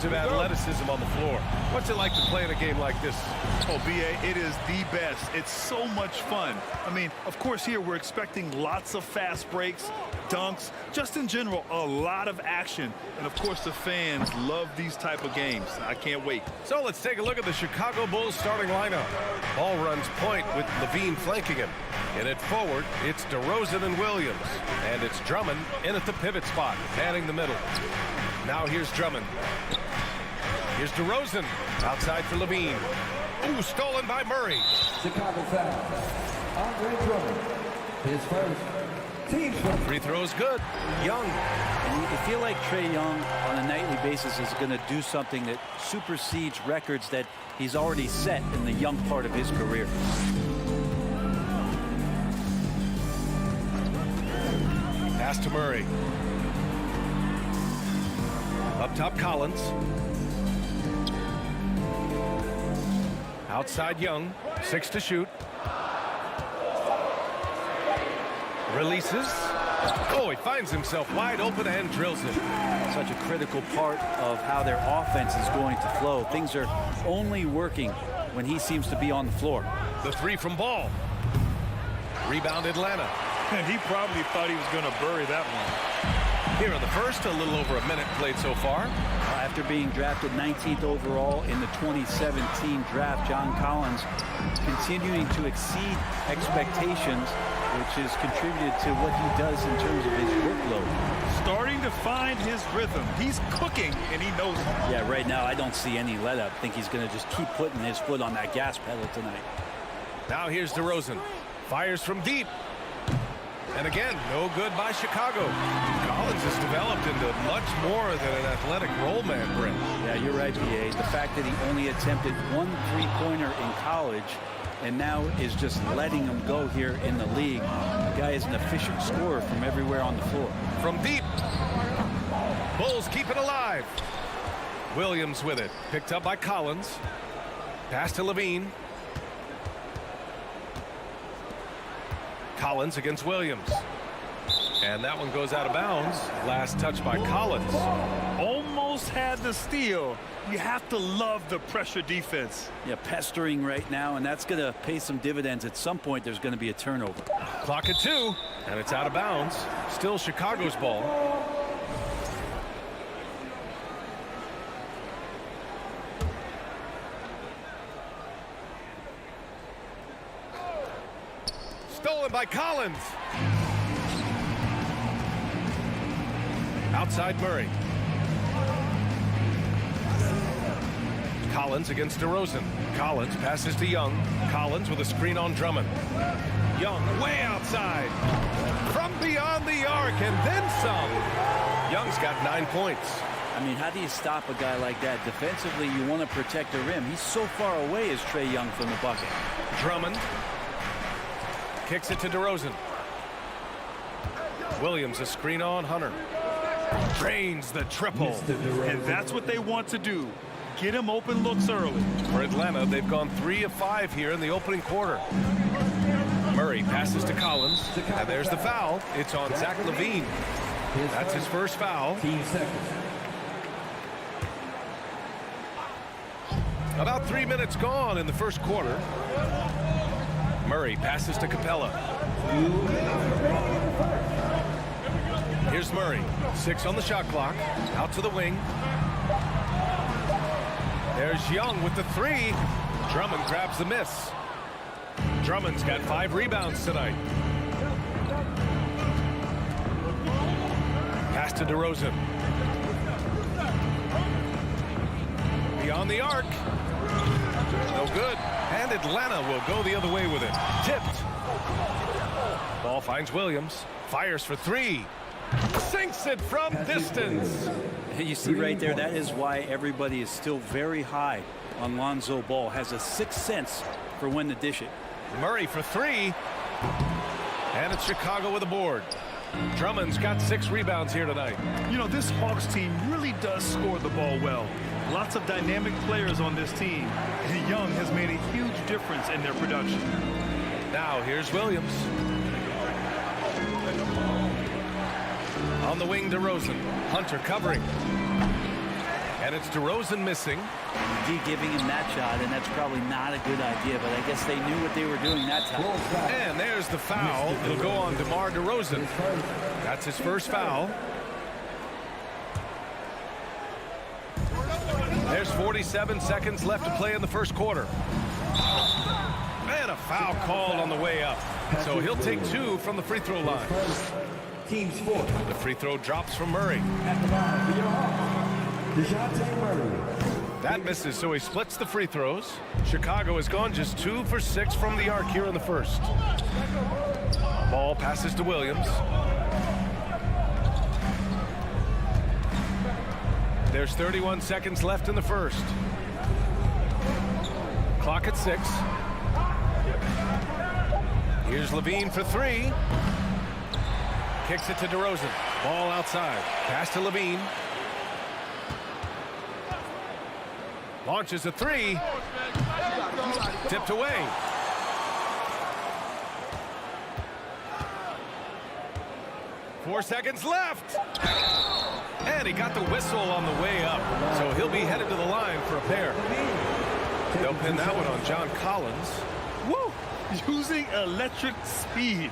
of athleticism on the floor. What's it like to play in a game like this? Oh, B.A., it is the best. It's so much fun. I mean, of course, here we're expecting lots of fast breaks, dunks, just in general, a lot of action. And, of course, the fans love these type of games. I can't wait. So let's take a look at the Chicago Bulls starting lineup. Ball runs point with Levine flanking him. In it forward, it's DeRozan and Williams. And it's Drummond in at the pivot spot, manning the middle. Now here's Drummond. Here's DeRozan outside for Levine. Ooh, stolen by Murray. Chicago foul. Andre Drummond. His first. Team's first. Free throw's good. Young. And you feel like Trae Young on a nightly basis is going to do something that supersedes records that he's already set in the young part of his career. Pass to Murray. Up top, Collins. Outside Young. 6 to shoot. Releases. Oh, he finds himself wide open and drills it. Such a critical part of how their offense is going to flow. Things are only working when he seems to be on the floor. The three from Ball. Rebound Atlanta. He probably thought he was going to bury that one. Here in the first, a little over a minute played so far. After being drafted 19th overall in the 2017 draft, John Collins continuing to exceed expectations, which has contributed to what he does in terms of his workload. Starting to find his rhythm. He's cooking, and he knows it. Yeah, right now I don't see any let up. I think he's going to just keep putting his foot on that gas pedal tonight. Now here's DeRozan. Fires from deep. And again, no good by Chicago. Collins has developed into much more than an athletic roll man, Brent. Yeah, you're right, B.A. The fact that he only attempted 1 3-pointer in college and now is just letting him go here in the league. The guy is an efficient scorer from everywhere on the floor. From deep. Bulls keep it alive. Williams with it. Picked up by Collins. Pass to Levine. Collins against Williams. And that one goes out of bounds. Last touch by Collins. Almost had the steal. You have to love the pressure defense. Yeah, pestering right now, and that's going to pay some dividends. At some point, there's going to be a turnover. Clock at 2, and it's out of bounds. Still Chicago's ball. Stolen by Collins. Outside Murray. Collins against DeRozan. Collins passes to Young. Collins with a screen on Drummond. Young way outside. From beyond the arc and then some. Young's got 9 points. I mean, how do you stop a guy like that? Defensively, you want to protect the rim. He's so far away as Trae Young from the bucket. Drummond. Kicks it to DeRozan. Williams a screen on Hunter. Drains the triple. And that's what they want to do. Get him open looks early. For Atlanta, they've gone 3 of 5 here in the opening quarter. Murray passes to Collins. And there's the foul. It's on Zach LaVine. That's his first foul. About 3 minutes gone in the first quarter. Murray passes to Capella. Here's Murray. 6 on the shot clock. Out to the wing. There's Young with the 3. Drummond grabs the miss. Drummond's got 5 rebounds tonight. Pass to DeRozan. Beyond the arc. No good. And Atlanta will go the other way with it. Tipped. Ball finds Williams. Fires for 3. Sinks it from distance. You see right there, that is why everybody is still very high on Lonzo Ball. Has a sixth sense for when to dish it. Murray for 3. And it's Chicago with a board. Drummond's got 6 rebounds here tonight. You know, this Hawks team really does score the ball well. Lots of dynamic players on this team. And Young has made a huge difference in their production. Now here's Williams. On the wing, DeRozan. Hunter covering. And it's DeRozan missing. D giving him that shot, and that's probably not a good idea, but I guess they knew what they were doing that time. And there's the foul. It'll go on DeMar DeRozan. That's his first foul. There's 47 seconds left to play in the first quarter. And a foul called on the way up. So he'll take 2 from the free throw line. Team sport. The free throw drops from Murray. At the line for your Hawks, DeJounte Murray. That misses, so he splits the free throws. Chicago has gone just 2 for 6 from the arc here in the first. Ball passes to Williams. There's 31 seconds left in the first. Clock at 6. Here's Levine for 3. Kicks it to DeRozan. Ball outside. Pass to Levine. Launches a 3. Tipped away. Four seconds left. And he got the whistle on the way up. So he'll be headed to the line for a pair. They'll pin that one on John Collins. Woo! Using electric speed.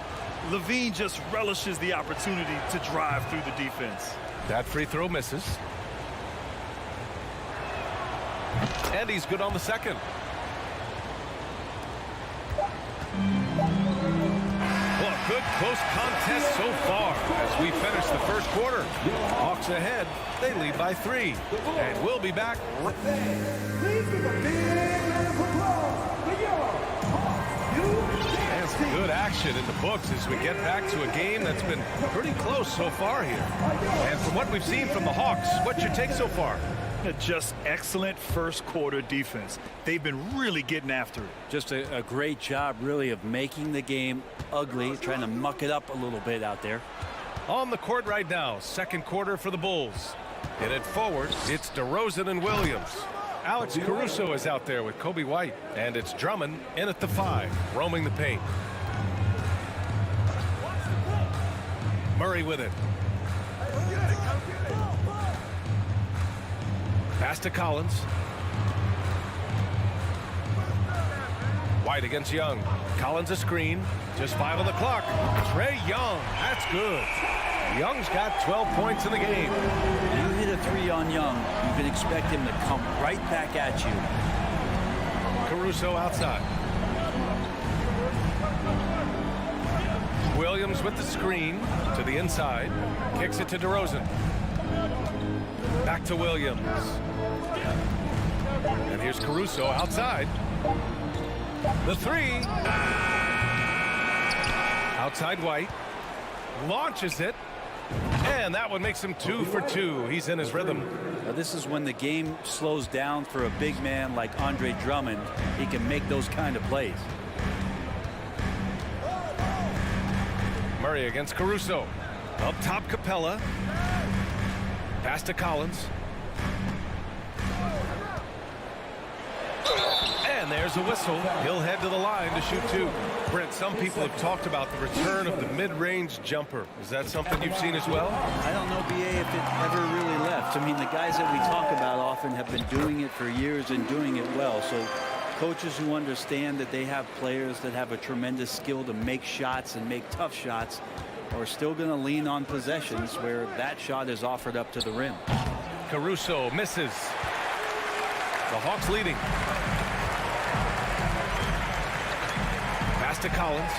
Levine just relishes the opportunity to drive through the defense. That free throw misses. And he's good on the second. Well, good close contest so far as we finish the first quarter. Hawks ahead. They lead by 3. And we'll be back. Please give a big round of applause for your And some good action in the books as we get back to a game that's been pretty close so far here. And from what we've seen from the Hawks, what's your take so far? Just excellent first quarter defense. They've been really getting after it. Just a great job, really, of making the game ugly, trying to muck it up a little bit out there. On the court right now, second quarter for the Bulls. In it forward, it's DeRozan and Williams. Alex Caruso is out there with Kobe White. And it's Drummond in at the 5, roaming the paint. Murray with it. Pass to Collins. White against Young. Collins a screen. Just 5 on the clock. Trae Young. That's good. Young's got 12 points in the game. You hit a 3 on Young, you can expect him to come right back at you. Caruso outside. Williams with the screen to the inside. Kicks it to DeRozan. Back to Williams. And here's Caruso outside. The 3. Outside White. Launches it. And that one makes him 2 for 2. He's in his rhythm. Now, this is when the game slows down for a big man like Andre Drummond. He can make those kind of plays. Murray against Caruso. Up top, Capella. Pass to Collins. And there's a whistle. He'll head to the line to shoot 2. Brent, some people have talked about the return of the mid-range jumper. Is that something you've seen as well? I don't know, BA, if it ever really left. I mean, the guys that we talk about often have been doing it for years and doing it well. So coaches who understand that they have players that have a tremendous skill to make shots and make tough shots are still going to lean on possessions where that shot is offered up to the rim. Caruso misses. The Hawks leading. Pass to Collins.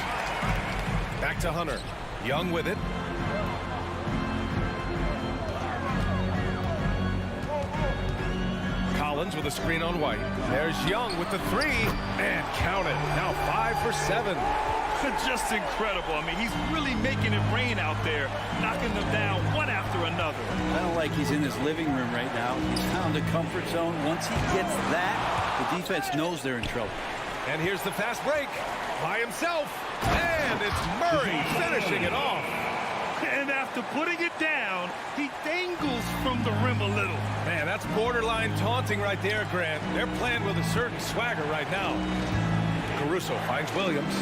Back to Hunter. Young with it. Collins with a screen on White. There's Young with the 3. And count it. Now 5 for 7. Just incredible. I mean, he's really making it rain out there, knocking them down one after another. I don't like he's in his living room right now. He's found a comfort zone. Once he gets that, the defense knows they're in trouble. And here's the fast break by himself. And it's Murray finishing it off. And after putting it down, he dangles from the rim a little. Man, that's borderline taunting right there, Grant. They're playing with a certain swagger right now. Caruso finds Williams.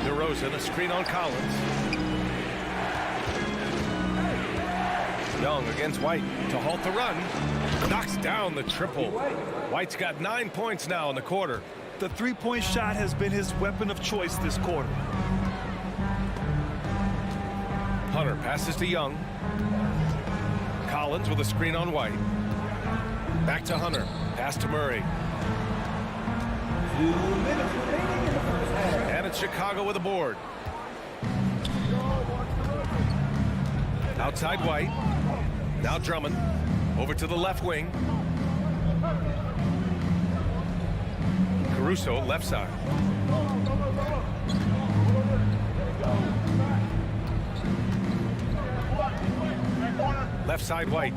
DeRozan, a screen on Collins. Young against White to halt the run. Knocks down the triple. White's got 9 points now in the quarter. The three-point shot has been his weapon of choice this quarter. Hunter passes to Young. Collins with a screen on White. Back to Hunter. Pass to Murray. 2 minutes remaining in the first half. And it's Chicago with a board. Outside White. Now Drummond. Over to the left wing. Caruso left side. Left side White.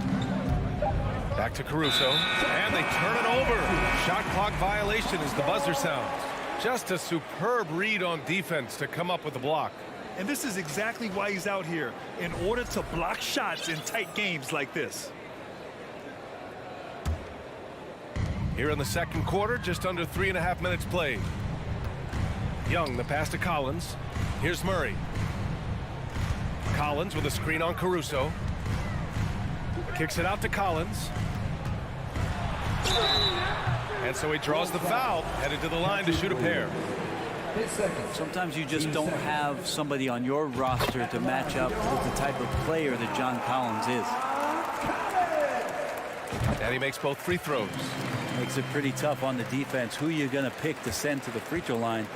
Back to Caruso. And they turn it over. Shot clock violation as the buzzer sounds. Just a superb read on defense to come up with the block. And this is exactly why he's out here, in order to block shots in tight games like this. Here in the second quarter, just under 3.5 minutes played. Young, the pass to Collins. Here's Murray. Collins with a screen on Caruso. Kicks it out to Collins. And so he draws the foul, headed to the line to shoot a pair. Sometimes you just don't have somebody on your roster to match up with the type of player that John Collins is. And he makes both free throws. Makes it pretty tough on the defense. Who you're going to pick to send to the free throw line.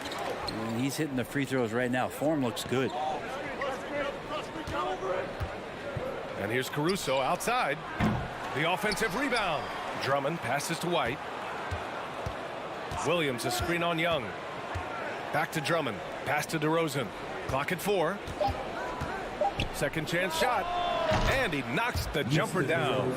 And he's hitting the free throws right now. Form looks good. And here's Caruso outside. The offensive rebound. Drummond passes to White. Williams a screen on Young. Back to Drummond. Pass to DeRozan. Clock at 4. Second chance shot. And he knocks the jumper down.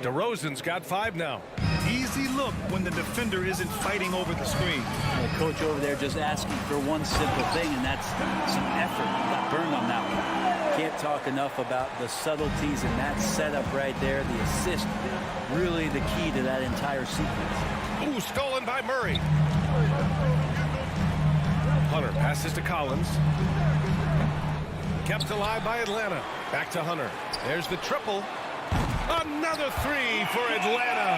DeRozan's got 5 now. Easy look when the defender isn't fighting over the screen. The coach over there just asking for one simple thing, and that's some effort. Got burned on that one. Can't talk enough about the subtleties in that setup right there. The assist, really the key to that entire sequence. Ooh, stolen by Murray. Hunter passes to Collins. Kept alive by Atlanta. Back to Hunter. There's the triple. Another 3 for Atlanta.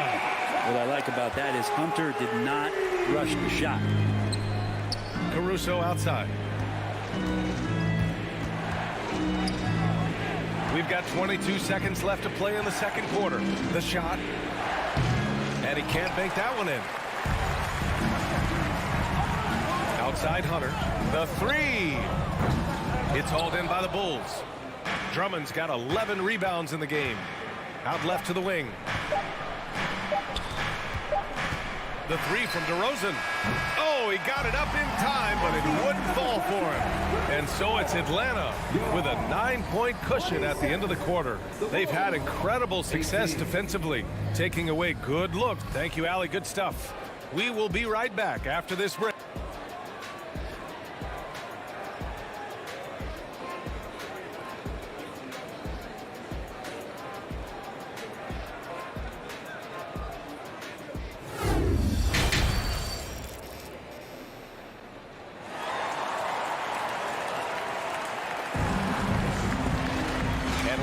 What I like about that is Hunter did not rush the shot. Caruso outside. We've got 22 seconds left to play in the second quarter. The shot. And he can't make that one in. Outside Hunter. The 3. It's hauled in by the Bulls. Drummond's got 11 rebounds in the game. Out left to the wing. The 3 from DeRozan. Oh, he got it up in time, but it wouldn't fall for him. And so it's Atlanta with a 9-point cushion at the end of the quarter. They've had incredible success defensively, taking away good looks. Thank you, Allie. Good stuff. We will be right back after this break.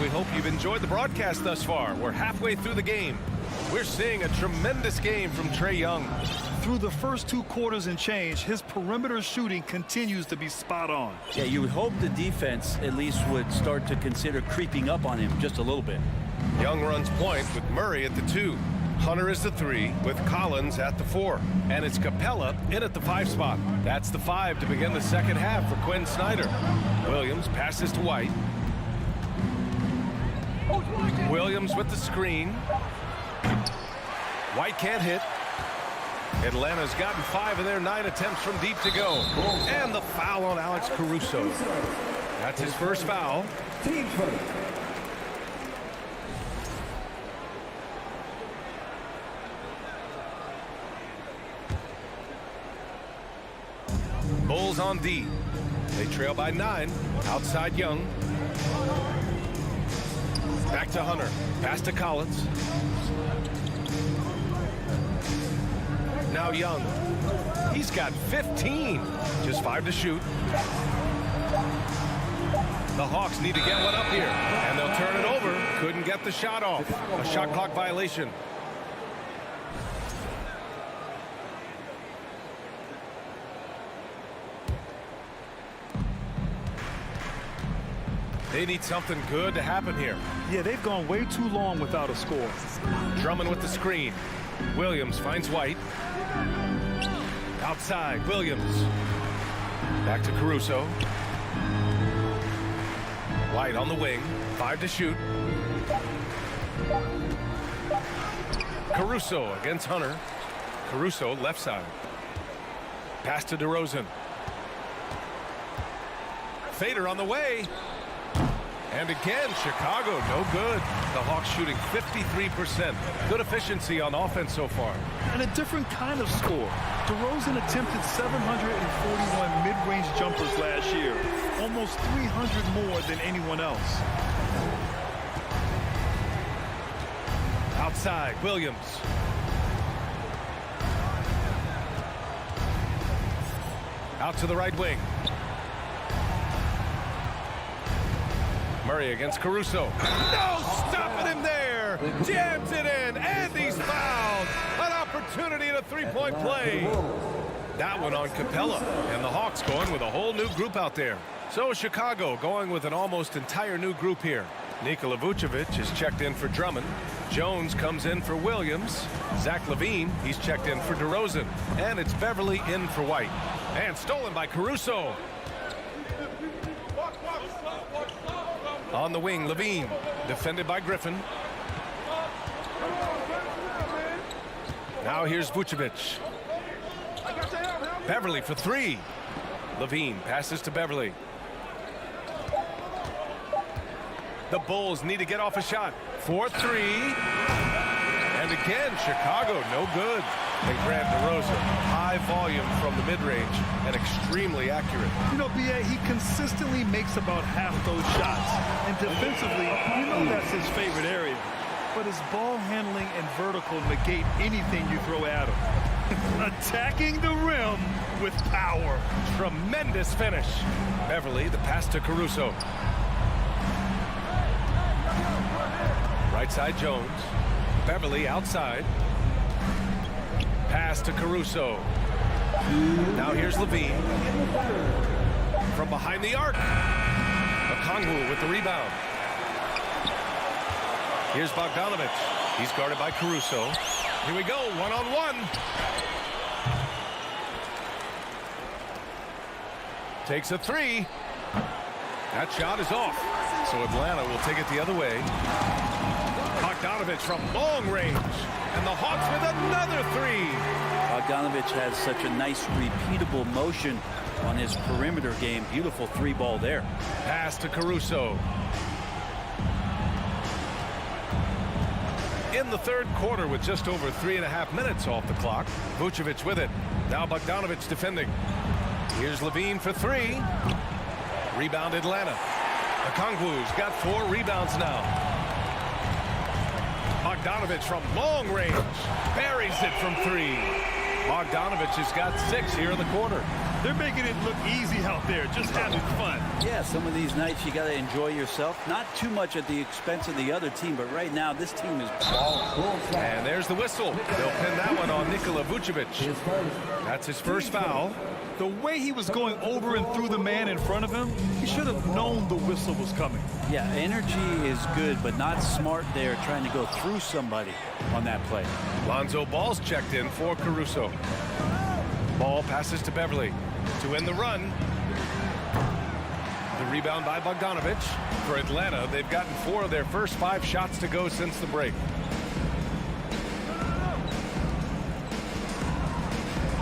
Hope you've enjoyed the broadcast thus far. We're halfway through the game. We're seeing a tremendous game from Trae Young. Through the first 2 quarters and change, his perimeter shooting continues to be spot on. Yeah, you would hope the defense at least would start to consider creeping up on him just a little bit. Young runs point with Murray at the 2. Hunter is the 3 with Collins at the 4. And it's Capella in at the 5 spot. That's the 5 to begin the second half for Quinn Snyder. Williams passes to White. Williams with the screen. White can't hit. Atlanta's gotten 5 of their 9 attempts from deep to go. And the foul on Alex Caruso. That's his first foul. Team first. Bulls on D. They trail by 9. Outside Young. Back to Hunter. Pass to Collins. Now Young. He's got 15. Just 5 to shoot. The Hawks need to get one up here. And they'll turn it over. Couldn't get the shot off. A shot clock violation. They need something good to happen here. Yeah, they've gone way too long without a score. Drummond with the screen. Williams finds White. Outside, Williams. Back to Caruso. White on the wing. 5 to shoot. Caruso against Hunter. Caruso left side. Pass to DeRozan. Fader on the way. And again, Chicago, no good. The Hawks shooting 53%. Good efficiency on offense so far. And a different kind of score. DeRozan attempted 741 mid-range jumpers last year. Almost 300 more than anyone else. Outside, Williams. Out to the right wing. Murray against Caruso. No stopping him there. Jams it in, and he's fouled. An opportunity in a three-point play. That one on Capella, and the Hawks going with a whole new group out there. So Chicago going with an almost entire new group here. Nikola Vucevic is checked in for Drummond. Jones comes in for Williams. Zach LaVine, he's checked in for DeRozan. And it's Beverly in for White. And stolen by Caruso. On the wing, LaVine, defended by Griffin. Now here's Vucevic. Beverly for 3. LaVine passes to Beverly. The Bulls need to get off a shot. 4-3. And again, Chicago, no good. And Grant DeRozan, high volume from the mid-range and extremely accurate. You know, B.A., he consistently makes about half those shots. And defensively, you know that's his favorite area. But his ball handling and vertical negate anything you throw at him. Attacking the rim with power. Tremendous finish. Beverly, the pass to Caruso. Right side, Jones. Beverly outside. Pass to Caruso. Now here's LaVine. From behind the arc. Okongwu with the rebound. Here's Bogdanovic. He's guarded by Caruso. Here we go, one-on-one. Takes a 3. That shot is off. So Atlanta will take it the other way. Bogdanovic from long range. And the Hawks with another 3. Bogdanovic has such a nice repeatable motion on his perimeter game. Beautiful 3-ball there. Pass to Caruso. In the third quarter with just over 3.5 minutes off the clock. Vucevic with it. Now Bogdanovic defending. Here's LaVine for 3. Rebound Atlanta. Okongwu's got 4 rebounds now. Bogdanovic from long range. Buries it from 3. Bogdanovic has got 6 here in the quarter. They're making it look easy out there, just having fun. Yeah, some of these nights you got to enjoy yourself. Not too much at the expense of the other team, but right now this team is balling. And there's the whistle. They'll pin that one on Nikola Vucevic. That's his first foul. The way he was going over and through the man in front of him, he should have known the whistle was coming. Yeah, energy is good, but not smart there trying to go through somebody on that play. Lonzo Ball's checked in for Caruso. Ball passes to Beverly to end the run. The rebound by Bogdanovic. For Atlanta, they've gotten 4 of their first 5 shots to go since the break.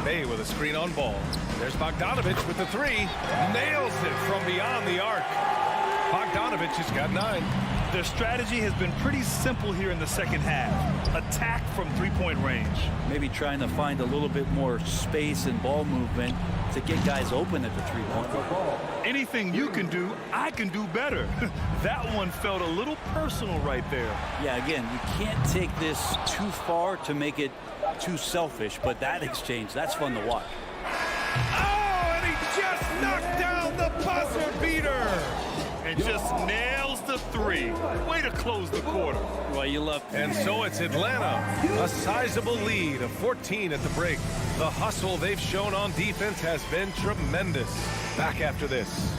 Bay with a screen on Ball. There's Bogdanovic with the 3. Nails it from beyond the arc. Bogdanovic has got 9. Their strategy has been pretty simple here in the second half. Attack from 3-point range. Maybe trying to find a little bit more space and ball movement to get guys open at the 3-point line. Anything you can do, I can do better. That one felt a little personal right there. Yeah, again, you can't take this too far to make it too selfish, but that exchange, that's fun to watch. Oh, and he just knocked down the buzzer beater. And just nails the a three. Way to close the quarter. Well, you love. And so it's Atlanta. A sizable lead of 14 at the break. The hustle they've shown on defense has been tremendous. Back after this.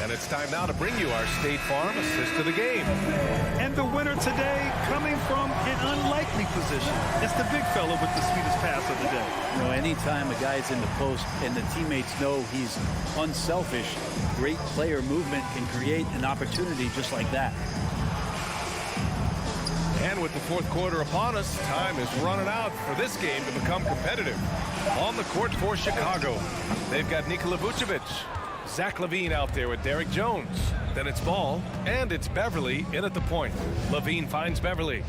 And it's time now to bring you our State Farm assist of the game. And the winner today coming from an unlikely position. It's the big fella with the sweetest pass of the day. You know, anytime a guy's in the post and the teammates know he's unselfish, great player movement can create an opportunity just like that. And with the fourth quarter upon us, time is running out for this game to become competitive. On the court for Chicago, they've got Nikola Vucevic. Zach LaVine out there with Derek Jones. Then it's Ball, and it's Beverly in at the point. LaVine finds Beverly.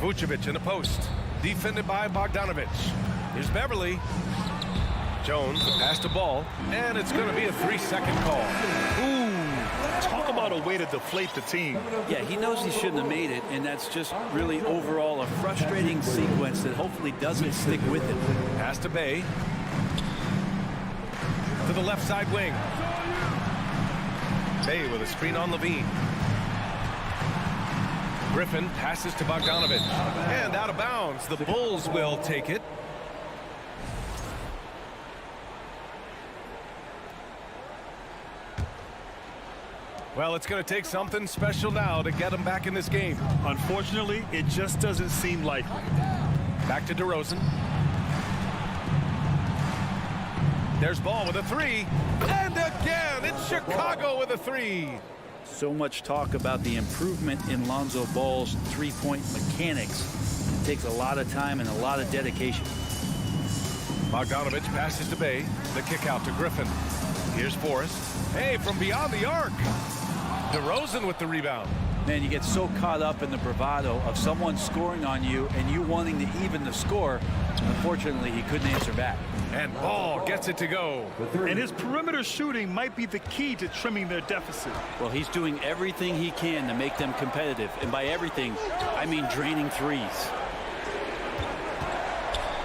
Vucevic in the post, defended by Bogdanovic. Here's Beverly. Jones, the pass to Ball, and it's going to be a 3-second call. Ooh, talk about a way to deflate the team. Yeah, he knows he shouldn't have made it, and that's just really overall a frustrating sequence that hopefully doesn't stick with him. Pass to Bay. To the left side wing. Bay with a screen on LaVine. Griffin passes to Bogdanovic. And out of bounds. The Bulls will take it. Well, it's going to take something special now to get them back in this game. Unfortunately, it just doesn't seem likely. Back to DeRozan. There's Ball with a three. And again, it's Chicago with a three. So much talk about the improvement in Lonzo Ball's three-point mechanics. It takes a lot of time and a lot of dedication. Bogdanovic passes to Bay. The kick out to Griffin. Here's Forrest. Hey, from beyond the arc. DeRozan with the rebound. Man, you get so caught up in the bravado of someone scoring on you and you wanting to even the score. Unfortunately, he couldn't answer back. And Ball gets it to go. And his perimeter shooting might be the key to trimming their deficit. Well, he's doing everything he can to make them competitive. And by everything, I mean draining threes.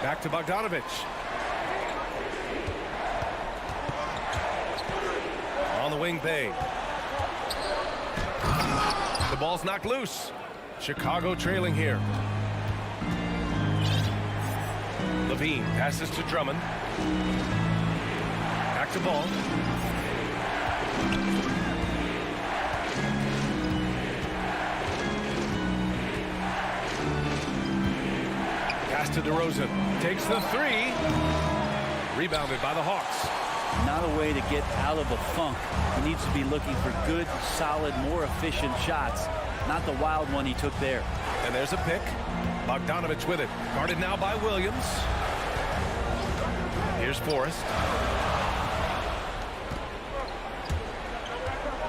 Back to Bogdanovic. On the wing, Bay. The ball's knocked loose. Chicago trailing here. LaVine passes to Drummond. Back to Ball. Pass to DeRozan. Takes the three. Rebounded by the Hawks. Not a way to get out of a funk. He needs to be looking for good, solid, more efficient shots. Not the wild one he took there. And there's a pick. Bogdanovic with it. Guarded now by Williams. Here's Forrest.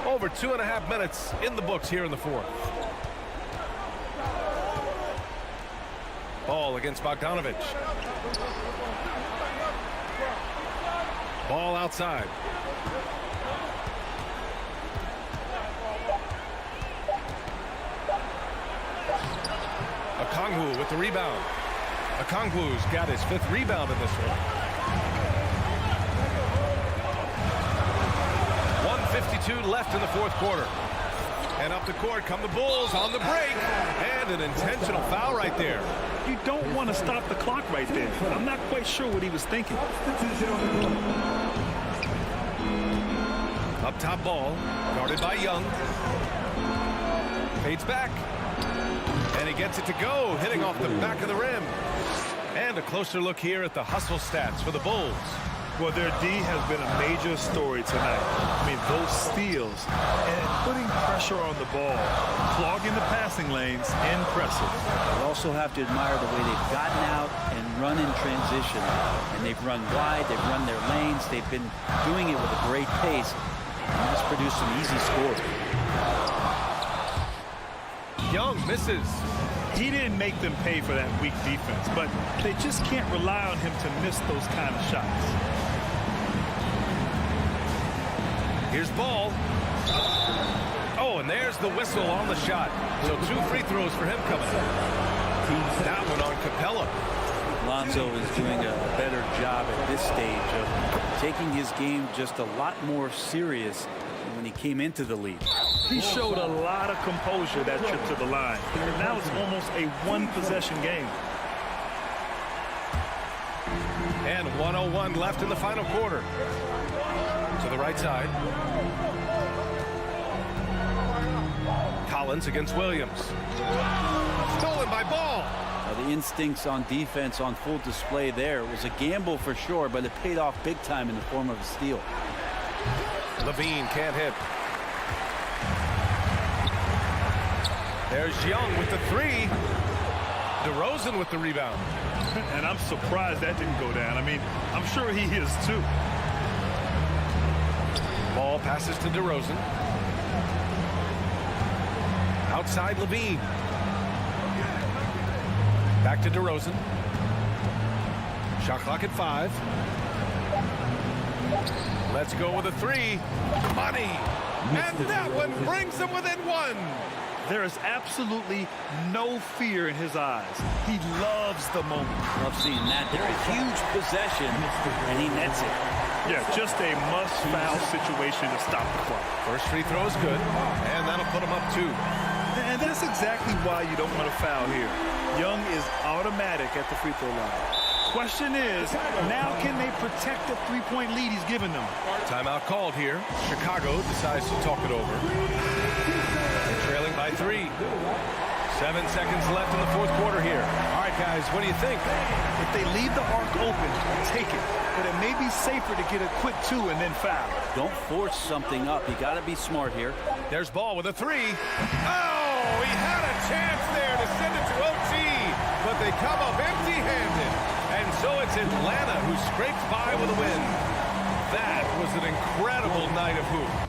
Over 2.5 minutes in the books here in the fourth. Ball against Bogdanovic. Ball outside. Okongwu with the rebound. Okongwu's got his 5th rebound in this one. 1:52 left in the fourth quarter. And up the court come the Bulls on the break. And an intentional foul right there. You don't want to stop the clock right there. I'm not quite sure what he was thinking. Up top Ball. Guarded by Young. Fades back. And he gets it to go, hitting off the back of the rim. And a closer look here at the hustle stats for the Bulls. Well, their D has been a major story tonight. I mean, those steals and putting pressure on the ball, clogging the passing lanes, impressive. You also have to admire the way they've gotten out and run in transition. And they've run wide, they've run their lanes, they've been doing it with a great pace. And that's produced some easy scores. Young misses. He didn't make them pay for that weak defense, but they just can't rely on him to miss those kind of shots. Here's Ball. Oh, and there's the whistle on the shot. So 2 free throws for him coming up. That one on Capella. Lonzo is doing a better job at this stage of taking his game just a lot more serious when he came into the league. He showed a lot of composure that trip to the line. Now it's almost a one-possession game. And 1:01 left in the final quarter. To the right side. Collins against Williams. Stolen by Ball. The instincts on defense on full display there. It was a gamble for sure, but it paid off big time in the form of a steal. Levine can't hit. There's Young with the three. DeRozan with the rebound. And I'm surprised that didn't go down. I mean, I'm sure he is too. Ball passes to DeRozan. Outside Levine. Back to DeRozan. Shot clock at 5. Let's go with a three. Money. And that one brings them within 1. There is absolutely no fear in his eyes. He loves the moment. Love seeing that. They're a huge possession, and he nets it. Yeah, just a must-foul situation to stop the clock. First free throw is good, and that'll put him up 2. And that's exactly why you don't want to foul here. Young is automatic at the free throw line. Question is, now can they protect the three-point lead he's given them? Timeout called here. Chicago decides to talk it over. They're trailing by 3. 7 seconds left in the fourth quarter here. All right, guys, what do you think? If they leave the arc open, take it. But it may be safer to get a quick 2 and then foul. Don't force something up. You got to be smart here. There's Ball with a 3. Oh, he had a chance there to send it to OT, but they come up empty-handed. And so it's Atlanta who scrapes by with a win. That was an incredible night of hoop.